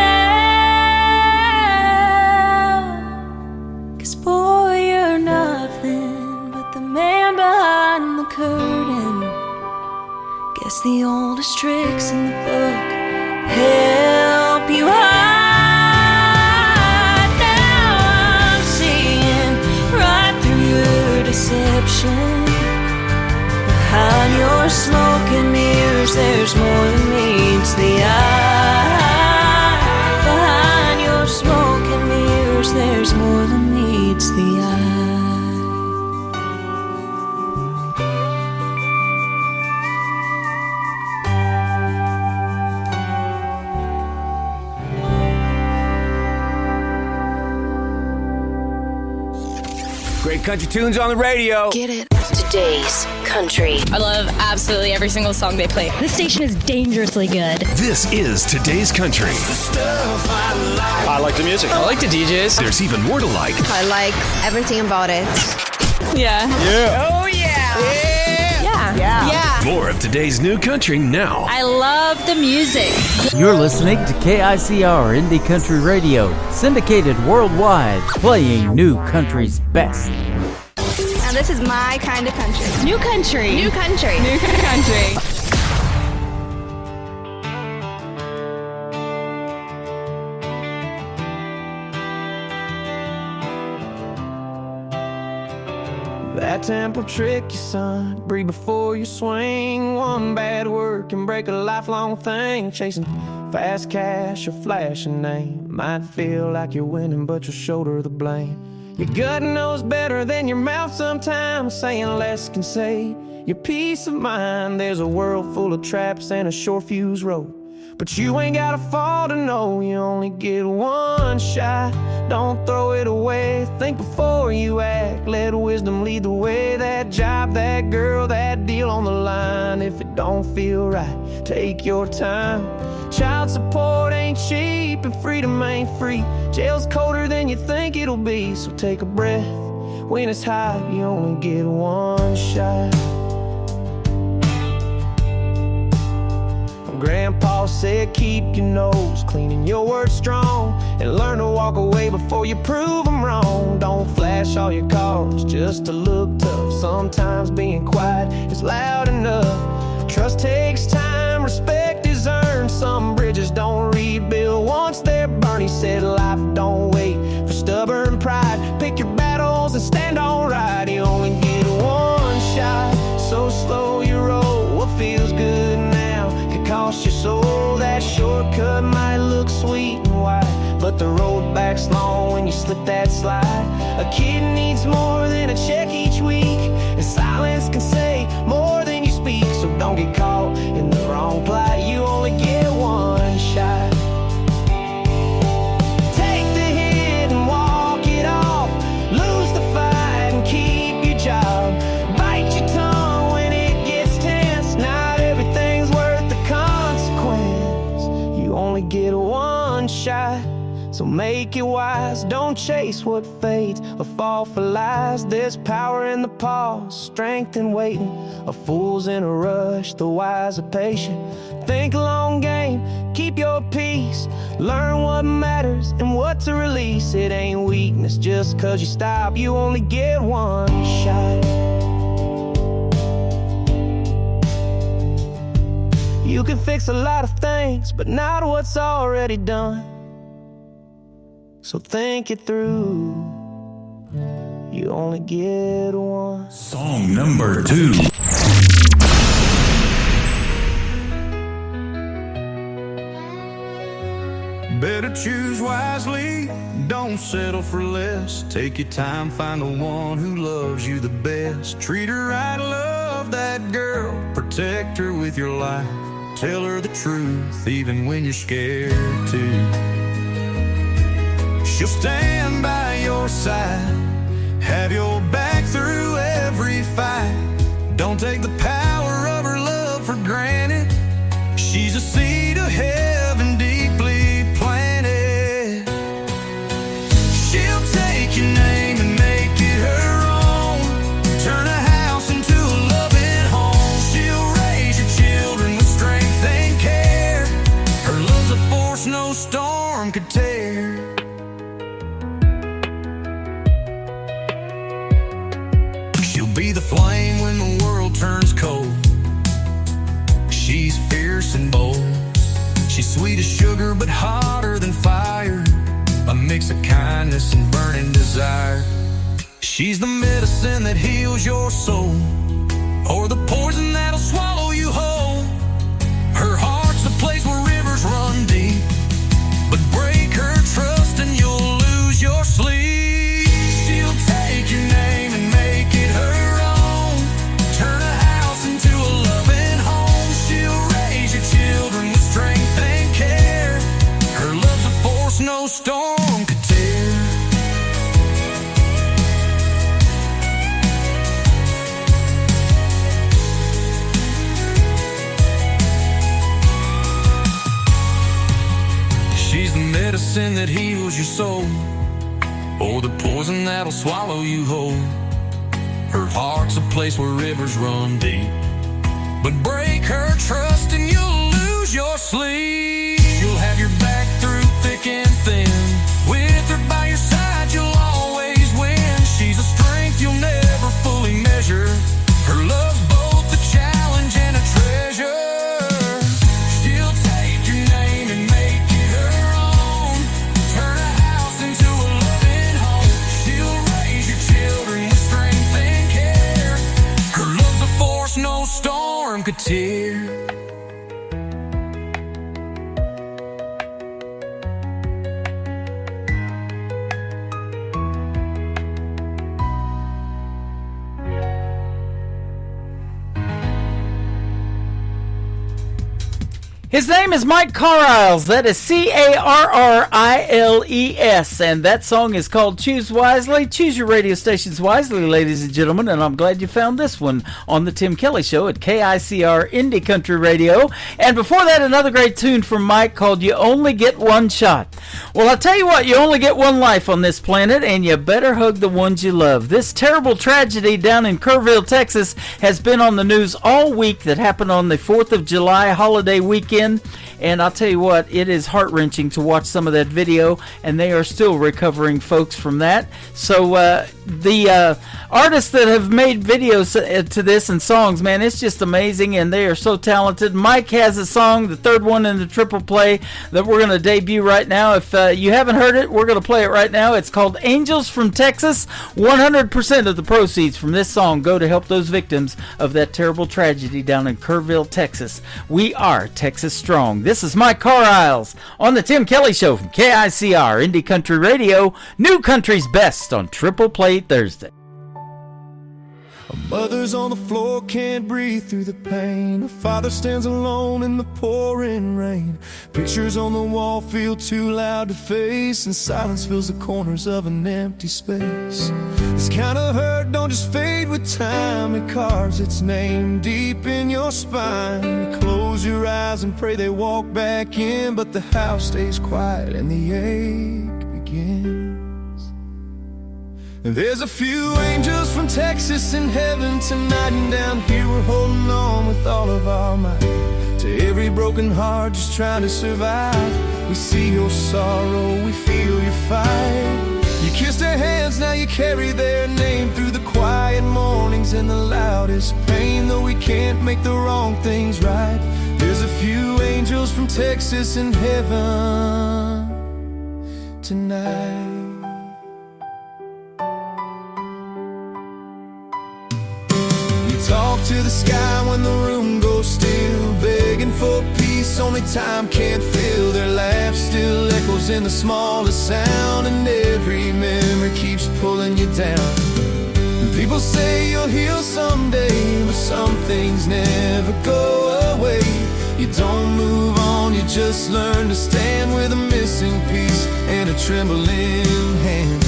'Cause boy, you're nothing but the man behind the curtain. Guess the oldest tricks in the book help you hide. Now I'm seeing right through your deception. Behind your smoke and mirrors, there's more than meets the eye. Behind your smoke and mirrors, there's more than meets the eye. Great country tunes on the radio. Get it. Today's country. I love absolutely every single song they play. This station is dangerously good. This is Today's Country. I like the music. I like the DJs. There's even more to like. I like everything about it. Yeah. Yeah. Oh, yeah. Yeah. Yeah. Yeah. More of today's new country now. I love the music. You're listening to KICR Indie Country Radio, syndicated worldwide, playing new country's best. Now this is my kind of country. New country. New country. New country. That temple trick you, son. Breathe before you swing. One bad word can break a lifelong thing. Chasing fast cash or flashing name. Might feel like you're winning, but you'll shoulder the blame. Your gut knows better than your mouth sometimes. Saying less can save your peace of mind. There's a world full of traps and a short fuse road. But you ain't gotta fall to know you only get one shot. Don't throw it away, think before you act. Let wisdom lead the way. That job, that girl, that deal on the line. If it don't feel right, take your time. Child support ain't cheap and freedom ain't free. Jail's colder than you think it'll be. So take a breath, when it's hot you only get one shot. Grandpa said keep your nose clean and your words strong, and learn to walk away before you prove them wrong. Don't flash all your cards just to look tough. Sometimes being quiet is loud enough. Trust takes time, respect is earned. Some bridges don't rebuild once they're burned. He said life don't wait for stubborn pride. Pick your battles and stand on right. You only get one shot, so slow you roll. What feels good now could cost your soul. That shortcut might look sweet and wide, but the road back's long when you slip that slide. A kid needs more than a check each week, and silence can say more than you speak. So don't get caught in the wrong plight. You only get one shot. Take the hit and walk it off. Lose the fight and keep your job. Bite your tongue when it gets tense. Not everything's worth the consequence. You only get one shot, so make it wise. Don't chase what fades or fall for lies. There's power in the pause, strength in waiting. A fool's in a rush, the wise are patient. Think long game, keep your peace. Learn what matters and what to release. It ain't weakness just cause you stop. You only get one shot. You can fix a lot of things, but not what's already done. So think it through. You only get one. Song number 2. Better choose wisely, don't settle for less. Take your time, find the one who loves you the best. Treat her right, love that girl, protect her with your life. Tell her the truth, even when you're scared to. She'll stand by your side, have your back through every fight. Don't take the power of her love for granted. She's a seed of heaven deeply planted. She'll take your name and make it her own. Turn a house into a loving home. She'll raise your children with strength and care. Her love's a force no storm could tear. Be the flame when the world turns cold. She's fierce and bold. She's sweet as sugar but hotter than fire. A mix of kindness and burning desire. She's the medicine that heals your soul, or the poison that'll swallow you whole. Her heart's a place where rivers run deep, but break her trust and you'll lose your sleep. She'll take your name and make it her. No storm could tear. She's the medicine that heals your soul, or the poison that'll swallow you whole. Her heart's a place where rivers run deep, but break her trust and you'll lose your sleep. She'll have your back through thick and thin. With her by your side, you'll always win. She's a strength you'll never fully measure. Her love's both a challenge and a treasure. She'll take your name and make it her own. Turn a house into a loving home. She'll raise your children with strength and care. Her love's a force no storm could tear. His name is Mike Carriles. That is Carriles, and that song is called Choose Wisely. Choose your radio stations wisely, ladies and gentlemen, and I'm glad you found this one on the Tim Kelly Show at KICR Indie Country Radio. And before that, another great tune from Mike called You Only Get One Shot. Well, I'll tell you what, you only get one life on this planet, and you better hug the ones you love. This terrible tragedy down in Kerrville, Texas, has been on the news all week that happened on the 4th of July holiday weekend. And I'll tell you what, it is heart-wrenching to watch some of that video, and they are still recovering folks from that. So the artists that have made videos to this and songs, man, it's just amazing, and they are so talented. Mike has a song, the third one in the triple play, that we're going to debut right now. If you haven't heard it, we're going to play it right now. It's called Angels from Texas. 100% of the proceeds from this song go to help those victims of that terrible tragedy down in Kerrville, Texas. We are Texas Strong. This is Mike Carriles on the Tim Kelly Show from KICR Indie Country Radio, New Country's Best on Triple Play Thursday. A mother's on the floor, can't breathe through the pain. A father stands alone in the pouring rain. Pictures on the wall feel too loud to face, and silence fills the corners of an empty space. This kind of hurt don't just fade with time. It carves its name deep in your spine. You close your eyes and pray they walk back in, but the house stays quiet and the ache begins. There's a few angels from Texas in heaven tonight, and down here we're holding on with all of our might. To every broken heart just trying to survive, we see your sorrow, we feel your fight. You kissed their hands, now you carry their name through the quiet mornings and the loudest pain. Though we can't make the wrong things right, there's a few angels from Texas in heaven tonight. Talk to the sky when the room goes still, begging for peace only time can't fill. Their laugh still echoes in the smallest sound, and every memory keeps pulling you down. And people say you'll heal someday, but some things never go away. You don't move on, you just learn to stand with a missing piece and a trembling hand.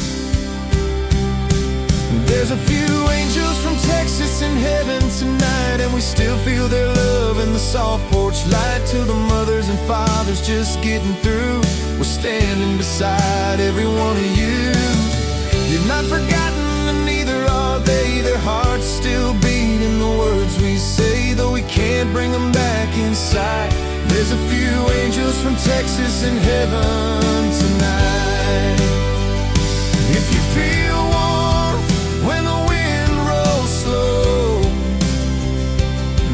There's a few angels from Texas in heaven tonight, and we still feel their love in the soft porch light. To the mothers and fathers just getting through, we're standing beside every one of you. You're not forgotten and neither are they. Their hearts still beat in the words we say, though we can't bring them back inside. There's a few angels from Texas in heaven tonight. If you feel when the wind rolls slow,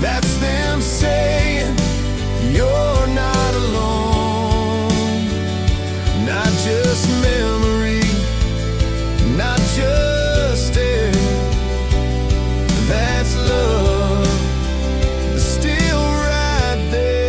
that's them saying you're not alone. Not just memory, not just air, that's love, still right there.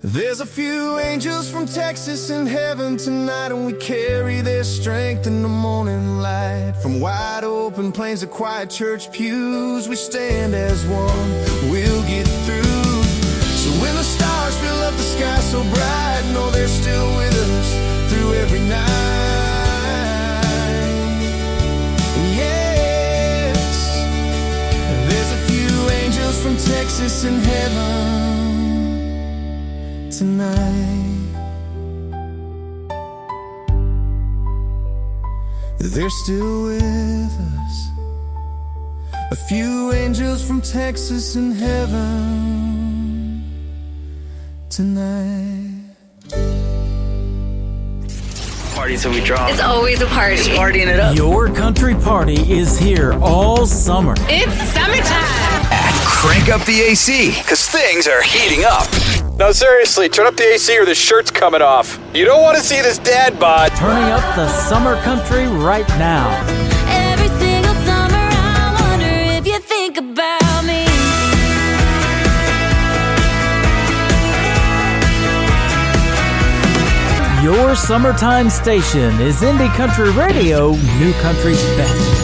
There's a few angels from Texas in heaven tonight, and we carry their strength in the morning light. From wide open plains to quiet church pews, we stand as one, we'll get through. So when the stars fill up the sky so bright, know they're still with us through every night. Yes, there's a few angels from Texas in heaven tonight. They're still with us. A few angels from Texas in heaven tonight. Party till we drop. It's always a party. Just partying it up. Your country party is here all summer. It's summertime. Crank up the AC, because things are heating up. No, seriously, turn up the AC or the shirt's coming off. You don't want to see this dad bod. Turning up the summer country right now. Every single summer I wonder if you think about me. Your summertime station is Indie Country Radio, New Country's Best.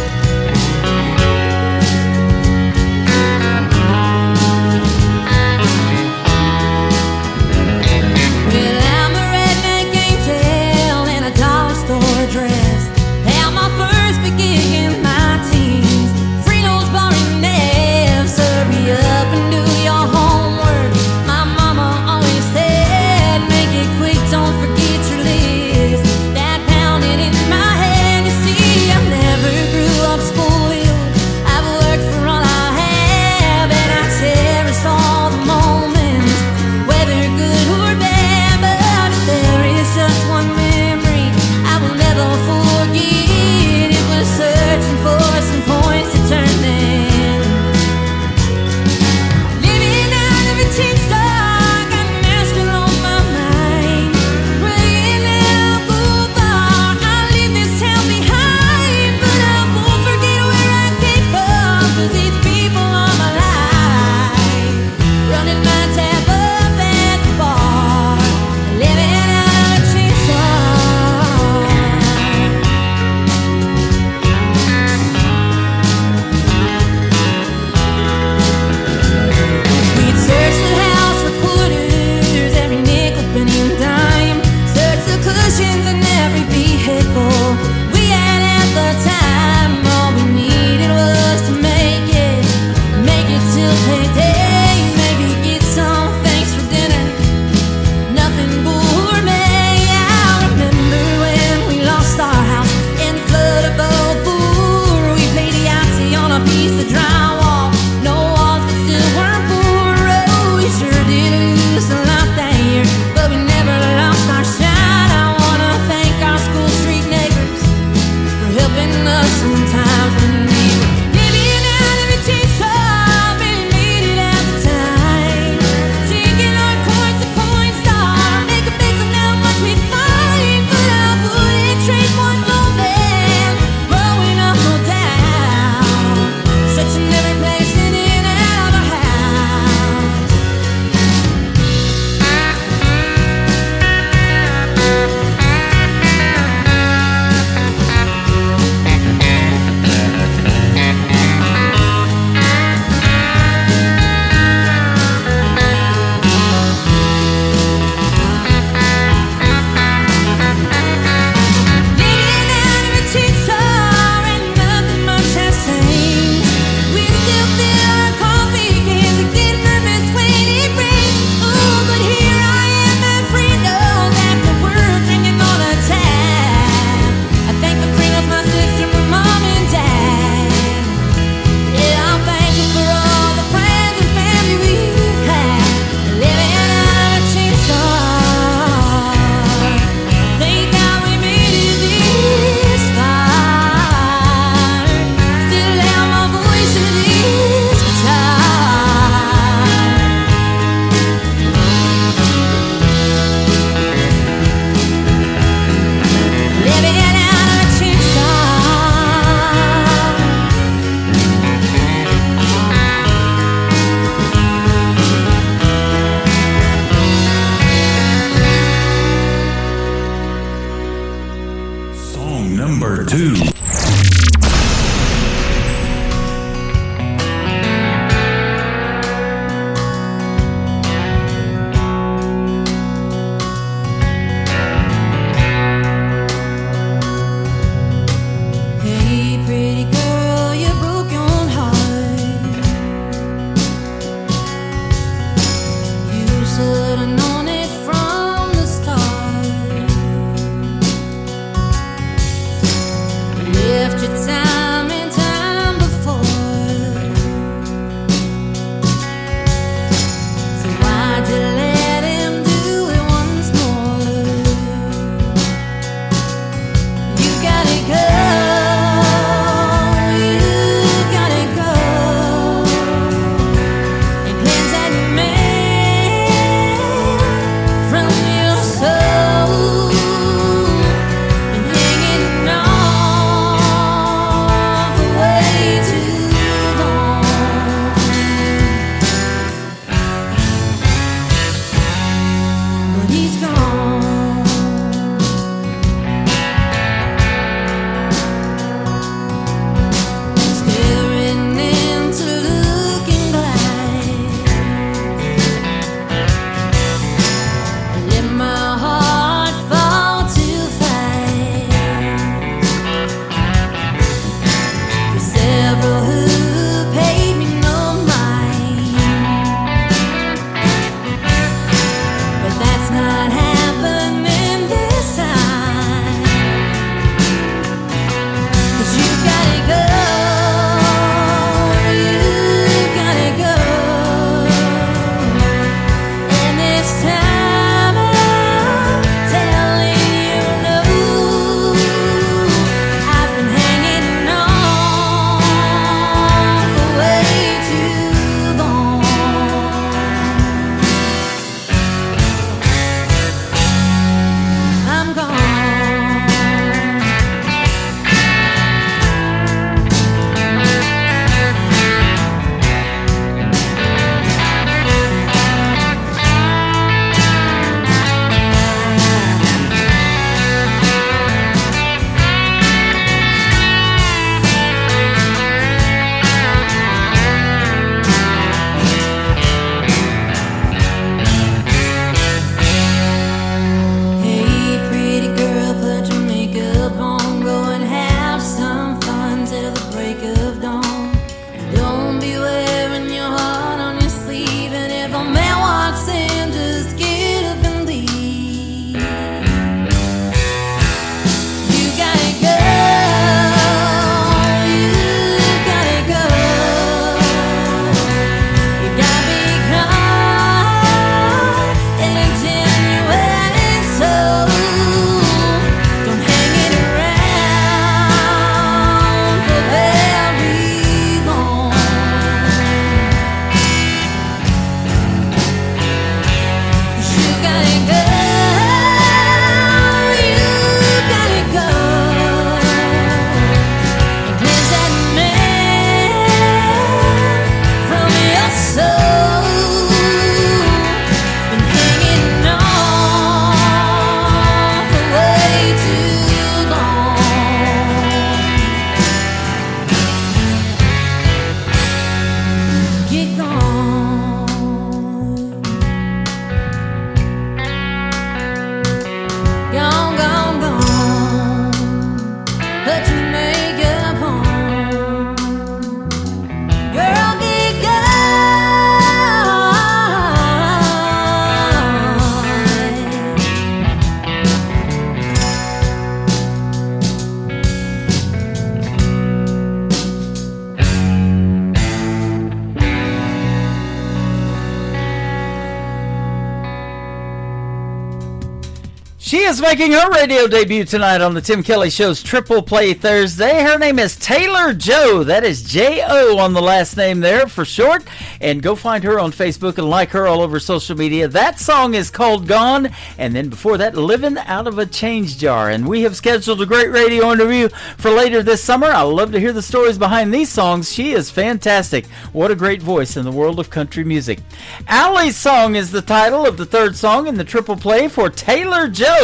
She is making her radio debut tonight on the Tim Kelly Show's Triple Play Thursday. Her name is Taylor Joe. That is J-O on the last name there for short. And go find her on Facebook and like her all over social media. That song is called Gone. And then before that, Living Out of a Change Jar. And we have scheduled a great radio interview for later this summer. I love to hear the stories behind these songs. She is fantastic. What a great voice in the world of country music. Allie's Song is the title of the third song in the Triple Play for Taylor Joe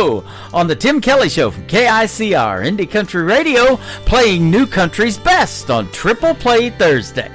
on the Tim Kelly Show from KICR Indie Country Radio, playing new country's best on Triple Play Thursday.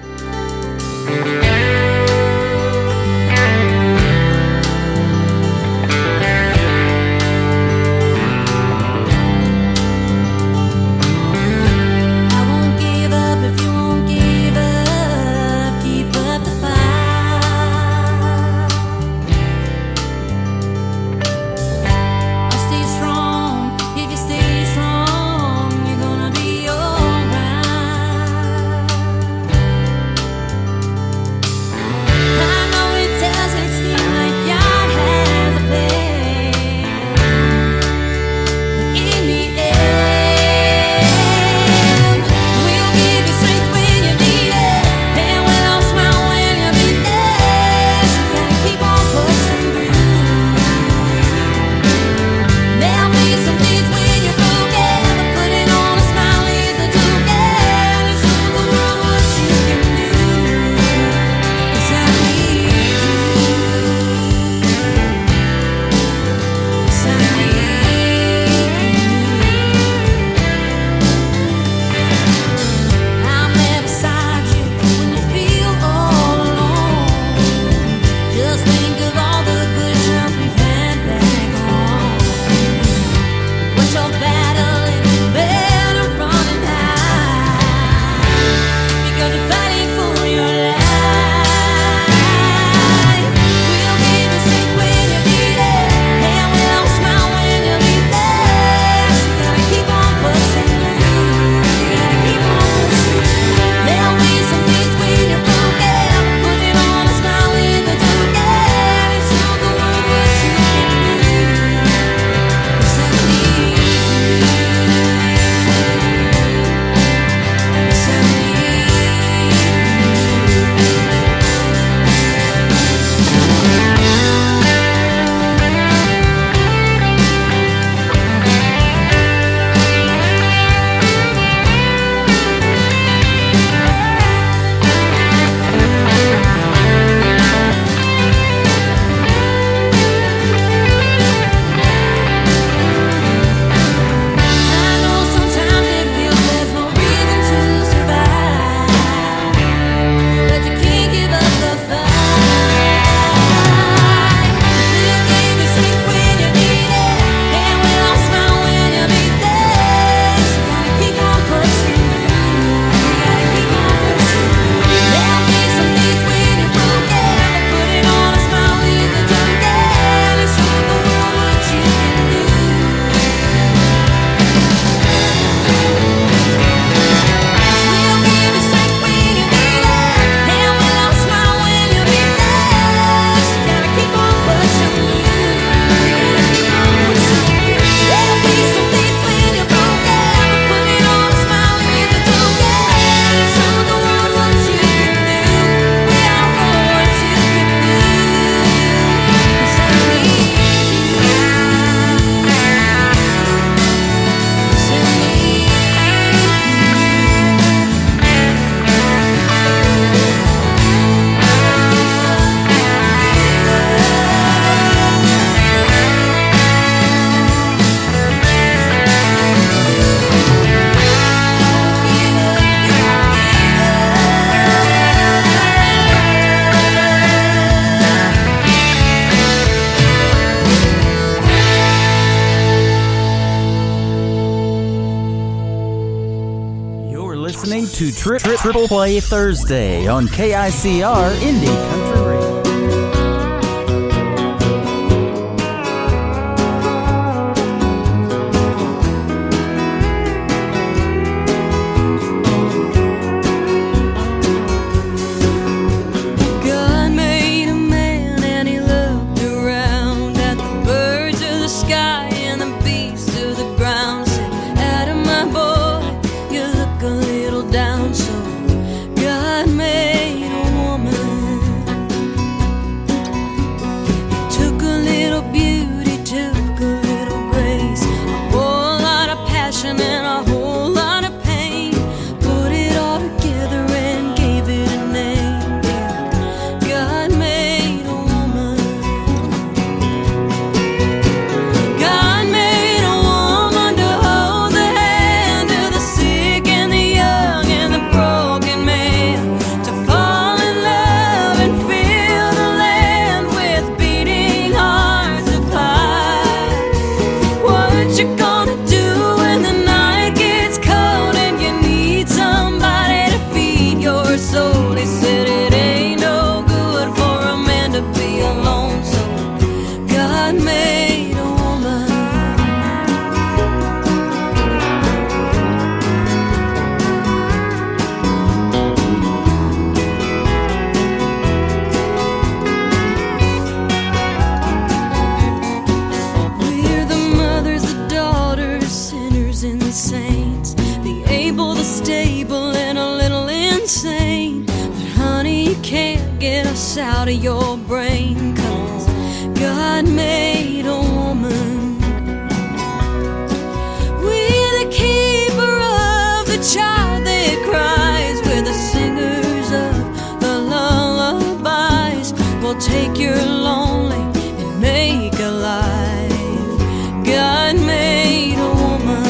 listening to Triple Play Thursday on KICR Indie Country Radio. God made a man and he looked around at the birds of the sky and the can't get us out of your brain, 'cause God made a woman. We're the keeper of the child that cries. We're the singers of the lullabies. We'll take your lonely and make alive. God made a woman.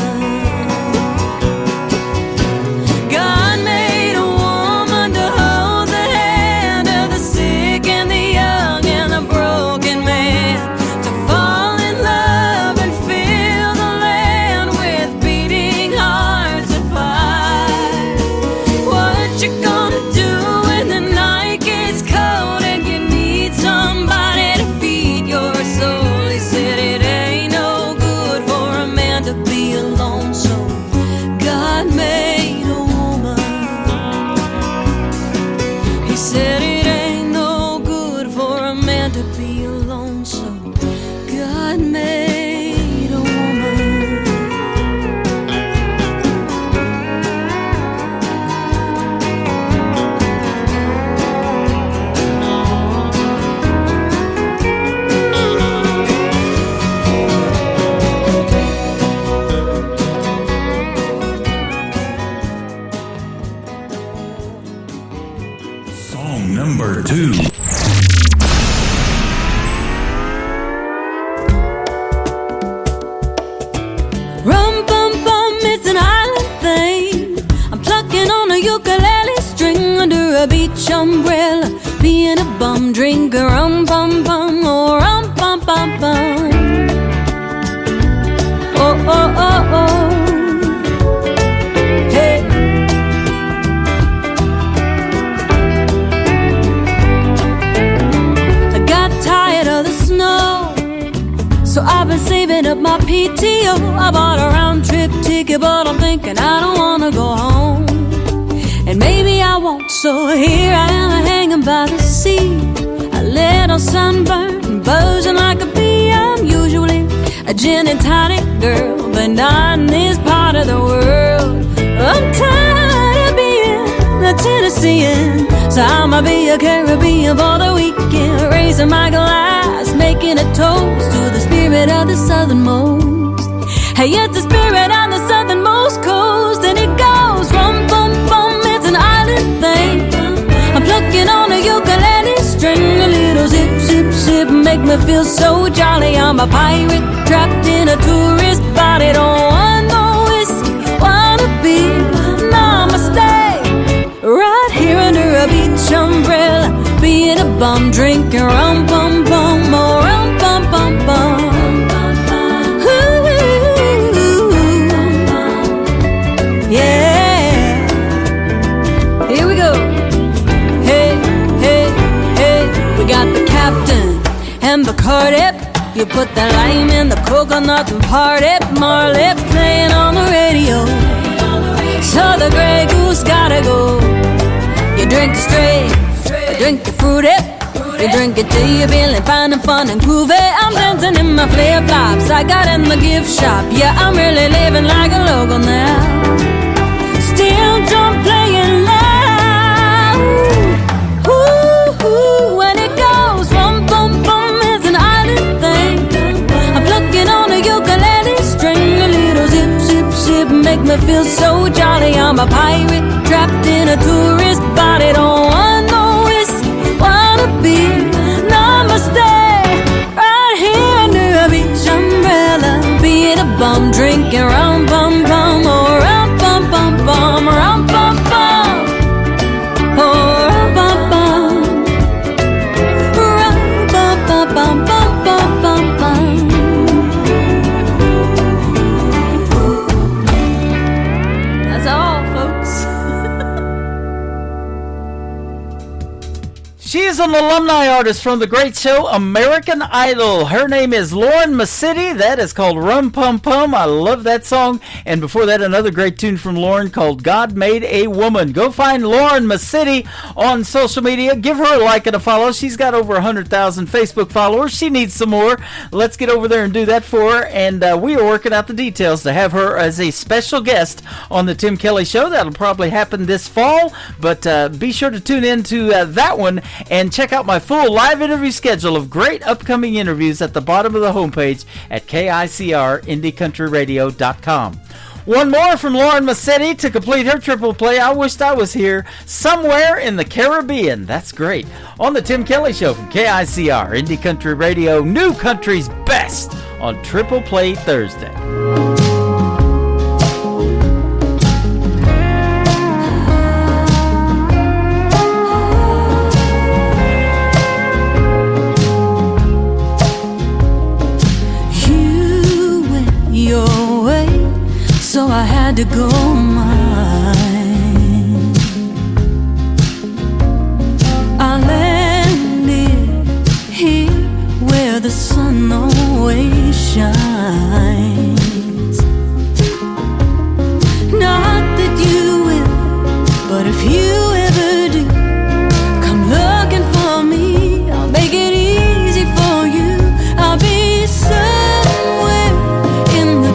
God made a woman to hold the hand of the sick and the young and the broken man, to fall in love and fill the land with beating hearts and fire. What you gonna do when the night gets cold and you need somebody to feed your soul? He said it ain't no good for a man to be alone, so God made a woman. He said it ain't no good for a man to be alone, so God made a woman. Song number 2. Rum bum bum, it's an island thing. I'm plucking on a ukulele string under a beach umbrella, being a bum drinker. Rum bum bum, oh rum bum bum bum. Oh oh oh oh. Hey. I got tired of the snow, so I've been saving up my PTO. I bought a round trip ticket, but I'm thinking I don't wanna go home. And maybe I won't, so here I am hanging by the sea, a little sunburned, buzzing like a bee. I'm usually a gin and tonic girl, but not in this part of the world. I'm tired of being a Tennessean, so I'ma be a Caribbean for the weekend, raising my glass, making a toast to the spirit of the southernmost. Hey, it's the spirit on the southernmost coast, and it goes rum bum bum, it's an island thing. I'm plucking on a ukulele string, a little zip zip zip, make me feel so jolly. I'm a pirate trapped in a tourist body, don't want no whiskey, wanna be namaste. Right here under a beach umbrella, being a bum drinking rum bum bum, oh rum bum bum bum. Ooh, yeah. Here we go. Hey, hey, hey. We got the captain and Bacardi. You put the lime in the coconut and party. Marley playing on the radio, so the Grey Goose gotta go. You drink it straight, you drink it fruity, you drink it till you're feeling fine and fun and groovy. I'm dancing in my flip-flops I got in the gift shop. Yeah, I'm really living like a local now. Still drum playing loud. Ooh, ooh, when it goes rum bum bum, it's an island thing. I'm plucking on a ukulele string, a little zip zip zip, make me feel so jolly. I'm a pirate trapped in a tourist body, don't want no whiskey, wanna be namaste. Right here under a beach umbrella, being a bum drinking rum bum bum, oh rum bum bum bum, rum bum bum, oh rum bum bum, rum bum bum bum bum bum bum bum. That's all, folks. She is an alumni artist from the great show American Idol. Her name is Lauren Masidi. That is called Rum Pum Pum. I love that song. And before that, another great tune from Lauren called God Made a Woman. Go find Lauren Masidi on social media. Give her a like and a follow. She's got over 100,000 Facebook followers. She needs some more. Let's get over there and do that for her. And we are working out the details to have her as a special guest on the Tim Kelly Show. That'll probably happen this fall. But be sure to tune in to that one and check out my full live interview schedule of great upcoming interviews at the bottom of the homepage at KICRIndieCountryRadio.com. One more from Lauren Masidi to complete her triple play. I wished I was here somewhere in the Caribbean. That's great. On the Tim Kelly Show from KICR Indie Country Radio, New Country's Best on Triple Play Thursday. So I had to go mine. I landed here where the sun always shines. Not that you will, but if you ever do, come looking for me. I'll make it easy for you. I'll be somewhere in the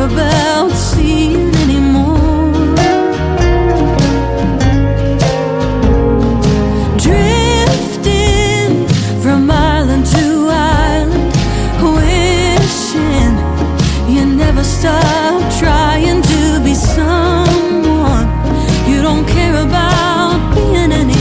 about seeing anymore. Drifting from island to island, wishing you never stop trying to be someone you don't care about being anymore.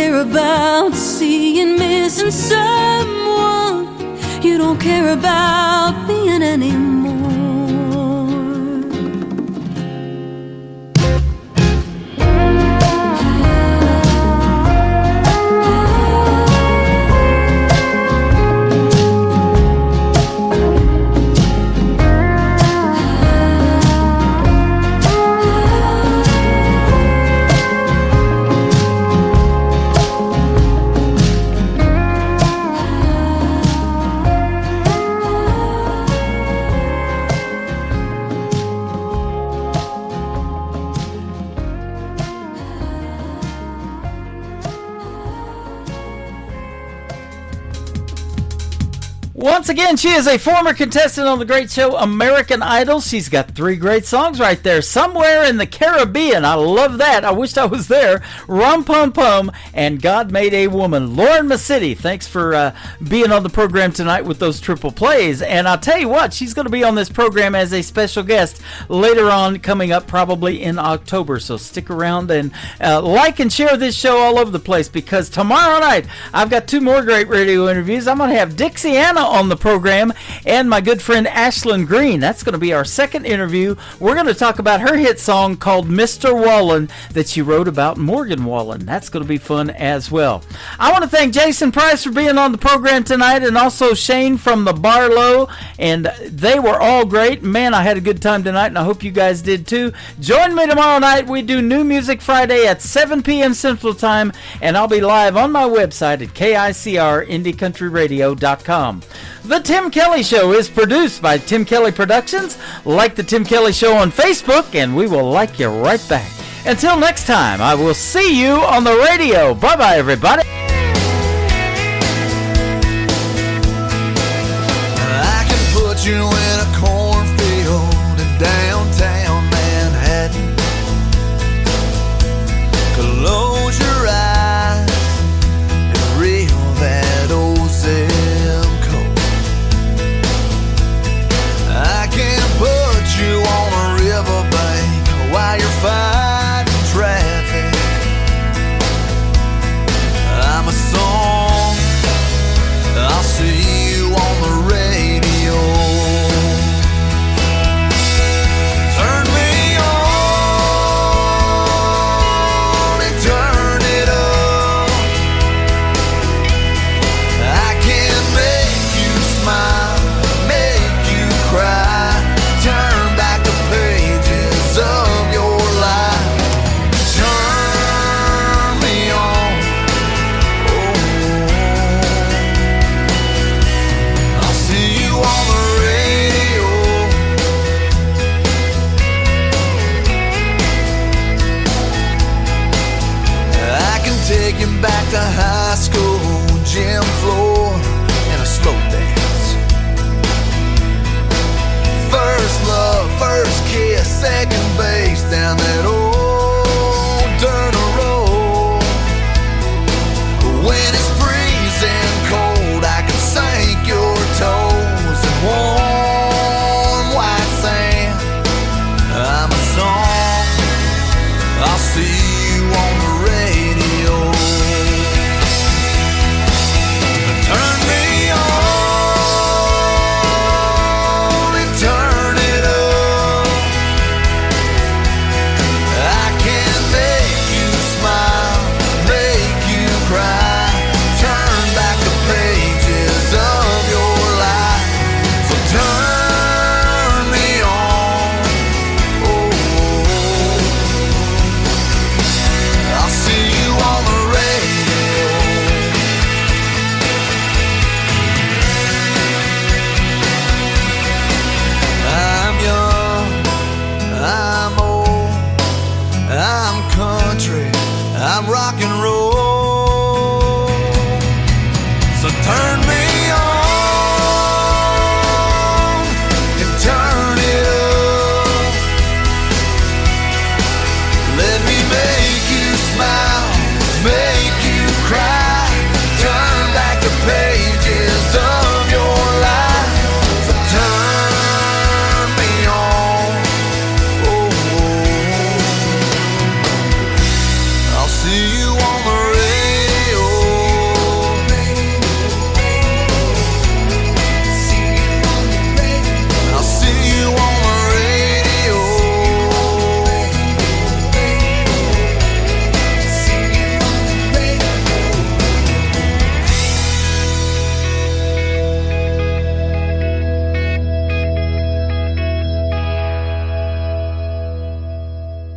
About seeing, missing someone you don't care about being anymore. Once again, she is a former contestant on the great show American Idol. She's got 3 great songs right there. Somewhere in the Caribbean. I love that. I wished I was there. Rum Pum Pum and God Made a Woman. Lauren Masidi, thanks for being on the program tonight with those triple plays. And I'll tell you what, she's going to be on this program as a special guest later on, coming up probably in October. So stick around and like and share this show all over the place, because tomorrow night I've got 2 more great radio interviews. I'm going to have Dixie Anna on the program, and my good friend Ashlyn Green. That's going to be our second interview. We're going to talk about her hit song called Mr. Wallen that she wrote about Morgan Wallen. That's going to be fun as well. I want to thank Jason Price for being on the program tonight, and also Shane from the Barlow, and they were all great. Man, I had a good time tonight, and I hope you guys did too. Join me tomorrow night. We do New Music Friday at 7 p.m. Central Time, and I'll be live on my website at KICRIndieCountryRadio.com. The Tim Kelly Show is produced by Tim Kelly Productions. Like the Tim Kelly Show on Facebook, and we will like you right back. Until next time, I will see you on the radio. Bye-bye, everybody. I can put you in a cornfield in downtown Manhattan. Close your eyes and reel that old zip code. I can put you on a riverbank while you're fighting traffic. I'm a song, I'll see you on the radio. Turn me on and turn it up. I can make you smile, make you cry, turn back the pages of your life. Turn me on, oh, I'll see you on the radio. I can take you back to high school, gym floor, and a slow dance. First love, first kiss, second base down that old